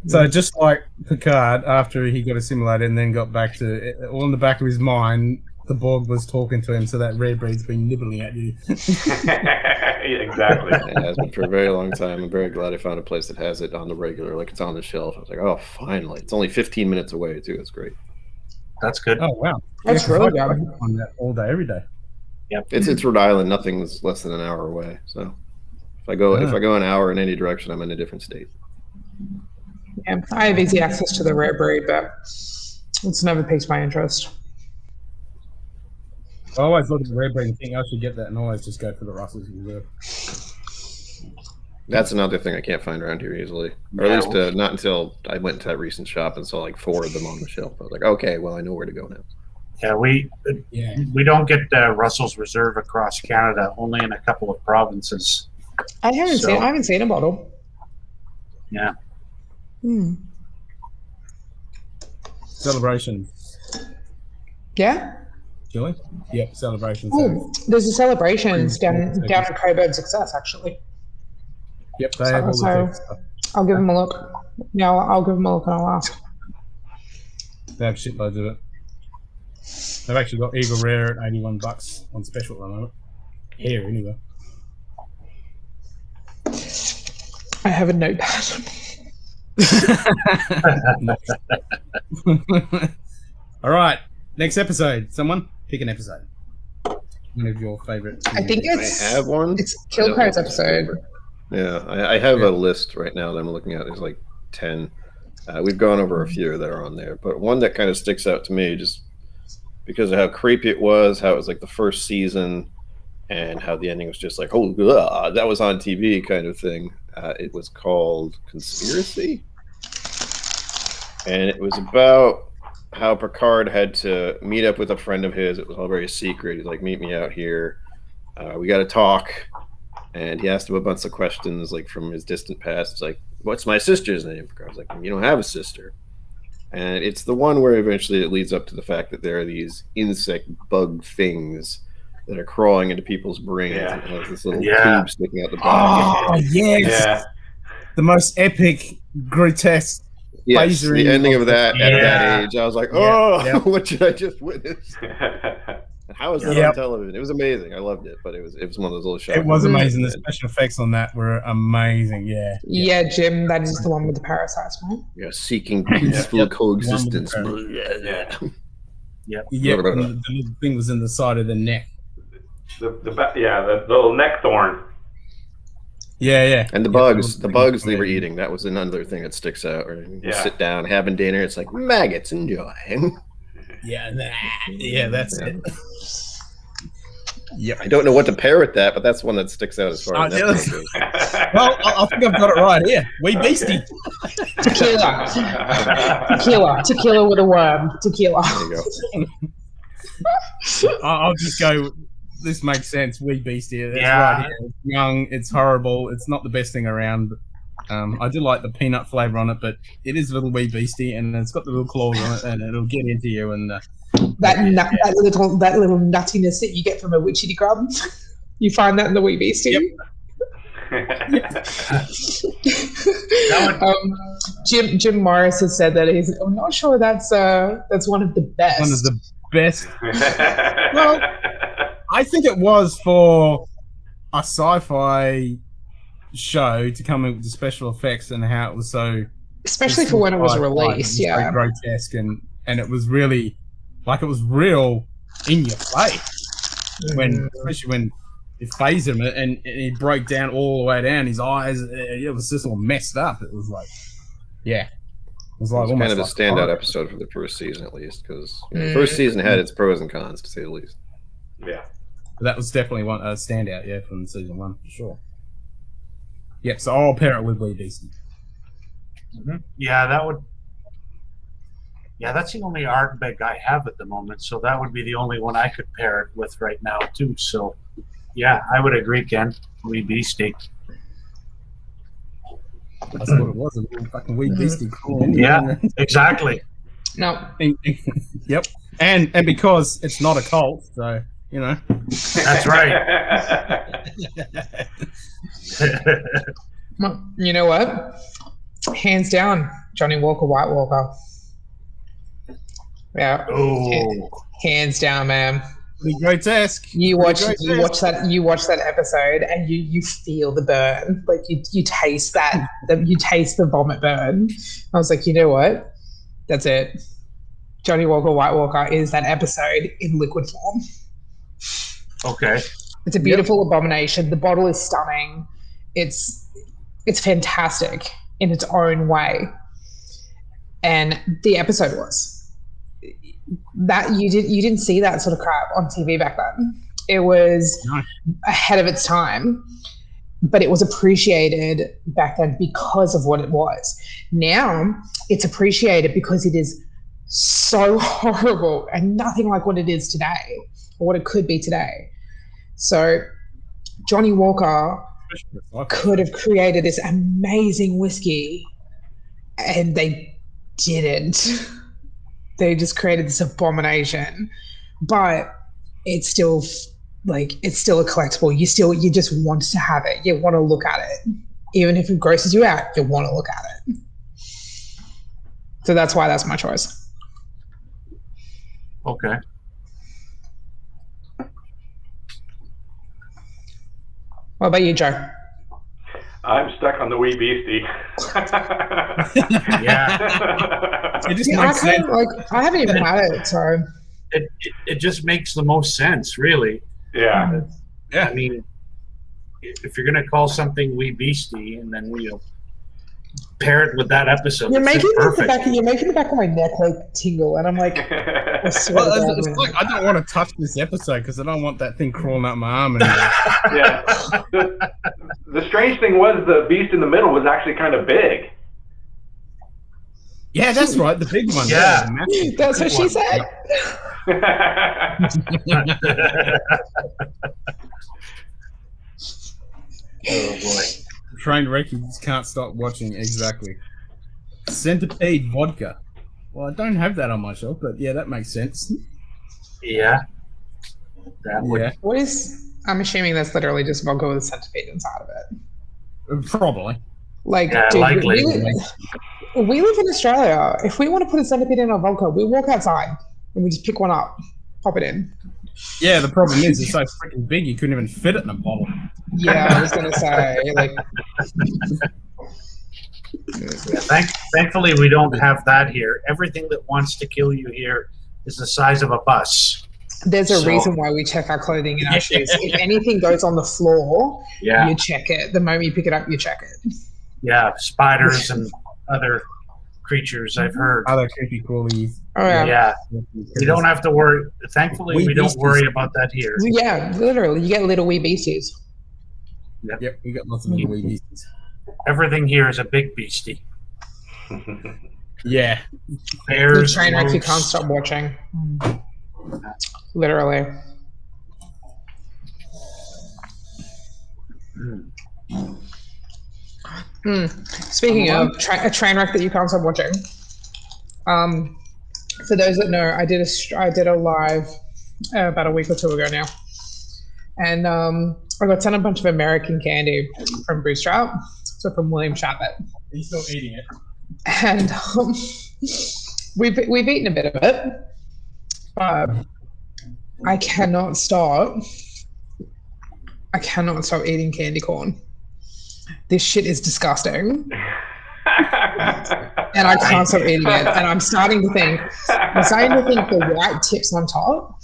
Speaker 1: So just like Picard, after he got assimilated and then got back to all in the back of his mind, the Borg was talking to him. So that Rare Breed's been nibbling at you.
Speaker 4: Exactly.
Speaker 6: It has been for a very long time. I'm very glad I found a place that has it on the regular, like it's on the shelf. I was like, oh, finally. It's only 15 minutes away, too. It's great.
Speaker 5: That's good.
Speaker 1: Oh wow,
Speaker 3: That's
Speaker 1: 'cause
Speaker 3: really
Speaker 1: I
Speaker 3: good.
Speaker 1: can find that all day, every day.
Speaker 6: It's Rhode Island. Nothing's less than an hour away. So if I go an hour in any direction, I'm in a different state.
Speaker 3: Yeah, I have easy access to the rare breed, but it's never piqued my interest.
Speaker 1: I always look at the red breed and think I should get that, and always just go for the Russell's Reserve.
Speaker 6: That's another thing I can't find around here easily, or at least not until I went to that recent shop and saw like 4 of them on the shelf. I was like, okay, well, I know where to go now.
Speaker 5: Yeah, we don't get Russell's Reserve across Canada, only in a couple of provinces.
Speaker 3: I haven't seen a bottle.
Speaker 5: Yeah.
Speaker 1: Celebration.
Speaker 3: Yeah.
Speaker 1: Chili? Yep, celebration.
Speaker 3: Oh, there's a celebrations down in Coburn Success, actually.
Speaker 1: Yep, they have all the tech stuff.
Speaker 3: I'll give them a look. Yeah, I'll give them a look and I'll ask.
Speaker 1: They have shitloads of it. They've actually got Eagle Rare at $81 on special at the moment. Here, anyway.
Speaker 3: I have a notepad.
Speaker 1: All right, next episode. Someone pick an episode. One of your favorite.
Speaker 3: I think
Speaker 6: I have one.
Speaker 3: It's Kilcrow's episode.
Speaker 6: Yeah, I have a list right now that I'm looking at. There's like 10. We've gone over a few that are on there, but one that kind of sticks out to me just because of how creepy it was, how it was like the first season, and how the ending was just like, oh, that was on TV kind of thing. It was called Conspiracy, and it was about how Picard had to meet up with a friend of his. It was all very secret. He's like, meet me out here. We got to talk. And he asked him a bunch of questions, like from his distant past. It's like, what's my sister's name? Picard's like, you don't have a sister. And it's the one where eventually it leads up to the fact that there are these insect bug things that are crawling into people's brains.
Speaker 4: Yeah.
Speaker 6: And it has this little tube sticking out the back.
Speaker 1: Oh, yes.
Speaker 4: Yeah.
Speaker 1: The most epic, grotesque.
Speaker 6: Yes,
Speaker 1: Lasering
Speaker 6: the ending of that at that
Speaker 5: Yeah.
Speaker 6: age, I was like,
Speaker 1: Yeah,
Speaker 6: oh,
Speaker 1: yeah.
Speaker 6: what should I just witness? And how was that on television? It was amazing. I loved it, but it was one of those little shows.
Speaker 1: It was amazing. The special effects on that were amazing. Yeah.
Speaker 3: Yeah, Jim, that is the one with the parasites, right?
Speaker 6: Yeah, seeking peaceful coexistence.
Speaker 4: Yeah.
Speaker 1: Yeah. And the little thing was in the side of the neck.
Speaker 4: The little neck thorn.
Speaker 1: Yeah.
Speaker 6: And the bugs they were eating. That was another thing that sticks out. Or you sit down having dinner. It's like maggots enjoying.
Speaker 1: Yeah, that's it. Yep.
Speaker 6: I don't know what to pair with that, but that's one that sticks out as far as that goes.
Speaker 1: Well, I think I've got it right here. Wee Beastie.
Speaker 3: Tequila with a worm. Tequila.
Speaker 6: There you go.
Speaker 1: I'll just go. This makes sense. Wee Beastie. It's
Speaker 5: Yeah.
Speaker 1: right here. It's young. It's horrible. It's not the best thing around. I do like the peanut flavor on it, but it is a little wee beastie, and it's got the little claws on it, and it'll get into you. And
Speaker 3: that little nuttiness that you get from a witchetty grub, you find that in the wee beastie.
Speaker 1: Yep.
Speaker 3: Jim Morris has said that I'm not sure that's one of the best.
Speaker 1: One of the best. Well, I think it was for a sci-fi show to come in with the special effects and how it was so,
Speaker 3: especially for when it was released,
Speaker 1: very grotesque, and it was really like it was real in your face especially when it phased him and he broke down all the way down his eyes. It was just all messed up. It was like, it was like
Speaker 6: It was kind of a
Speaker 1: like
Speaker 6: standout
Speaker 1: horror.
Speaker 6: episode for the first season, at least, because the first season had its pros and cons, to say the least.
Speaker 4: Yeah.
Speaker 1: That was definitely one standout, from season 1 for sure. Yep, so I'll pair it with Wee Beastie.
Speaker 5: Yeah, that would. Yeah, that's the only Ardbeg I have at the moment, so that would be the only one I could pair it with right now too. So, yeah, I would agree, Ken. Wee Beastie.
Speaker 1: That's what it was, a little fucking Wee Beastie crawling.
Speaker 5: Yeah, exactly.
Speaker 3: No.
Speaker 1: Yep, and because it's not a cult, so
Speaker 5: That's right.
Speaker 3: Well, you know what? Hands down, Johnny Walker, White Walker. Yeah.
Speaker 5: Oh,
Speaker 3: Hands down, man.
Speaker 1: Pretty grotesque.
Speaker 3: You
Speaker 1: Pretty
Speaker 3: watch that episode, and you feel the burn. Like you taste that. You taste the vomit burn. I was like, you know what? That's it. Johnny Walker White Walker is that episode in liquid form.
Speaker 5: Okay.
Speaker 3: It's a beautiful abomination. The bottle is stunning. It's fantastic in its own way. And the episode was that you didn't see that sort of crap on TV back then. It was ahead of its time, but it was appreciated back then because of what it was. Now it's appreciated because it is so horrible and nothing like what it is today or what it could be today. So Johnny Walker could have created this amazing whiskey, and they didn't. They just created this abomination, but it's still a collectible. You just want to have it. You want to look at it, even if it grosses you out. You want to look at it. So that's why that's my choice.
Speaker 5: Okay.
Speaker 3: What about you, Joe?
Speaker 4: I'm stuck on the wee beastie.
Speaker 5: Yeah.
Speaker 1: It just makes sense.
Speaker 3: I haven't even had it, so
Speaker 5: It just makes the most sense, really.
Speaker 4: Yeah.
Speaker 1: Yeah.
Speaker 5: I mean, if you're gonna call something wee beastie, and then pair it with that episode,
Speaker 3: you're making
Speaker 5: perfect.
Speaker 3: the back of my neck like tingle, and I'm like, I swear to God,
Speaker 1: It's
Speaker 3: man.
Speaker 1: like I don't want to touch this episode because I don't want that thing crawling up my arm. And
Speaker 4: Yeah. The strange thing was the beast in the middle was actually kind of big.
Speaker 1: yeah, that's right, the big one.
Speaker 5: Yeah.
Speaker 1: the massive
Speaker 3: That's what
Speaker 1: big
Speaker 3: she
Speaker 1: one.
Speaker 3: said.
Speaker 5: Oh boy.
Speaker 1: Train wreck, you just can't stop watching. Exactly. Centipede vodka. Well, I don't have that on my shelf, but yeah, that makes sense.
Speaker 5: Yeah. That would.
Speaker 1: Yeah,
Speaker 3: What is? I'm assuming that's literally just vodka with a centipede inside of it.
Speaker 1: probably.
Speaker 3: Like,
Speaker 5: Yeah,
Speaker 3: dude,
Speaker 5: likely.
Speaker 3: we live in Australia. If we want to put a centipede in our vodka, we walk outside and we just pick one up, pop it in.
Speaker 1: Yeah, the problem is it's so freaking big you couldn't even fit it in a bottle.
Speaker 3: Yeah, I was gonna say, like,
Speaker 5: Thankfully, we don't have that here. Everything that wants to kill you here is the size of a bus.
Speaker 3: there's a
Speaker 5: So-
Speaker 3: reason why we check our clothing and our shoes. If anything goes on the floor,
Speaker 5: Yeah.
Speaker 3: you check it. The moment you pick it up, you check it.
Speaker 5: Yeah. Spiders and other creatures, I've heard.
Speaker 1: Other creepy crawlies.
Speaker 3: Oh yeah.
Speaker 5: Yeah. We don't have to worry. Thankfully,
Speaker 1: Wee
Speaker 5: we don't
Speaker 1: beasties.
Speaker 5: worry about that here.
Speaker 3: Yeah, literally, you get little wee beasties.
Speaker 1: Yep, we got lots of little wee beasties.
Speaker 5: Everything here is a big beastie.
Speaker 1: Yeah.
Speaker 3: The
Speaker 5: Bears,
Speaker 3: train wreck you
Speaker 5: wolves.
Speaker 3: can't stop watching. Literally. Speaking of a train wreck that you can't stop watching. For those that know, I did a live about a week or two ago now, and I got sent a bunch of American candy from Bootstrap, so from William Shatbert.
Speaker 1: Are you still eating it?
Speaker 3: And we've eaten a bit of it, but I cannot stop eating candy corn. This shit is disgusting, and I can't stop eating it. And I'm starting to think the white tips on top,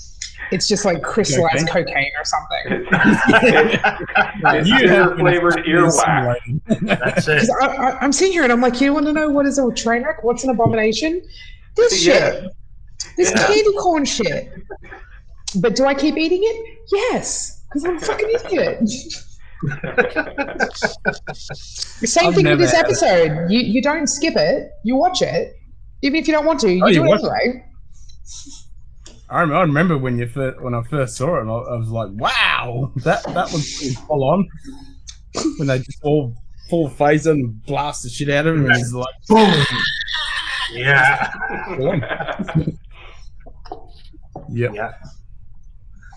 Speaker 3: it's just like crystallized cocaine or something.
Speaker 4: It's sugar flavored earwax.
Speaker 5: That's it.
Speaker 3: 'Cause I'm sitting here and I'm like, you want to know what is a train wreck? What's an abomination? This shit.
Speaker 4: Yeah.
Speaker 3: This
Speaker 4: Yeah.
Speaker 3: candy corn shit. But do I keep eating it? Yes, because I'm a fucking idiot. The same
Speaker 1: I've
Speaker 3: thing with
Speaker 1: never
Speaker 3: this
Speaker 1: had it.
Speaker 3: episode. You don't skip it. You watch it. Even if you don't want to, you
Speaker 1: Oh,
Speaker 3: do
Speaker 1: you
Speaker 3: it
Speaker 1: watch
Speaker 3: anyway.
Speaker 1: I remember when I first saw it, and I was like, "Wow, that was pretty full on." When they just all full phase and blast the shit out of him, and he's like, "Boom!"
Speaker 5: Yeah.
Speaker 1: Yep.
Speaker 5: Yeah.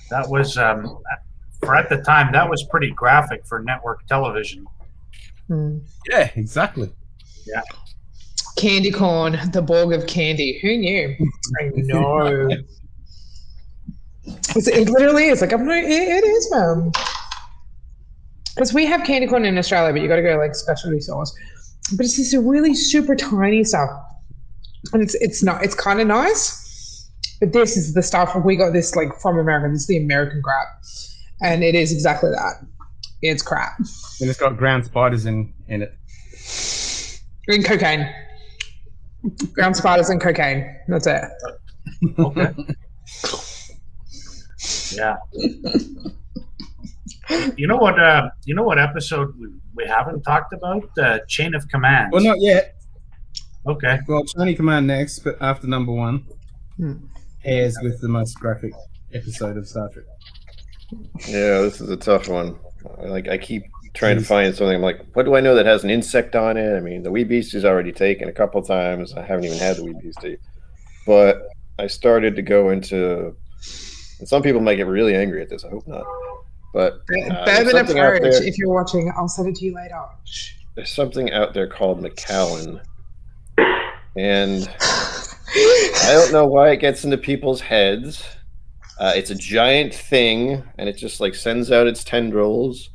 Speaker 5: That was, for at the time, that was pretty graphic for network television.
Speaker 1: Yeah, exactly.
Speaker 3: Candy corn, the Borg of candy. Who knew? I know. It literally is. Like, I'm not, it is, man. Because we have candy corn in Australia, but you got to go like specialty sauce. But it's just a really super tiny stuff, and it's kind of nice. But this is the stuff we got this like from America. This is the American crap, and it is exactly that. It's crap.
Speaker 1: And it's got ground spiders in it.
Speaker 3: And cocaine. Ground spiders and cocaine. That's it.
Speaker 5: Okay. Yeah. You know what episode we haven't talked about? Chain of Command.
Speaker 1: Well, not yet.
Speaker 5: Okay.
Speaker 1: Well, Chain of Command next, but after number one, pairs with the most graphic episode of Star Trek.
Speaker 6: Yeah, this is a tough one. I keep trying to find something. I'm like, what do I know that has an insect on it? I mean, the Wee Beastie's already taken a couple times. I haven't even had the Wee Beastie. But I started to go into, and some people might get really angry at this. I hope not. But
Speaker 3: Bourbon approach. If you're watching, I'll send it to you later.
Speaker 6: There's something out there called Macallan, and I don't know why it gets into people's heads. It's a giant thing, and it just like sends out its tendrils,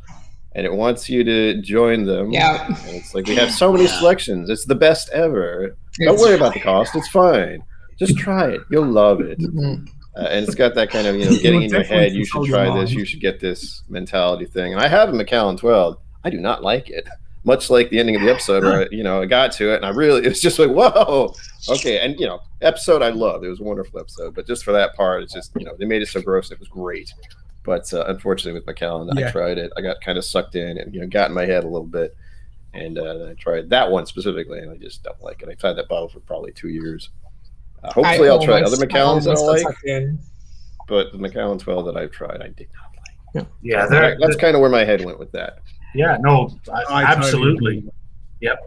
Speaker 6: and it wants you to join them.
Speaker 3: Yeah.
Speaker 6: And it's like we have so many selections. It's the best ever. Don't worry about the cost. It's fine. Just try it. You'll love it. And it's got that kind of, getting in your head, you should try this, you should get this mentality thing. And I have a Macallan 12. I do not like it. Much like the ending of the episode where, I got to it and it was just like, whoa. Okay. And, episode I loved. It was a wonderful episode. But just for that part, it's just, they made it so gross. It was great. But unfortunately with Macallan, I tried it. I got kind of sucked in and, got in my head a little bit. And I tried that one specifically, and I just don't like it. I tried that bottle for probably 2 years. Hopefully I'll try other Macallans that I like, but the Macallan 12 that I've tried, I did not like.
Speaker 5: Yeah,
Speaker 6: that's kind of where my head went with that.
Speaker 5: Yeah, no, absolutely. Yep.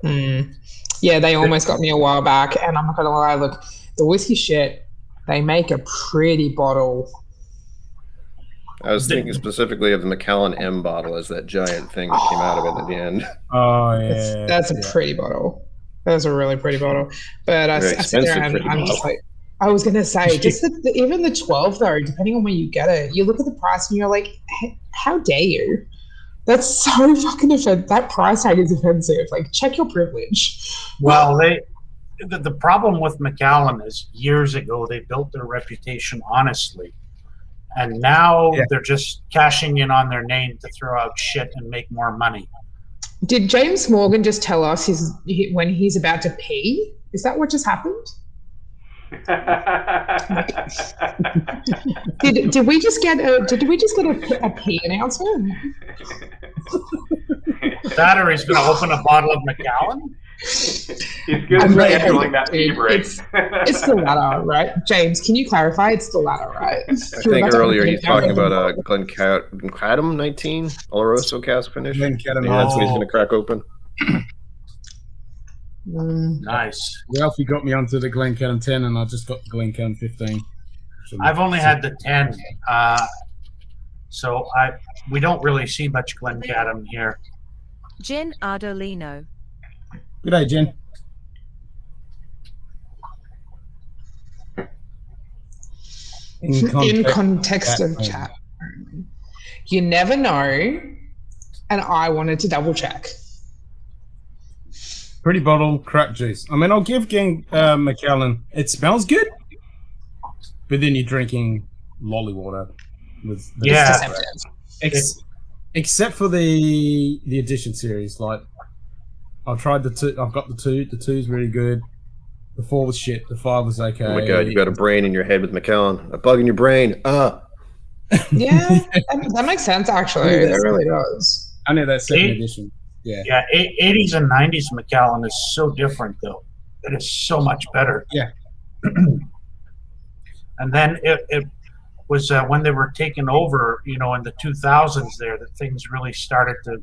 Speaker 3: Yeah, they almost got me a while back, and I'm not gonna lie. Look, the whiskey shit, they make a pretty bottle.
Speaker 6: I was thinking specifically of the Macallan M bottle as that giant thing that came out of it at the end.
Speaker 1: Oh yeah,
Speaker 3: that's a pretty bottle. That's a really pretty bottle. But I sit there and I'm just like, I was going to say, just even the 12, though, depending on where you get it, you look at the price and you're like, how dare you? That's so fucking offensive. That price tag is offensive. Like, check your privilege.
Speaker 5: Well, the problem with Macallan is years ago they built their reputation honestly. And now they're just cashing in on their name to throw out shit and make more money.
Speaker 3: Did James Morgan just tell us when he's about to pee? Is that what just happened? did we just get a pee announcement?
Speaker 5: That or he's going to open a bottle of Macallan?
Speaker 4: He's good at scheduling that pee break.
Speaker 3: It's the latter, right? James, can you clarify? It's the latter, right?
Speaker 6: I think earlier he's talking about Glencaddam 19 Oloroso cask finish.
Speaker 1: Glencaddam.
Speaker 6: That's what he's going to crack open.
Speaker 5: Nice.
Speaker 1: Ralphie got me onto the Glencaddam 10, and I just got the Glencaddam 15.
Speaker 5: I've only had the 10, so we don't really see much Glencaddam here.
Speaker 2: Gin Ardolino.
Speaker 1: Good day, Jen.
Speaker 3: In context of chat. You never know, and I wanted to double check.
Speaker 1: Pretty bottle, crap juice. I mean, I'll give Macallan. It smells good, but then you're drinking lolly water. Except for the edition series, like I've tried the 2. I've got the 2. The 2's really good. The 4 was shit. The 5 was okay.
Speaker 6: Oh my god, you got a brain in your head with Macallan. A bug in your brain.
Speaker 3: Yeah, that makes sense. Actually, it really does.
Speaker 1: I know that 2nd edition. Yeah.
Speaker 5: 80s and 90s Macallan is so different, though. It is so much better.
Speaker 1: Yeah.
Speaker 5: And then it was when they were taken over, in the 2000s there, that things really started to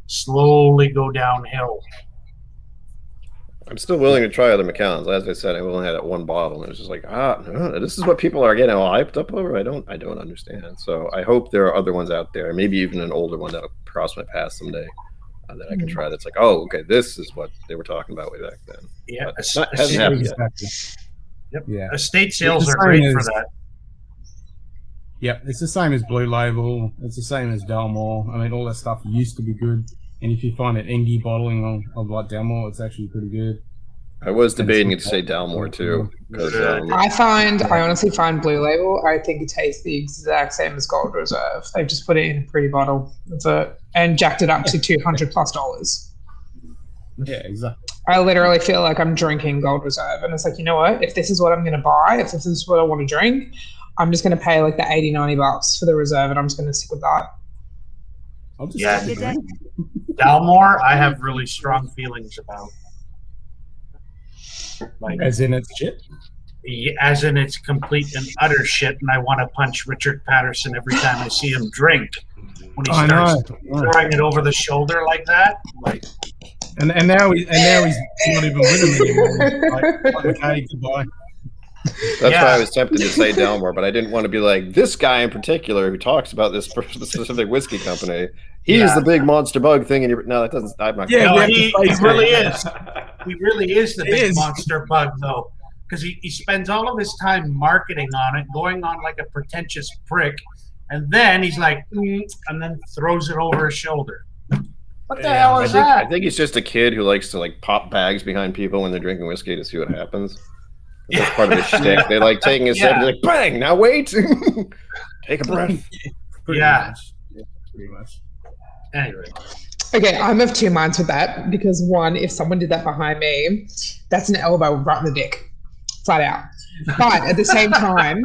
Speaker 5: slowly go downhill.
Speaker 6: I'm still willing to try other Macallans. As I said, I only had that one bottle, and it was just like, no, this is what people are getting all hyped up over. I don't understand. So I hope there are other ones out there, maybe even an older one that'll cross my path someday that I can try. That's like, oh, okay, this is what they were talking about way back then.
Speaker 5: Yeah,
Speaker 6: hasn't happened yet.
Speaker 5: Yep.
Speaker 1: Yeah.
Speaker 5: Estate sales are great for that.
Speaker 1: Yep, it's the same as Blue Label. It's the same as Dalmore. I mean, all that stuff used to be good. And if you find an indie bottling of like Dalmore, it's actually pretty good.
Speaker 6: I was debating to say Dalmore too, because
Speaker 3: I honestly find Blue Label, I think it tastes the exact same as Gold Reserve. They've just put it in a pretty bottle. That's it. And jacked it up to $200+.
Speaker 1: Yeah, exactly.
Speaker 3: I literally feel like I'm drinking Gold Reserve. And it's like, you know what? If this is what I'm going to buy, if this is what I want to drink, I'm just going to pay like the $80-$90 for the Reserve, and I'm just going to stick with that.
Speaker 5: Yeah, Dalmore, I have really strong feelings about. Like,
Speaker 1: as in it's shit?
Speaker 5: As in it's complete and utter shit, and I want to punch Richard Patterson every time I see him drink. When he starts throwing it over the shoulder like that. Like,
Speaker 1: and now he's not even with him anymore. Like, okay, goodbye.
Speaker 6: That's why I was tempted to say Dalmore, but I didn't want to be like, this guy in particular who talks about this specific whiskey company. He's the big monster bug thing. And no, that doesn't. I'm not.
Speaker 5: Yeah, no, he really is. He really is the big monster bug, though, because he spends all of his time marketing on it, going on like a pretentious prick, and then he's like, and then throws it over his shoulder. What the hell is that?
Speaker 6: I think he's just a kid who likes to like pop bags behind people when they're drinking whiskey to see what happens. That's part of his shtick. They like taking a sip and they're like, bang, now wait. Take a breath.
Speaker 1: Pretty much.
Speaker 5: Anyway.
Speaker 3: Okay, I'm of two minds with that, because one, if someone did that behind me, that's an elbow right in the dick. Flat out. But at the same time,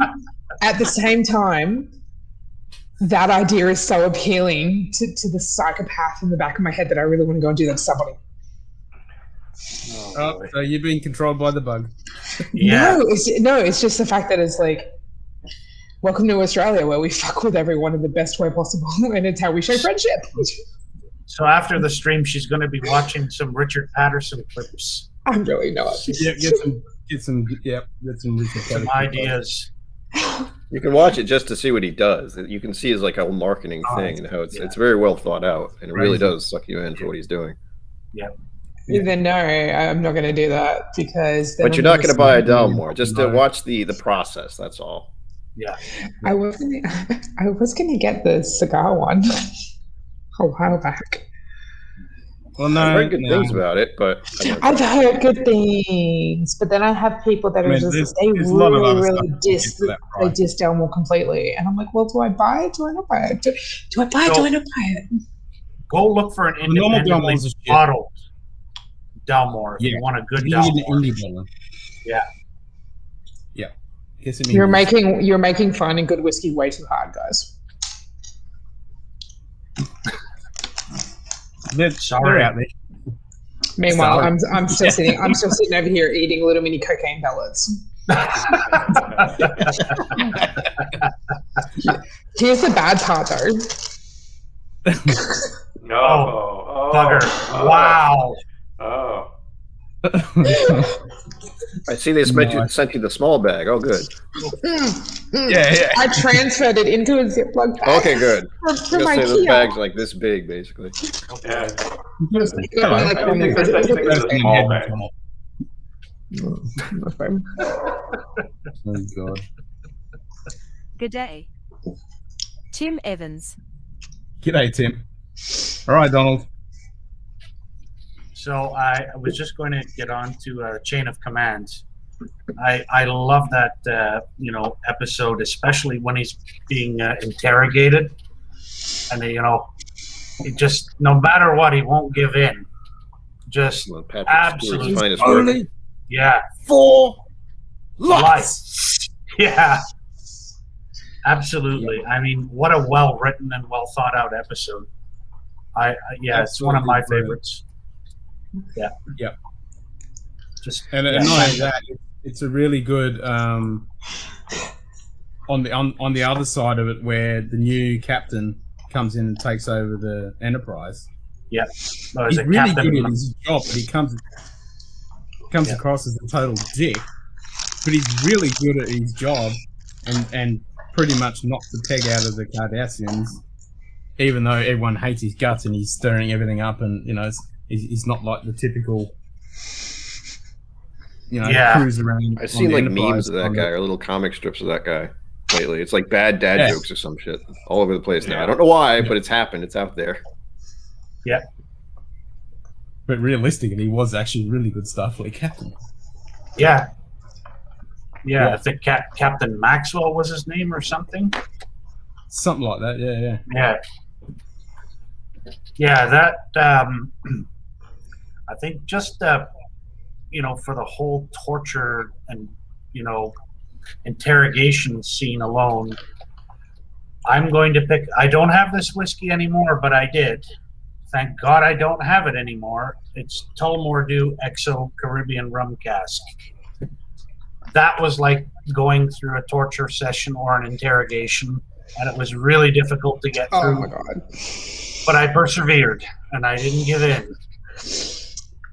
Speaker 3: that idea is so appealing to the psychopath in the back of my head that I really want to go and do that to somebody.
Speaker 1: Oh, so you're being controlled by the bug.
Speaker 5: Yeah.
Speaker 3: No, it's just the fact that it's like, welcome to Australia, where we fuck with everyone in the best way possible, and it's how we show friendship.
Speaker 5: So after the stream, she's going to be watching some Richard Patterson clips.
Speaker 3: I'm really not.
Speaker 1: Yeah, get some Richard Patterson
Speaker 5: ideas.
Speaker 6: You can watch it just to see what he does. You can see his like whole marketing thing and how it's very well thought out, and it really does suck you in for what he's doing.
Speaker 5: Yeah.
Speaker 3: Then no, I'm not going to do that, because.
Speaker 6: But you're not going to buy a Dalmore. Just to watch the process. That's all.
Speaker 5: Yeah.
Speaker 3: I was gonna get the cigar one a while back.
Speaker 1: Well, no,
Speaker 6: I've heard good things about it, but
Speaker 3: I've heard good things, but then I have people that are just they really diss Dalmore completely, and I'm like, well, do I buy it? Do I not buy it? Do I buy it? Do I not buy it?
Speaker 5: Go look for an independently bottled Dalmore if you want a good Dalmore. Yeah.
Speaker 3: You're making finding good whiskey way too hard, guys.
Speaker 5: Sorry.
Speaker 1: Out there.
Speaker 3: Meanwhile, I'm still sitting over here eating little mini cocaine pellets. Here's the bad part, though.
Speaker 5: No, bugger! Wow.
Speaker 4: Oh.
Speaker 6: I see they sent you the small bag. Oh, good.
Speaker 1: Yeah.
Speaker 3: I transferred it into a Ziploc bag.
Speaker 6: Okay, good.
Speaker 3: For my
Speaker 6: those bags like this big, basically.
Speaker 4: Yeah.
Speaker 1: Oh, God.
Speaker 2: Good day. Tim Evans.
Speaker 1: G'day, Tim. All right, Donald.
Speaker 5: So I was just going to get on to Chain of Commands. I love that episode, especially when he's being interrogated, and it just no matter what, he won't give in. Just absolutely,
Speaker 1: for life.
Speaker 5: Yeah, absolutely. I mean, what a well written and well thought out episode. It's one of my favorites. Yeah.
Speaker 1: Not only that, it's a really good on the other side of it, where the new captain comes in and takes over the Enterprise.
Speaker 5: Yeah,
Speaker 1: he's really good at his job, but he comes across as a total dick. But he's really good at his job, and pretty much knocks the peg out of the Cardassians, even though everyone hates his guts and he's stirring everything up, and he's not like the typical, cruise around.
Speaker 6: I've seen like memes of that guy or little comic strips of that guy. lately. It's like bad dad
Speaker 1: Yeah.
Speaker 6: jokes or some shit all over the place now. I don't know why, but it's happened. It's out there.
Speaker 5: Yeah.
Speaker 1: But realistically, he was actually really good Starfleet captain.
Speaker 5: Yeah. Yeah, I think Captain Maxwell was his name or something.
Speaker 1: Something like that, yeah.
Speaker 5: Yeah, that, I think just, you know, for the whole torture and, you know, interrogation scene alone, I'm going to pick, I don't have this whiskey anymore, but I did. Thank God I don't have it anymore. It's Tullamore Dew XO Caribbean Rum Cask. That was like going through a torture session or an interrogation, and it was really difficult to get through.
Speaker 3: Oh my God.
Speaker 5: But I persevered, and I didn't give in.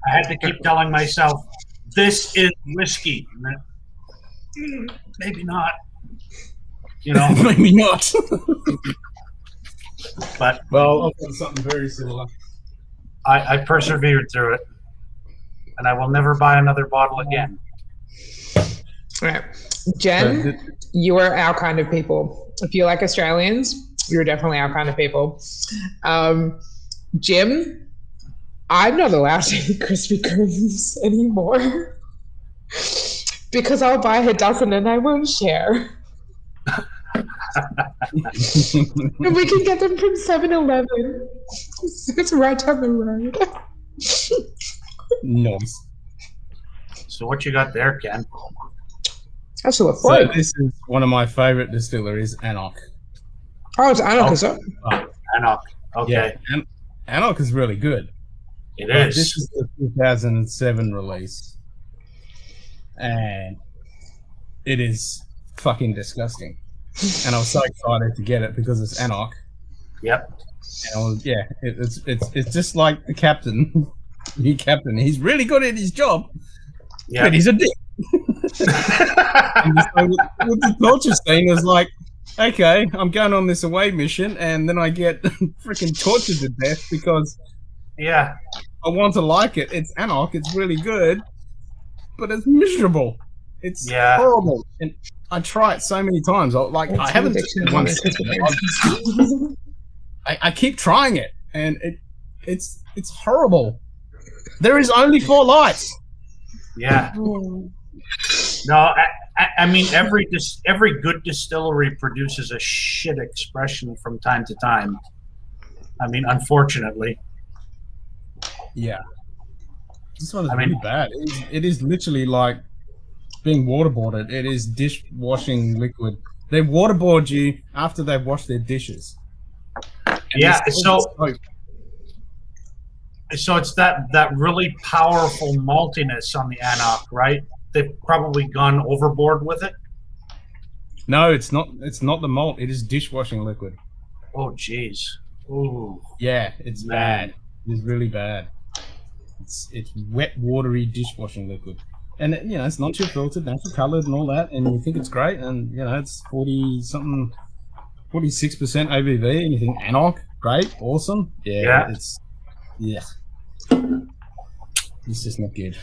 Speaker 5: I had to keep telling myself, this is whiskey. Maybe not. You know?
Speaker 1: Maybe not.
Speaker 5: But
Speaker 1: well, I've got something very similar.
Speaker 5: I persevered through it, and I will never buy another bottle again.
Speaker 3: All right. Jen, you are our kind of people. If you like Australians, you're definitely our kind of people. Jim, I'm not allowed to eat Krispy Kremes anymore because I'll buy a dozen and I won't share. And we can get them from 7-Eleven. It's right down the road.
Speaker 1: Nice.
Speaker 5: So what you got there, Ken?
Speaker 3: That's a
Speaker 1: So
Speaker 3: fun.
Speaker 1: this is one of my favorite distilleries, Anok.
Speaker 3: Oh, it's Anok, is it?
Speaker 5: Anok. Okay.
Speaker 1: Yeah, Anok is really good.
Speaker 5: It
Speaker 1: But
Speaker 5: is.
Speaker 1: This is the 2007 release, and it is fucking disgusting. And I was so excited to get it because it's Anok.
Speaker 5: Yep.
Speaker 1: And I was, it's just like the captain. The captain, he's really good at his job,
Speaker 5: Yeah.
Speaker 1: but he's a dick. And so with the torture scene, it's like, okay, I'm going on this away mission, and then I get freaking tortured to death because
Speaker 5: Yeah.
Speaker 1: I want to like it. It's Anok. It's really good, but it's miserable. It's horrible. And I try it so many times. I haven't. I keep trying it, and it's horrible. There is only 4 lights.
Speaker 5: Yeah. No, I mean every good distillery produces a shit expression from time to time. I mean, unfortunately.
Speaker 1: Yeah. This one is really bad. It is literally like being waterboarded. It is dishwashing liquid. They waterboard you after they've washed their dishes. And
Speaker 5: yeah, so it's that really powerful maltiness on the Anok, right? They've probably gone overboard with it.
Speaker 1: No, it's not. It's not the malt. It is dishwashing liquid.
Speaker 5: Oh, jeez. Ooh.
Speaker 1: Yeah, it's bad. It's really bad. It's wet, watery dishwashing liquid, and it's not too filtered, natural colored, and all that. And you think it's great, and it's 46% ABV, and you think Anok, great, awesome. Yeah. It's just not good.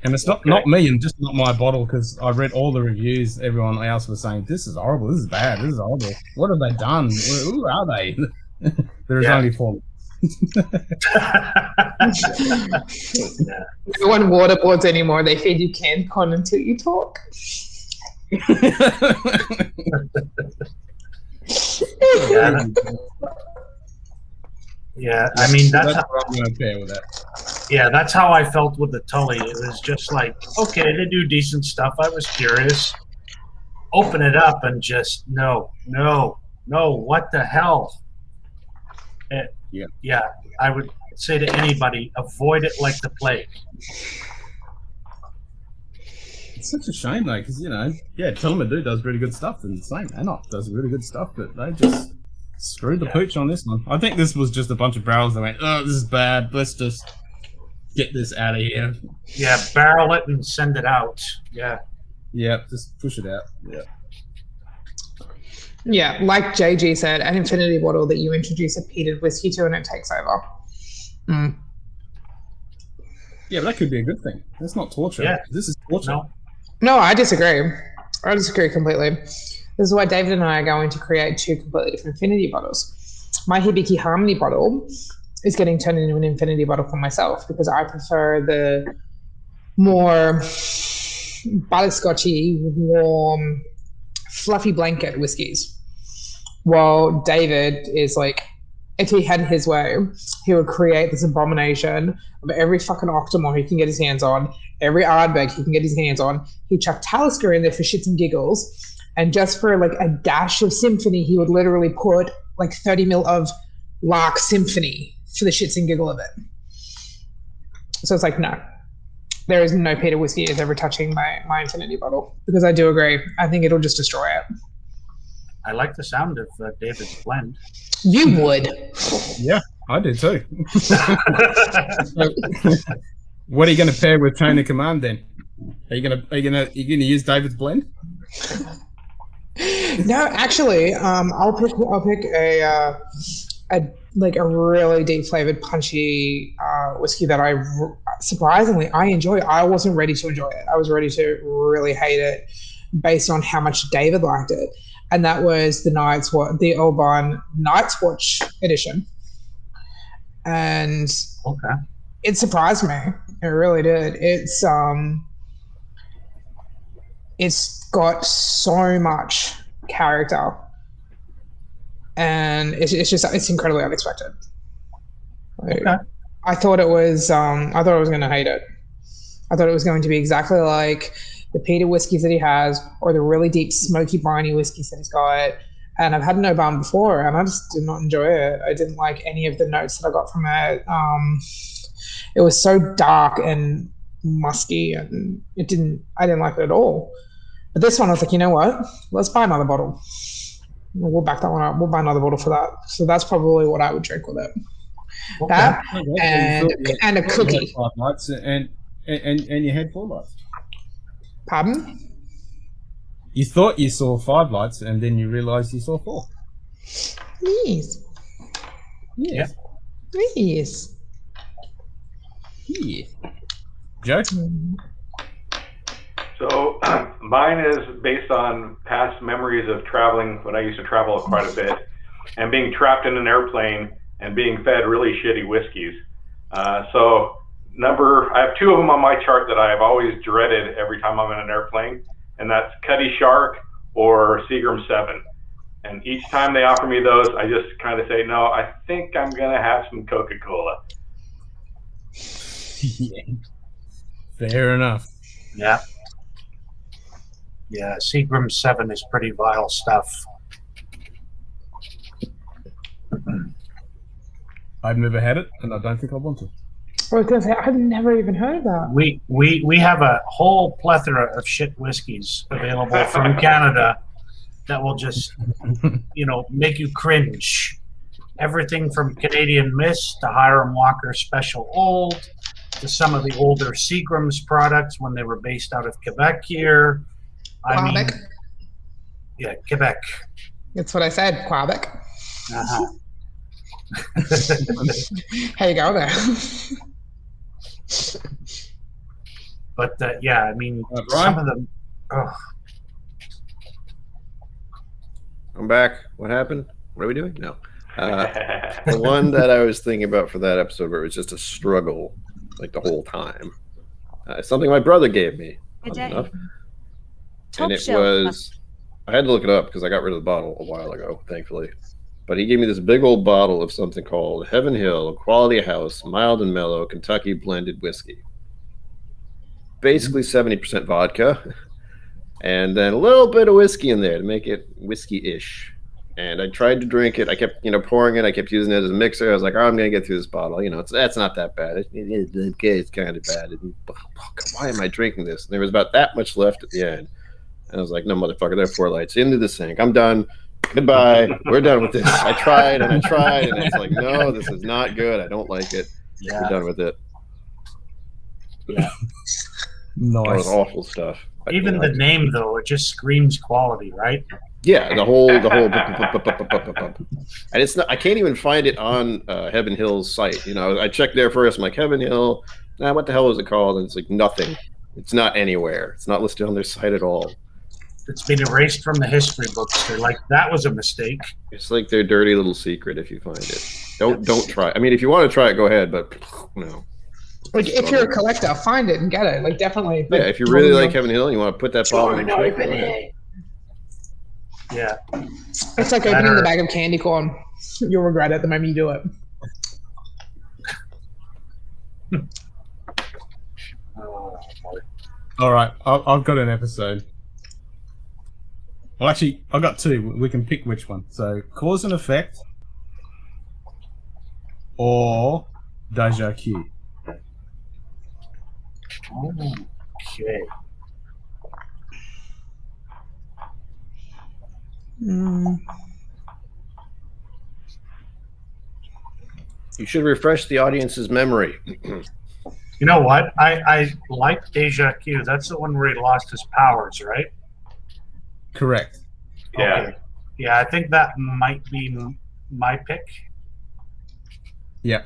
Speaker 1: And it's not me, and just not my bottle, because I read all the reviews. Everyone else was saying, this is horrible, this is bad, this is horrible. What have they done? Who are they? There is only 4.
Speaker 3: No one waterboards anymore. They feed you canned con until you talk.
Speaker 5: Yeah, I mean that's
Speaker 1: what I'm going to pair with that.
Speaker 5: Yeah, that's how I felt with the Tully. It was just like, okay, they do decent stuff. I was curious. Open it up and just no, what the hell? Yeah, I would say to anybody, avoid it like the plague.
Speaker 1: It's such a shame, though, because, Tullamore Dew does really good stuff, and the same Anok does really good stuff, but they just screwed the pooch on this one. I think this was just a bunch of barrels that went, oh, this is bad, let's just get this out of here.
Speaker 5: Yeah, barrel it and send it out. Yeah.
Speaker 1: Yeah, just push it out. Yeah.
Speaker 3: Yeah, like JG said, an infinity bottle that you introduce a peated whiskey to and it takes over.
Speaker 1: Yeah, but that could be a good thing. That's not torture.
Speaker 5: Yeah.
Speaker 1: This is torture.
Speaker 3: No, I disagree. I disagree completely. This is why David and I are going to create 2 completely different infinity bottles. My Hibiki Harmony bottle is getting turned into an infinity bottle for myself because I prefer the more butterscotchy, warm, fluffy blanket whiskies. While David is like, if he had his way, he would create this abomination of every fucking Octomore he can get his hands on, every Ardbeg he can get his hands on. He'd chuck Talisker in there for shits and giggles. And just for like a dash of Symphony, he would literally put like 30 mil of Lark Symphony for the shits and giggle of it. So it's like, no. There is no Peter whiskey is ever touching my infinity bottle because I do agree. I think it'll just destroy it.
Speaker 5: I like the sound of David's blend.
Speaker 3: You would.
Speaker 1: Yeah, I do too. So, what are you going to pair with Chain of Command then? Are you going to use David's blend?
Speaker 3: No, actually, I'll pick a really deep flavored, punchy whiskey that surprisingly I enjoy. I wasn't ready to enjoy it. I was ready to really hate it based on how much David liked it, and that was the Oban Night's Watch edition. And
Speaker 5: Okay.
Speaker 3: it surprised me. It really did. It's got so much character, and it's incredibly unexpected. Like,
Speaker 5: Okay.
Speaker 3: I thought it was going to hate it. I thought it was going to be exactly like the Peter whiskeys that he has, or the really deep smoky briny whiskeys that he's got. And I've had an Oban before, and I just did not enjoy it. I didn't like any of the notes that I got from it. It was so dark and musky, and I didn't like it at all. But this one, I was like, you know what? Let's buy another bottle. We'll back that one up. We'll buy another bottle for that. So that's probably what I would drink with it.
Speaker 5: Okay.
Speaker 3: That
Speaker 1: Okay.
Speaker 3: and a cookie.
Speaker 1: 5 lights and you had 4 lights.
Speaker 3: Pardon?
Speaker 1: You thought you saw 5 lights, and then you realised you saw 4.
Speaker 3: Yes.
Speaker 1: Yes.
Speaker 3: Yes.
Speaker 1: Yeah. Joe?
Speaker 4: So mine is based on past memories of traveling when I used to travel quite a bit and being trapped in an airplane and being fed really shitty whiskeys. So I have 2 of them on my chart that I have always dreaded every time I'm in an airplane, and that's Cuddy Shark or Seagram 7. And each time they offer me those, I just kind of say, no, I think I'm going to have some Coca-Cola.
Speaker 1: Yeah. Fair enough.
Speaker 5: Yeah. Yeah, Seagram 7 is pretty vile stuff.
Speaker 1: I've never had it, and I don't think I want to.
Speaker 3: I was going to say, I've never even heard of that.
Speaker 5: We have a whole plethora of shit whiskeys available from Canada that will just, make you cringe. Everything from Canadian Mist to Hiram Walker Special Old to some of the older Seagram's products when they were based out of Quebec here.
Speaker 3: Quebec.
Speaker 5: Yeah, Quebec.
Speaker 3: That's what I said, Quebec.
Speaker 5: Uh-huh.
Speaker 3: How you go there?
Speaker 5: But
Speaker 1: Brian?
Speaker 5: some of them. Oh,
Speaker 6: I'm back. What happened? What are we doing? No. The one that I was thinking about for that episode where it was just a struggle like the whole time. Something my brother gave me. oddly enough. And it was, I had to look it up because I got rid of the bottle a while ago, thankfully. But he gave me this big old bottle of something called Heaven Hill Quality House Mild and Mellow Kentucky Blended Whiskey. Basically 70% vodka and then a little bit of whiskey in there to make it whiskey-ish. And I tried to drink it. I kept, pouring it. I kept using it as a mixer. I was like, I'm going to get through this bottle. That's not that bad. It's kind of bad. Why am I drinking this? And there was about that much left at the end. And I was like, no, motherfucker, there are 4 lights. Into the sink. I'm done. Goodbye. We're done with this. I tried, and it's like, no, this is not good. I don't like it.
Speaker 5: yeah.
Speaker 6: We're done with it.
Speaker 5: Yeah.
Speaker 6: That
Speaker 1: Nice.
Speaker 6: was awful stuff.
Speaker 5: Even the name, though, it just screams quality, right?
Speaker 6: Yeah, the whole and it's not, I can't even find it on Heaven Hill's site. I checked there first. I'm like, Heaven Hill, what the hell is it called? And it's like nothing. It's not anywhere. It's not listed on their site at all.
Speaker 5: It's been erased from the history books. They're like, that was a mistake.
Speaker 6: It's like their dirty little secret if you find it. Don't try. I mean, if you want to try it, go ahead, but no.
Speaker 3: Like, if you're a collector, find it and get it. Like, definitely.
Speaker 6: Yeah, if you really like Heaven Hill and you want to put that bottle in the drink, go ahead.
Speaker 5: Yeah.
Speaker 3: It's like opening the bag of candy corn. You'll regret it the moment you do it.
Speaker 1: All right, I've got an episode. Well, actually, I've got two. We can pick which one. So, cause and effect, or Deja Q.
Speaker 5: Okay.
Speaker 6: You should refresh the audience's memory.
Speaker 5: You know what? I like Deja Q. That's the one where he lost his powers, right?
Speaker 1: Correct.
Speaker 4: Yeah.
Speaker 5: Okay. Yeah, I think that might be my pick.
Speaker 1: Yeah.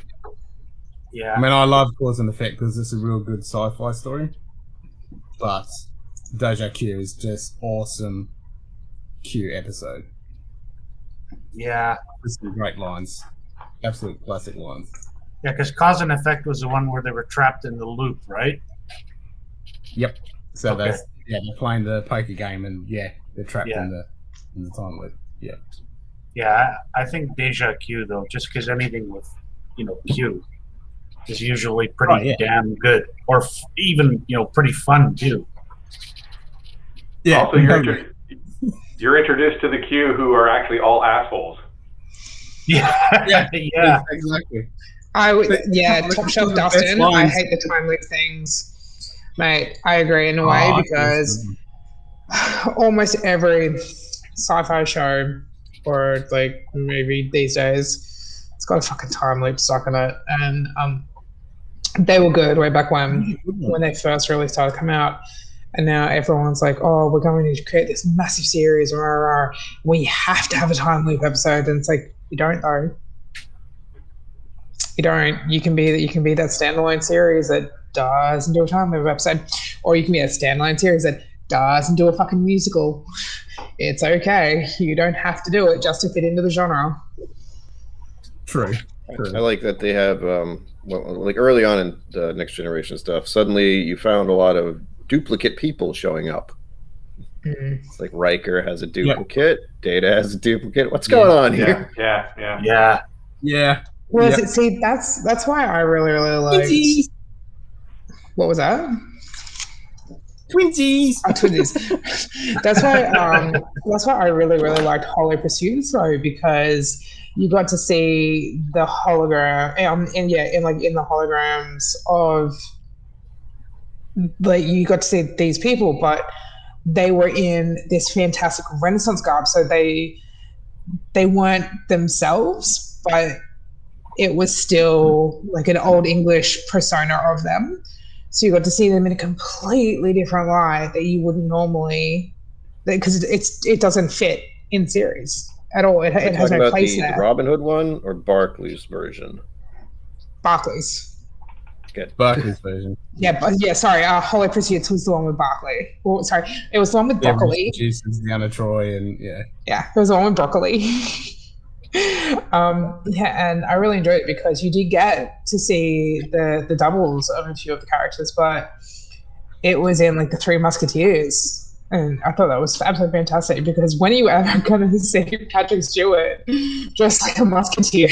Speaker 5: Yeah.
Speaker 1: I mean, I love Cause and Effect because it's a real good sci-fi story. But Deja Q is just awesome Q episode.
Speaker 5: Yeah.
Speaker 1: With some great lines. Absolute classic lines.
Speaker 5: Yeah, because Cause and Effect was the one where they were trapped in the loop, right?
Speaker 1: Yep. So
Speaker 5: Okay.
Speaker 1: they're playing the poker game and they're trapped
Speaker 5: Yeah.
Speaker 1: in the time loop. Yeah.
Speaker 5: Yeah, I think Deja Q though, just because anything with, Q is usually pretty damn good, or even pretty fun too.
Speaker 1: Yeah.
Speaker 4: Also, you're introduced to the Q who are actually all assholes.
Speaker 5: Yeah,
Speaker 1: Yeah.
Speaker 5: yeah.
Speaker 1: Exactly.
Speaker 3: Top shelf Dustin. I hate the time loop things, mate. I agree in a way because almost every sci-fi show or like movie these days, it's got a fucking time loop stuck in it, and they were good way back when they first really started to come out. And now everyone's like, oh, we're going to create this massive series, or we have to have a time loop episode. And it's like, you don't though. You don't. You can be that standalone series that doesn't do a time loop episode, or you can be a standalone series that doesn't do a fucking musical. It's okay. You don't have to do it just to fit into the genre.
Speaker 1: True.
Speaker 6: I like that they have, like early on in the Next Generation stuff, suddenly you found a lot of duplicate people showing up. It's like Riker has a duplicate, Data has a duplicate. What's going on here?
Speaker 5: Yeah.
Speaker 3: See, that's why I really liked.
Speaker 1: Twinsies.
Speaker 3: What was that?
Speaker 1: Twinsies.
Speaker 3: Oh, twinsies. That's why I really liked Hollow Pursuits though, because you got to see the hologram, in the holograms of, like, you got to see these people, but they were in this fantastic Renaissance garb, so they weren't themselves, but it was still like an old English persona of them. So you got to see them in a completely different light that you wouldn't normally, because it doesn't fit in series at all. It has no place there.
Speaker 6: The Robin Hood one or Barclay's version?
Speaker 3: Barclay's.
Speaker 6: Good.
Speaker 1: Barclay's version.
Speaker 3: Sorry. Hollow Pursuits was the one with Barclay. Oh, sorry, it was the one with Broccoli.
Speaker 1: Jesus, Diana Troy, and
Speaker 3: it was the one with Broccoli. And I really enjoyed it because you did get to see the doubles of a few of the characters, but it was in like the Three Musketeers. And I thought that was absolutely fantastic because when are you ever going to see Patrick Stewart dressed like a musketeer?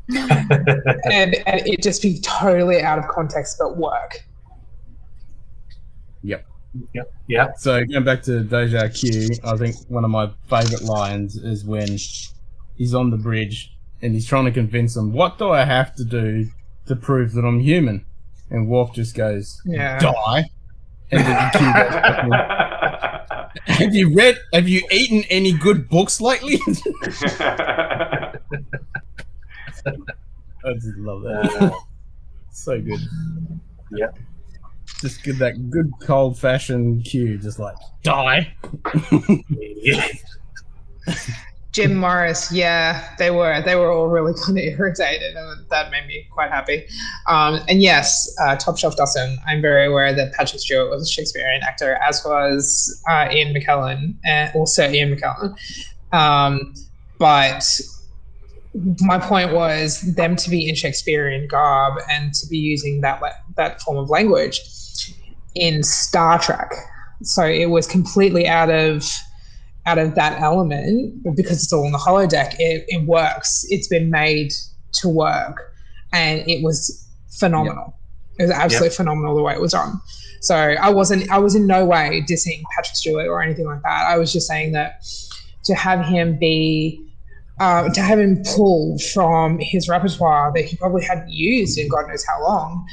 Speaker 3: and it just be totally out of context but work.
Speaker 1: Yep.
Speaker 5: Yeah.
Speaker 1: So going back to Deja Q, I think one of my favourite lines is when he's on the bridge and he's trying to convince them, what do I have to do to prove that I'm human? And Worf just goes, die. And then Q goes, have you eaten any good books lately? I just love that. So good.
Speaker 5: Yeah.
Speaker 1: Just get that good cold fashioned Q, just like die.
Speaker 3: Jim Morris, yeah, they were all really kind of irritated, and that made me quite happy. And yes, Top Shelf Dustin, I'm very aware that Patrick Stewart was a Shakespearean actor, as was Ian McKellen, and also Ian McKellen. But my point was them to be in Shakespearean garb and to be using that form of language in Star Trek. So it was completely out of that element, but because it's all on the holodeck, it works. It's been made to work, and it was phenomenal. Yep. It was absolutely phenomenal the way it was done. So I was in no way dissing Patrick Stewart or anything like that. I was just saying that to have him pull from his repertoire that he probably hadn't used in God knows how long,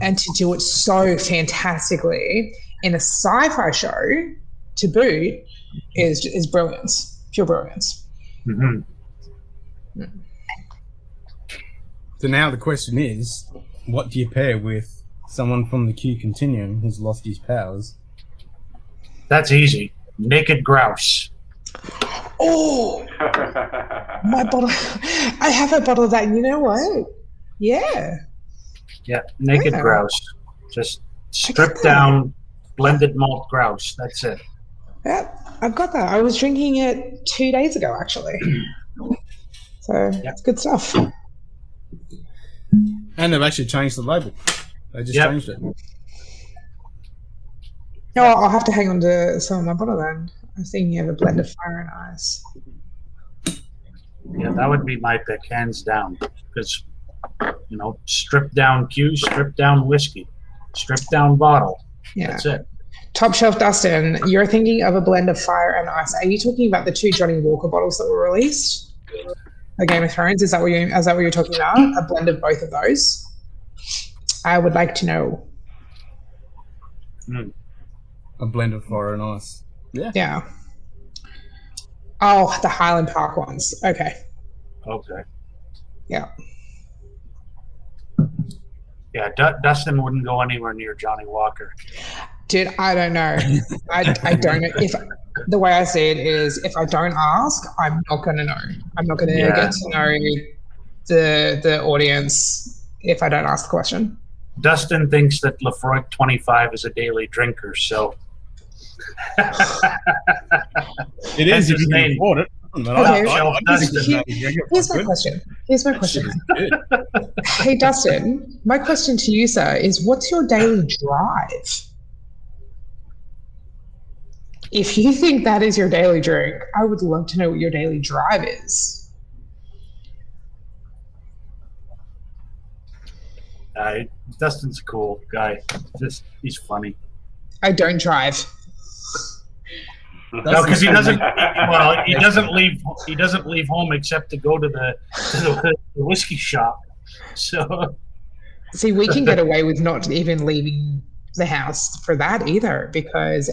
Speaker 3: and to do it so fantastically in a sci-fi show to boot is brilliance, pure brilliance.
Speaker 5: Mm-hmm.
Speaker 1: So now the question is, what do you pair with someone from the Q continuum who's lost his powers?
Speaker 5: That's easy. Naked grouse.
Speaker 3: Oh, my bottle! I have a bottle of that. You know what? Yeah.
Speaker 5: Yeah, naked grouse. Just stripped down, blended malt grouse. That's it.
Speaker 3: Yeah, I've got that. I was drinking it 2 days ago, actually. So it's good stuff.
Speaker 1: And they've actually changed the label. They just changed it.
Speaker 3: No, I'll have to hang on to some of my bottle then. I was thinking of a blend of fire and ice.
Speaker 5: Yeah, that would be my pick, hands down. Because, stripped down Q, stripped down whiskey, stripped down bottle. Yeah. That's it.
Speaker 3: Top Shelf Dustin, you're thinking of a blend of fire and ice. Are you talking about the 2 Johnny Walker bottles that were released? A Game of Thrones, is that what you're talking about? A blend of both of those? I would like to know.
Speaker 1: A blend of fire and ice. Yeah.
Speaker 3: Yeah. Oh, the Highland Park ones. Okay. Yeah.
Speaker 5: Yeah, Dustin wouldn't go anywhere near Johnny Walker.
Speaker 3: Dude, I don't know. I don't know. If the way I see it is, if I don't ask, I'm not going to know. I'm not going to get to know the audience if I don't ask the question.
Speaker 5: Dustin thinks that Lefroy 25 is a daily drinker, so
Speaker 1: it is his name.
Speaker 3: Here's my question. Hey, Dustin, my question to you, sir, is what's your daily drive? If you think that is your daily drink, I would love to know what your daily drive is.
Speaker 5: Dustin's a cool guy. He's funny.
Speaker 3: I don't drive.
Speaker 5: No, because he doesn't. Well, he doesn't leave. He doesn't leave home except to go to the whiskey shop. So,
Speaker 3: see, we can get away with not even leaving the house for that either, because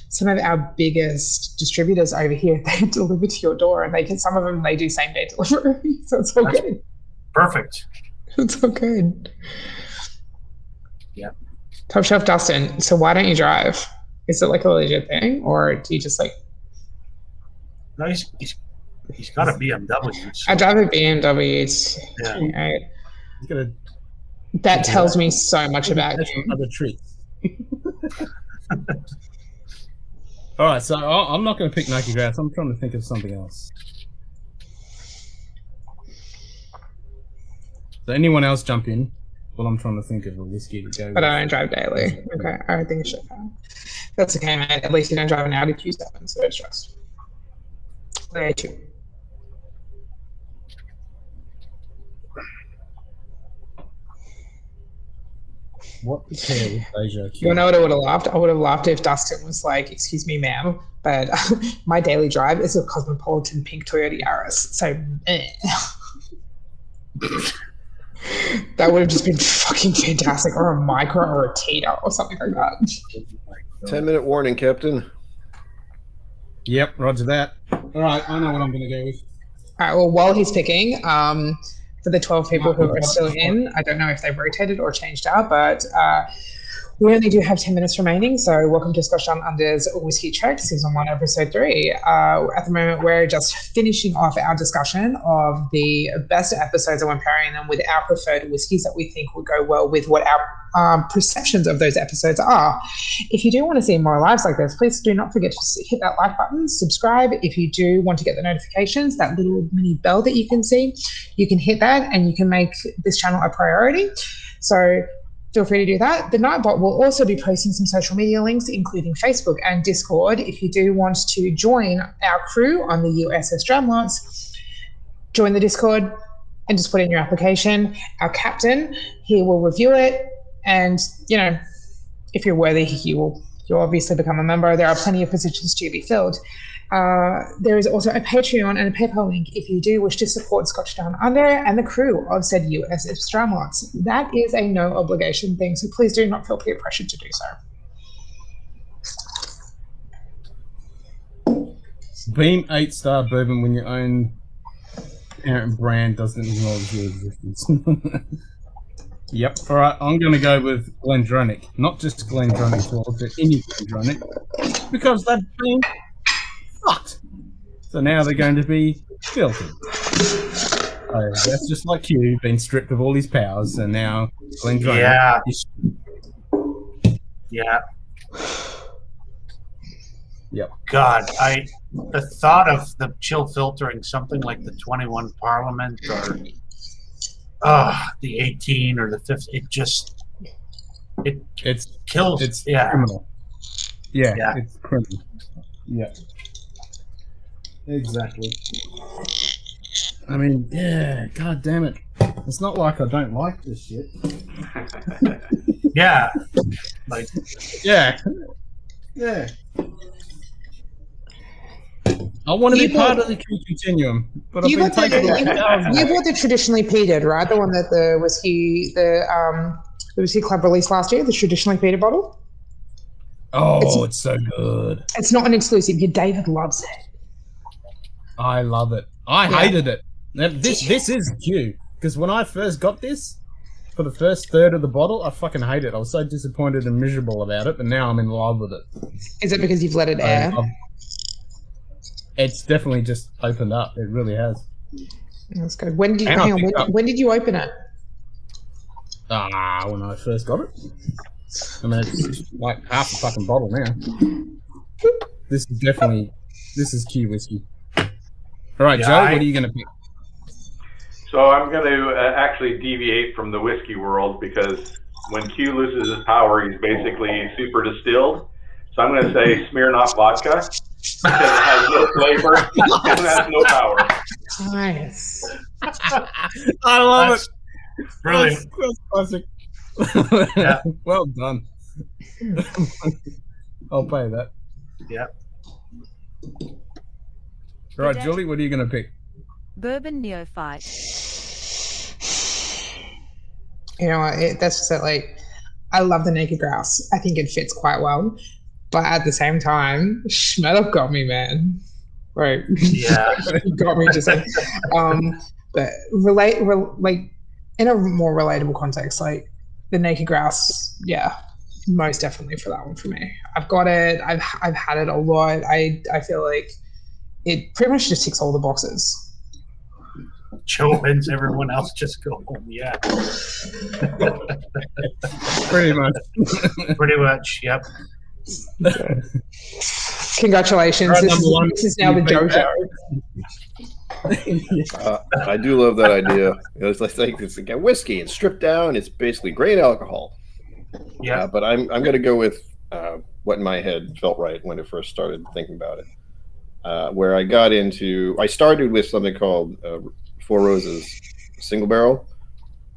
Speaker 3: some of our biggest distributors over here, they deliver to your door, and some of them do same day delivery, so it's all good.
Speaker 5: Perfect.
Speaker 3: It's all good.
Speaker 5: Yeah.
Speaker 3: Top Shelf Dustin, so why don't you drive? Is it like a legit thing, or do you just like?
Speaker 5: No, he's got a BMW. So.
Speaker 3: I drive a BMW. It's that tells me so much about you.
Speaker 1: Other treats. All right, so I'm not going to pick Nike Grass. I'm trying to think of something else. So anyone else jump in? Well, I'm trying to think of a whiskey to go with.
Speaker 3: But I don't drive daily. Okay, I don't think it should have. That's okay, man. At least you don't drive an Audi Q7, so it's stressed. There too.
Speaker 1: What the hell is Asia?
Speaker 3: You know what I would have laughed? I would have laughed if Dustin was like, "Excuse me, ma'am, but my daily drive is a Cosmopolitan pink Toyota Yaris." So, that would have just been fucking fantastic, or a Micra or a Tita or something like that.
Speaker 6: 10-minute warning, Captain.
Speaker 1: Yep, roger that. All right, I know what I'm going to go with.
Speaker 3: All right, well, while he's picking, for the 12 people who are still in, I don't know if they've rotated or changed out, but We only do have 10 minutes remaining, so welcome to Scotch Down Under's Whiskey Check, Season 1, Episode 3. At the moment, we're just finishing off our discussion of the best episodes and we're pairing them with our preferred whiskies that we think would go well with what our perceptions of those episodes are. If you do want to see more lives like this, please do not forget to hit that like button, subscribe. If you do want to get the notifications, that little mini bell that you can see, you can hit that and you can make this channel a priority. So feel free to do that. The Nightbot will also be posting some social media links, including Facebook and Discord. If you do want to join our crew on the USS Dreadnoughts, join the Discord and just put in your application. Our captain, he will review it. And, you know, if you're worthy, you'll obviously become a member. There are plenty of positions to be filled. There is also a Patreon and a PayPal link if you do wish to support Scotch Down Under and the crew of said USS Dreadnoughts. That is a no obligation thing, so please do not feel peer pressured to do so.
Speaker 1: Beam 8-star bourbon when your own parent brand doesn't acknowledge your existence. Yep. All right, I'm going to go with Glendronach. Not just Glendronach, but any Glendronach. Because that being fucked. So now they're going to be filtered. So that's just like Q, being stripped of all his powers, and now Glendronach is...
Speaker 5: Yeah.
Speaker 1: Yep.
Speaker 5: God, the thought of the chill filtering something like the 21 Parliament or the 18 or the 50, it kills.
Speaker 1: It's
Speaker 5: criminal.
Speaker 1: Yeah, it's criminal. Yeah. Exactly. I mean, yeah, god damn it. It's not like I don't like this shit.
Speaker 5: Yeah. Like
Speaker 1: Yeah. I want to be part of the Q continuum, but I've been taking
Speaker 3: You bought the traditionally peated, right? The one that the whiskey club released last year, the traditionally peated bottle.
Speaker 1: Oh, it's so good.
Speaker 3: It's not an exclusive. Your David loves it.
Speaker 1: I love it. I hated it. Now, this is Q, because when I first got this, for the first third of the bottle, I fucking hate it. I was so disappointed and miserable about it, but now I'm in love with it.
Speaker 3: Is it because you've let it air?
Speaker 1: It's definitely just opened up. It really has.
Speaker 3: That's good. When did you open it?
Speaker 1: When I first got it. I mean, it's like half a fucking bottle now. This is Q whiskey. All right, Joe, what are you going to pick?
Speaker 4: So I'm going to actually deviate from the whiskey world, because when Q loses his power, he's basically super distilled. So I'm going to say Smirnoff vodka, because it has no flavor and it has no power.
Speaker 3: Nice.
Speaker 1: I love it.
Speaker 5: Brilliant.
Speaker 1: That's classic.
Speaker 5: Yeah.
Speaker 1: Well done. I'll pay that.
Speaker 5: Yeah.
Speaker 1: All right, Julie, what are you going to pick?
Speaker 2: Bourbon Neophyte.
Speaker 3: You know what? That's just that, like, I love the naked grouse. I think it fits quite well. But at the same time, Schmedeff got me, man. Right.
Speaker 5: Yeah.
Speaker 3: He got me just like, but like in a more relatable context, like the naked grouse, yeah, most definitely for that one for me. I've got it. I've had it a lot. I feel like it pretty much just ticks all the boxes.
Speaker 5: Joe wins, everyone else just go home. Yeah.
Speaker 1: Pretty much.
Speaker 5: Pretty much, yep.
Speaker 3: Congratulations.
Speaker 1: Right,
Speaker 3: This is now the JoJo.
Speaker 6: I do love that idea. It's like whiskey and stripped down. It's basically grain alcohol.
Speaker 5: Yeah.
Speaker 6: But I'm going to go with what in my head felt right when I first started thinking about it. Where I started with something called Four Roses single barrel.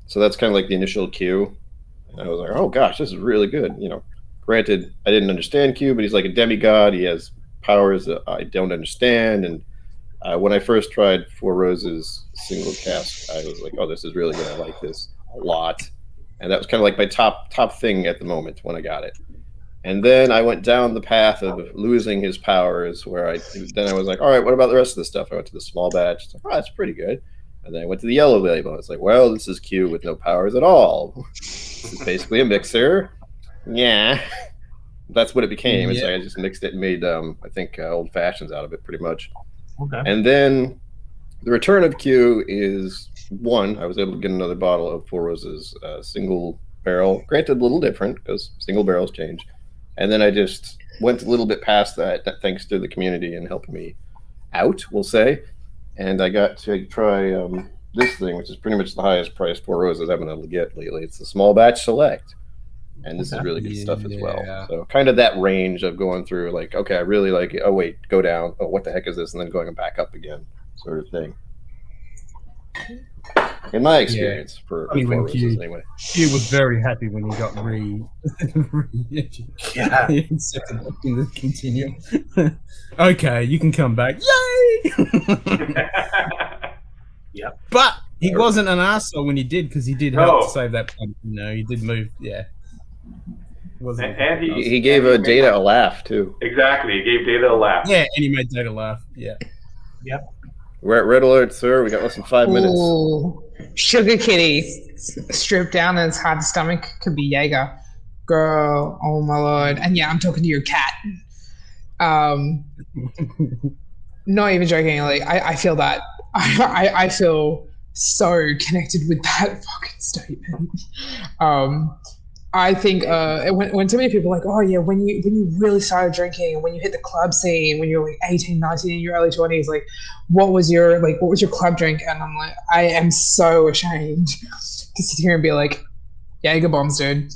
Speaker 6: So that's kind of like the initial Q. And I was like, oh gosh, this is really good. You know, granted, I didn't understand Q, but he's like a demigod. He has powers that I don't understand. And when I first tried Four Roses single cask, I was like, oh, this is really good. I like this a lot. And that was kind of like my top thing at the moment when I got it. And then I went down the path of losing his powers, where I was like, all right, what about the rest of the stuff? I went to the small batch. It's like, oh, that's pretty good. And then I went to the yellow label. I was like, well, this is Q with no powers at all. This is basically a mixer Yeah. That's what it became. It's
Speaker 1: Yeah.
Speaker 6: like I just mixed it and made, I think, old fashions out of it, pretty much.
Speaker 5: Okay.
Speaker 6: And then the return of Q is one. I was able to get another bottle of Four Roses single barrel. Granted, a little different because single barrels change. And then I just went a little bit past that thanks to the community and helping me out, we'll say. And I got to try this thing, which is pretty much the highest priced Four Roses I've been able to get lately. It's the Small Batch Select. And this is really good stuff as well. So kind of that range of going through like, okay, I really like it. Oh, wait, go down. Oh, what the heck is this? And then going back up again sort of thing. In my experience for Four Roses anyway.
Speaker 1: He was very happy when he got
Speaker 5: Yeah.
Speaker 1: accepted in the continuum. Okay, you can come back. Yay!
Speaker 5: Yep.
Speaker 1: But he wasn't an arsehole when he did, because he did help to save that point. You know, he did move,
Speaker 4: And
Speaker 6: he gave Data a laugh too.
Speaker 4: Exactly, he gave Data a laugh.
Speaker 1: Yeah, and he made Data laugh. Yeah.
Speaker 5: Yep.
Speaker 6: We're at Red Alert, sir. We got less than 5 minutes.
Speaker 3: Ooh, Sugar Kitty, stripped down and it's hard to stomach, could be Jaeger. Girl, oh my lord. And yeah, I'm talking to your cat. Not even joking, like, I feel that. I feel so connected with that fucking statement. I think when so many people are like, oh yeah, when you really started drinking, when you hit the club scene, when you're like 18, 19, in your early 20s, like what was your club drink? And I'm like, I am so ashamed to sit here and be like, Jaeger bombs, dude.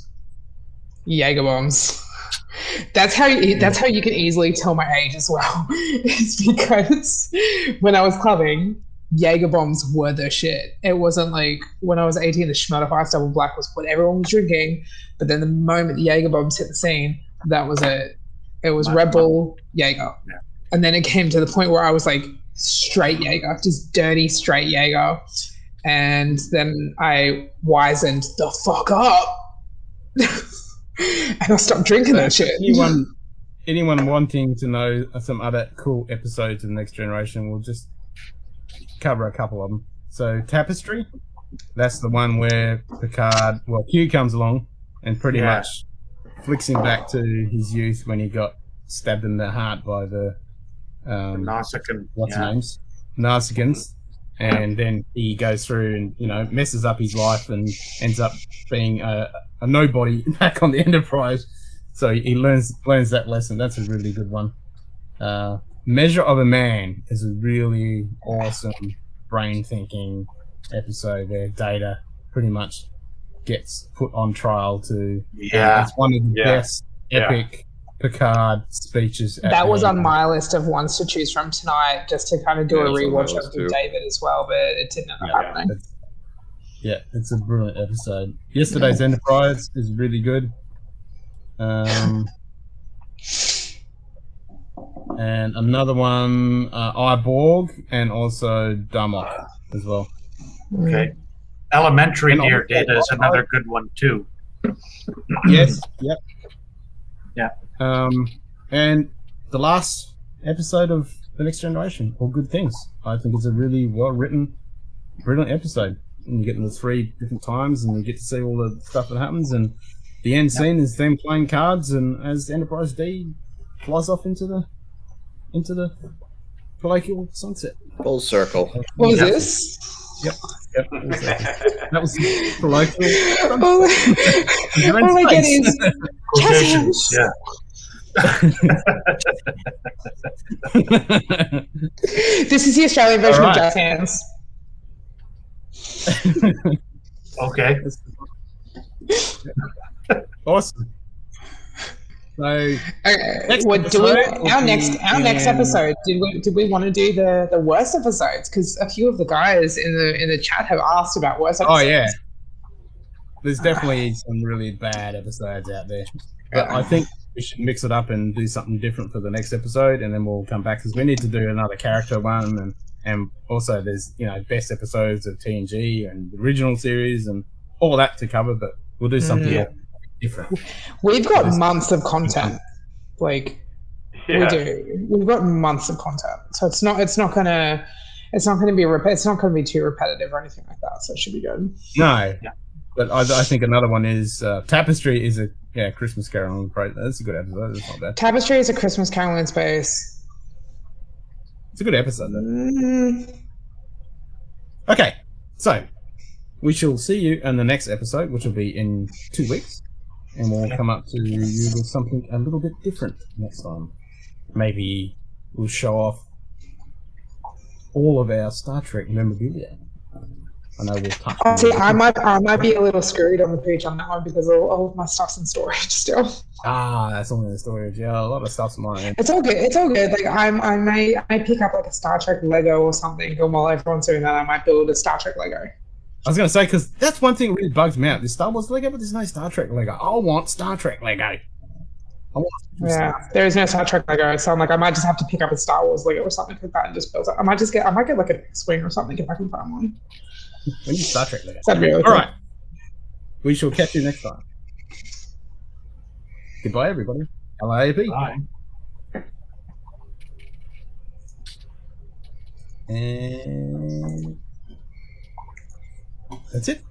Speaker 3: Jaeger bombs. That's how you can easily tell my age as well. It's because when I was clubbing, Jaeger bombs were the shit. It wasn't like when I was 18, the Schmutterf Ice Double Black was what everyone was drinking. But then the moment the Jaeger bombs hit the scene, that was it. It was Red Bull, Jaeger. Yeah. And then it came to the point where I was like, straight Jaeger, just dirty straight Jaeger. And then I wisened the fuck up. And I stopped drinking that shit.
Speaker 1: Anyone wanting to know some other cool episodes of The Next Generation, we'll just cover a couple of them. So Tapestry, that's the one where Picard, Q comes along and pretty much flicks him back to his youth when he got stabbed in the heart by the
Speaker 5: Nausicaan.
Speaker 1: What's names? Nausicans. And then he goes through and, you know, messes up his life and ends up being a nobody back on the Enterprise. So he learns that lesson. That's a really good one. Measure of a Man is a really awesome brain thinking episode where Data pretty much gets put on trial to. It's one of the best epic Picard speeches.
Speaker 3: That was on my list of ones to choose from tonight, just to kind of do a rewatch of David as well, but it didn't end up happening.
Speaker 1: It's a brilliant episode. Yesterday's Enterprise is really good. And another one, Iborg, and also Darmok as well.
Speaker 5: Okay. Elementary Near Data is another good one too.
Speaker 1: Yes. Yep.
Speaker 5: Yeah.
Speaker 1: And the last episode of The Next Generation, All Good Things. I think it's a really well-written, brilliant episode. And you get them 3 different times, and you get to see all the stuff that happens. And the end scene is them playing cards, and as Enterprise D flies off into the palatial sunset.
Speaker 6: Full circle.
Speaker 3: What was this?
Speaker 1: Yep. That was palatial.
Speaker 3: All I get is
Speaker 5: quotations. Yeah.
Speaker 3: This is the Australian version of Jazz Hands.
Speaker 5: Okay.
Speaker 1: Awesome. So,
Speaker 3: our next episode? Did we want to do the worst episodes? Because a few of the guys in the chat have asked about worst episodes.
Speaker 1: Oh yeah, there's definitely some really bad episodes out there, but I think we should mix it up and do something different for the next episode, and then we'll come back because we need to do another character one, and also there's best episodes of TNG and the original series and all that to cover, but we'll do something different.
Speaker 3: We've got months of content, we do. We've got months of content, so it's not gonna be too repetitive or anything like that. So it should be good.
Speaker 1: No. But I think another one is Tapestry is a Christmas Carol on the Parade. That's a good episode. That's not bad.
Speaker 3: Tapestry is a Christmas Carol in Space.
Speaker 1: It's a good episode, though.
Speaker 3: Mm,
Speaker 1: Okay, so we shall see you in the next episode, which will be in 2 weeks, and we'll come up to you with something a little bit different next time. Maybe we'll show off all of our Star Trek memorabilia. I know we'll touch on
Speaker 3: see,
Speaker 1: it.
Speaker 3: I might be a little screwed on the page on that one because all of my stuff's in storage still.
Speaker 1: That's all in the storage. Yeah, a lot of stuff's mine.
Speaker 3: It's all good. It's all good. Like I may pick up like a Star Trek Lego or something, and while everyone's doing that, I might build a Star Trek Lego.
Speaker 1: I was going to say, because that's one thing that really bugs me out. There's Star Wars Lego, but there's no Star Trek Lego. I want Star Trek Lego.
Speaker 3: Yeah, there is no Star Trek Lego, so I'm like, I might just have to pick up a Star Wars Lego or something like that and just build it. I might get like an X-wing or something if I can find one.
Speaker 1: We need Star Trek Lego.
Speaker 3: That'd be really
Speaker 1: All
Speaker 3: cool.
Speaker 1: right. We shall catch you next time. Goodbye, everybody. LAAP.
Speaker 5: Bye.
Speaker 1: And that's it.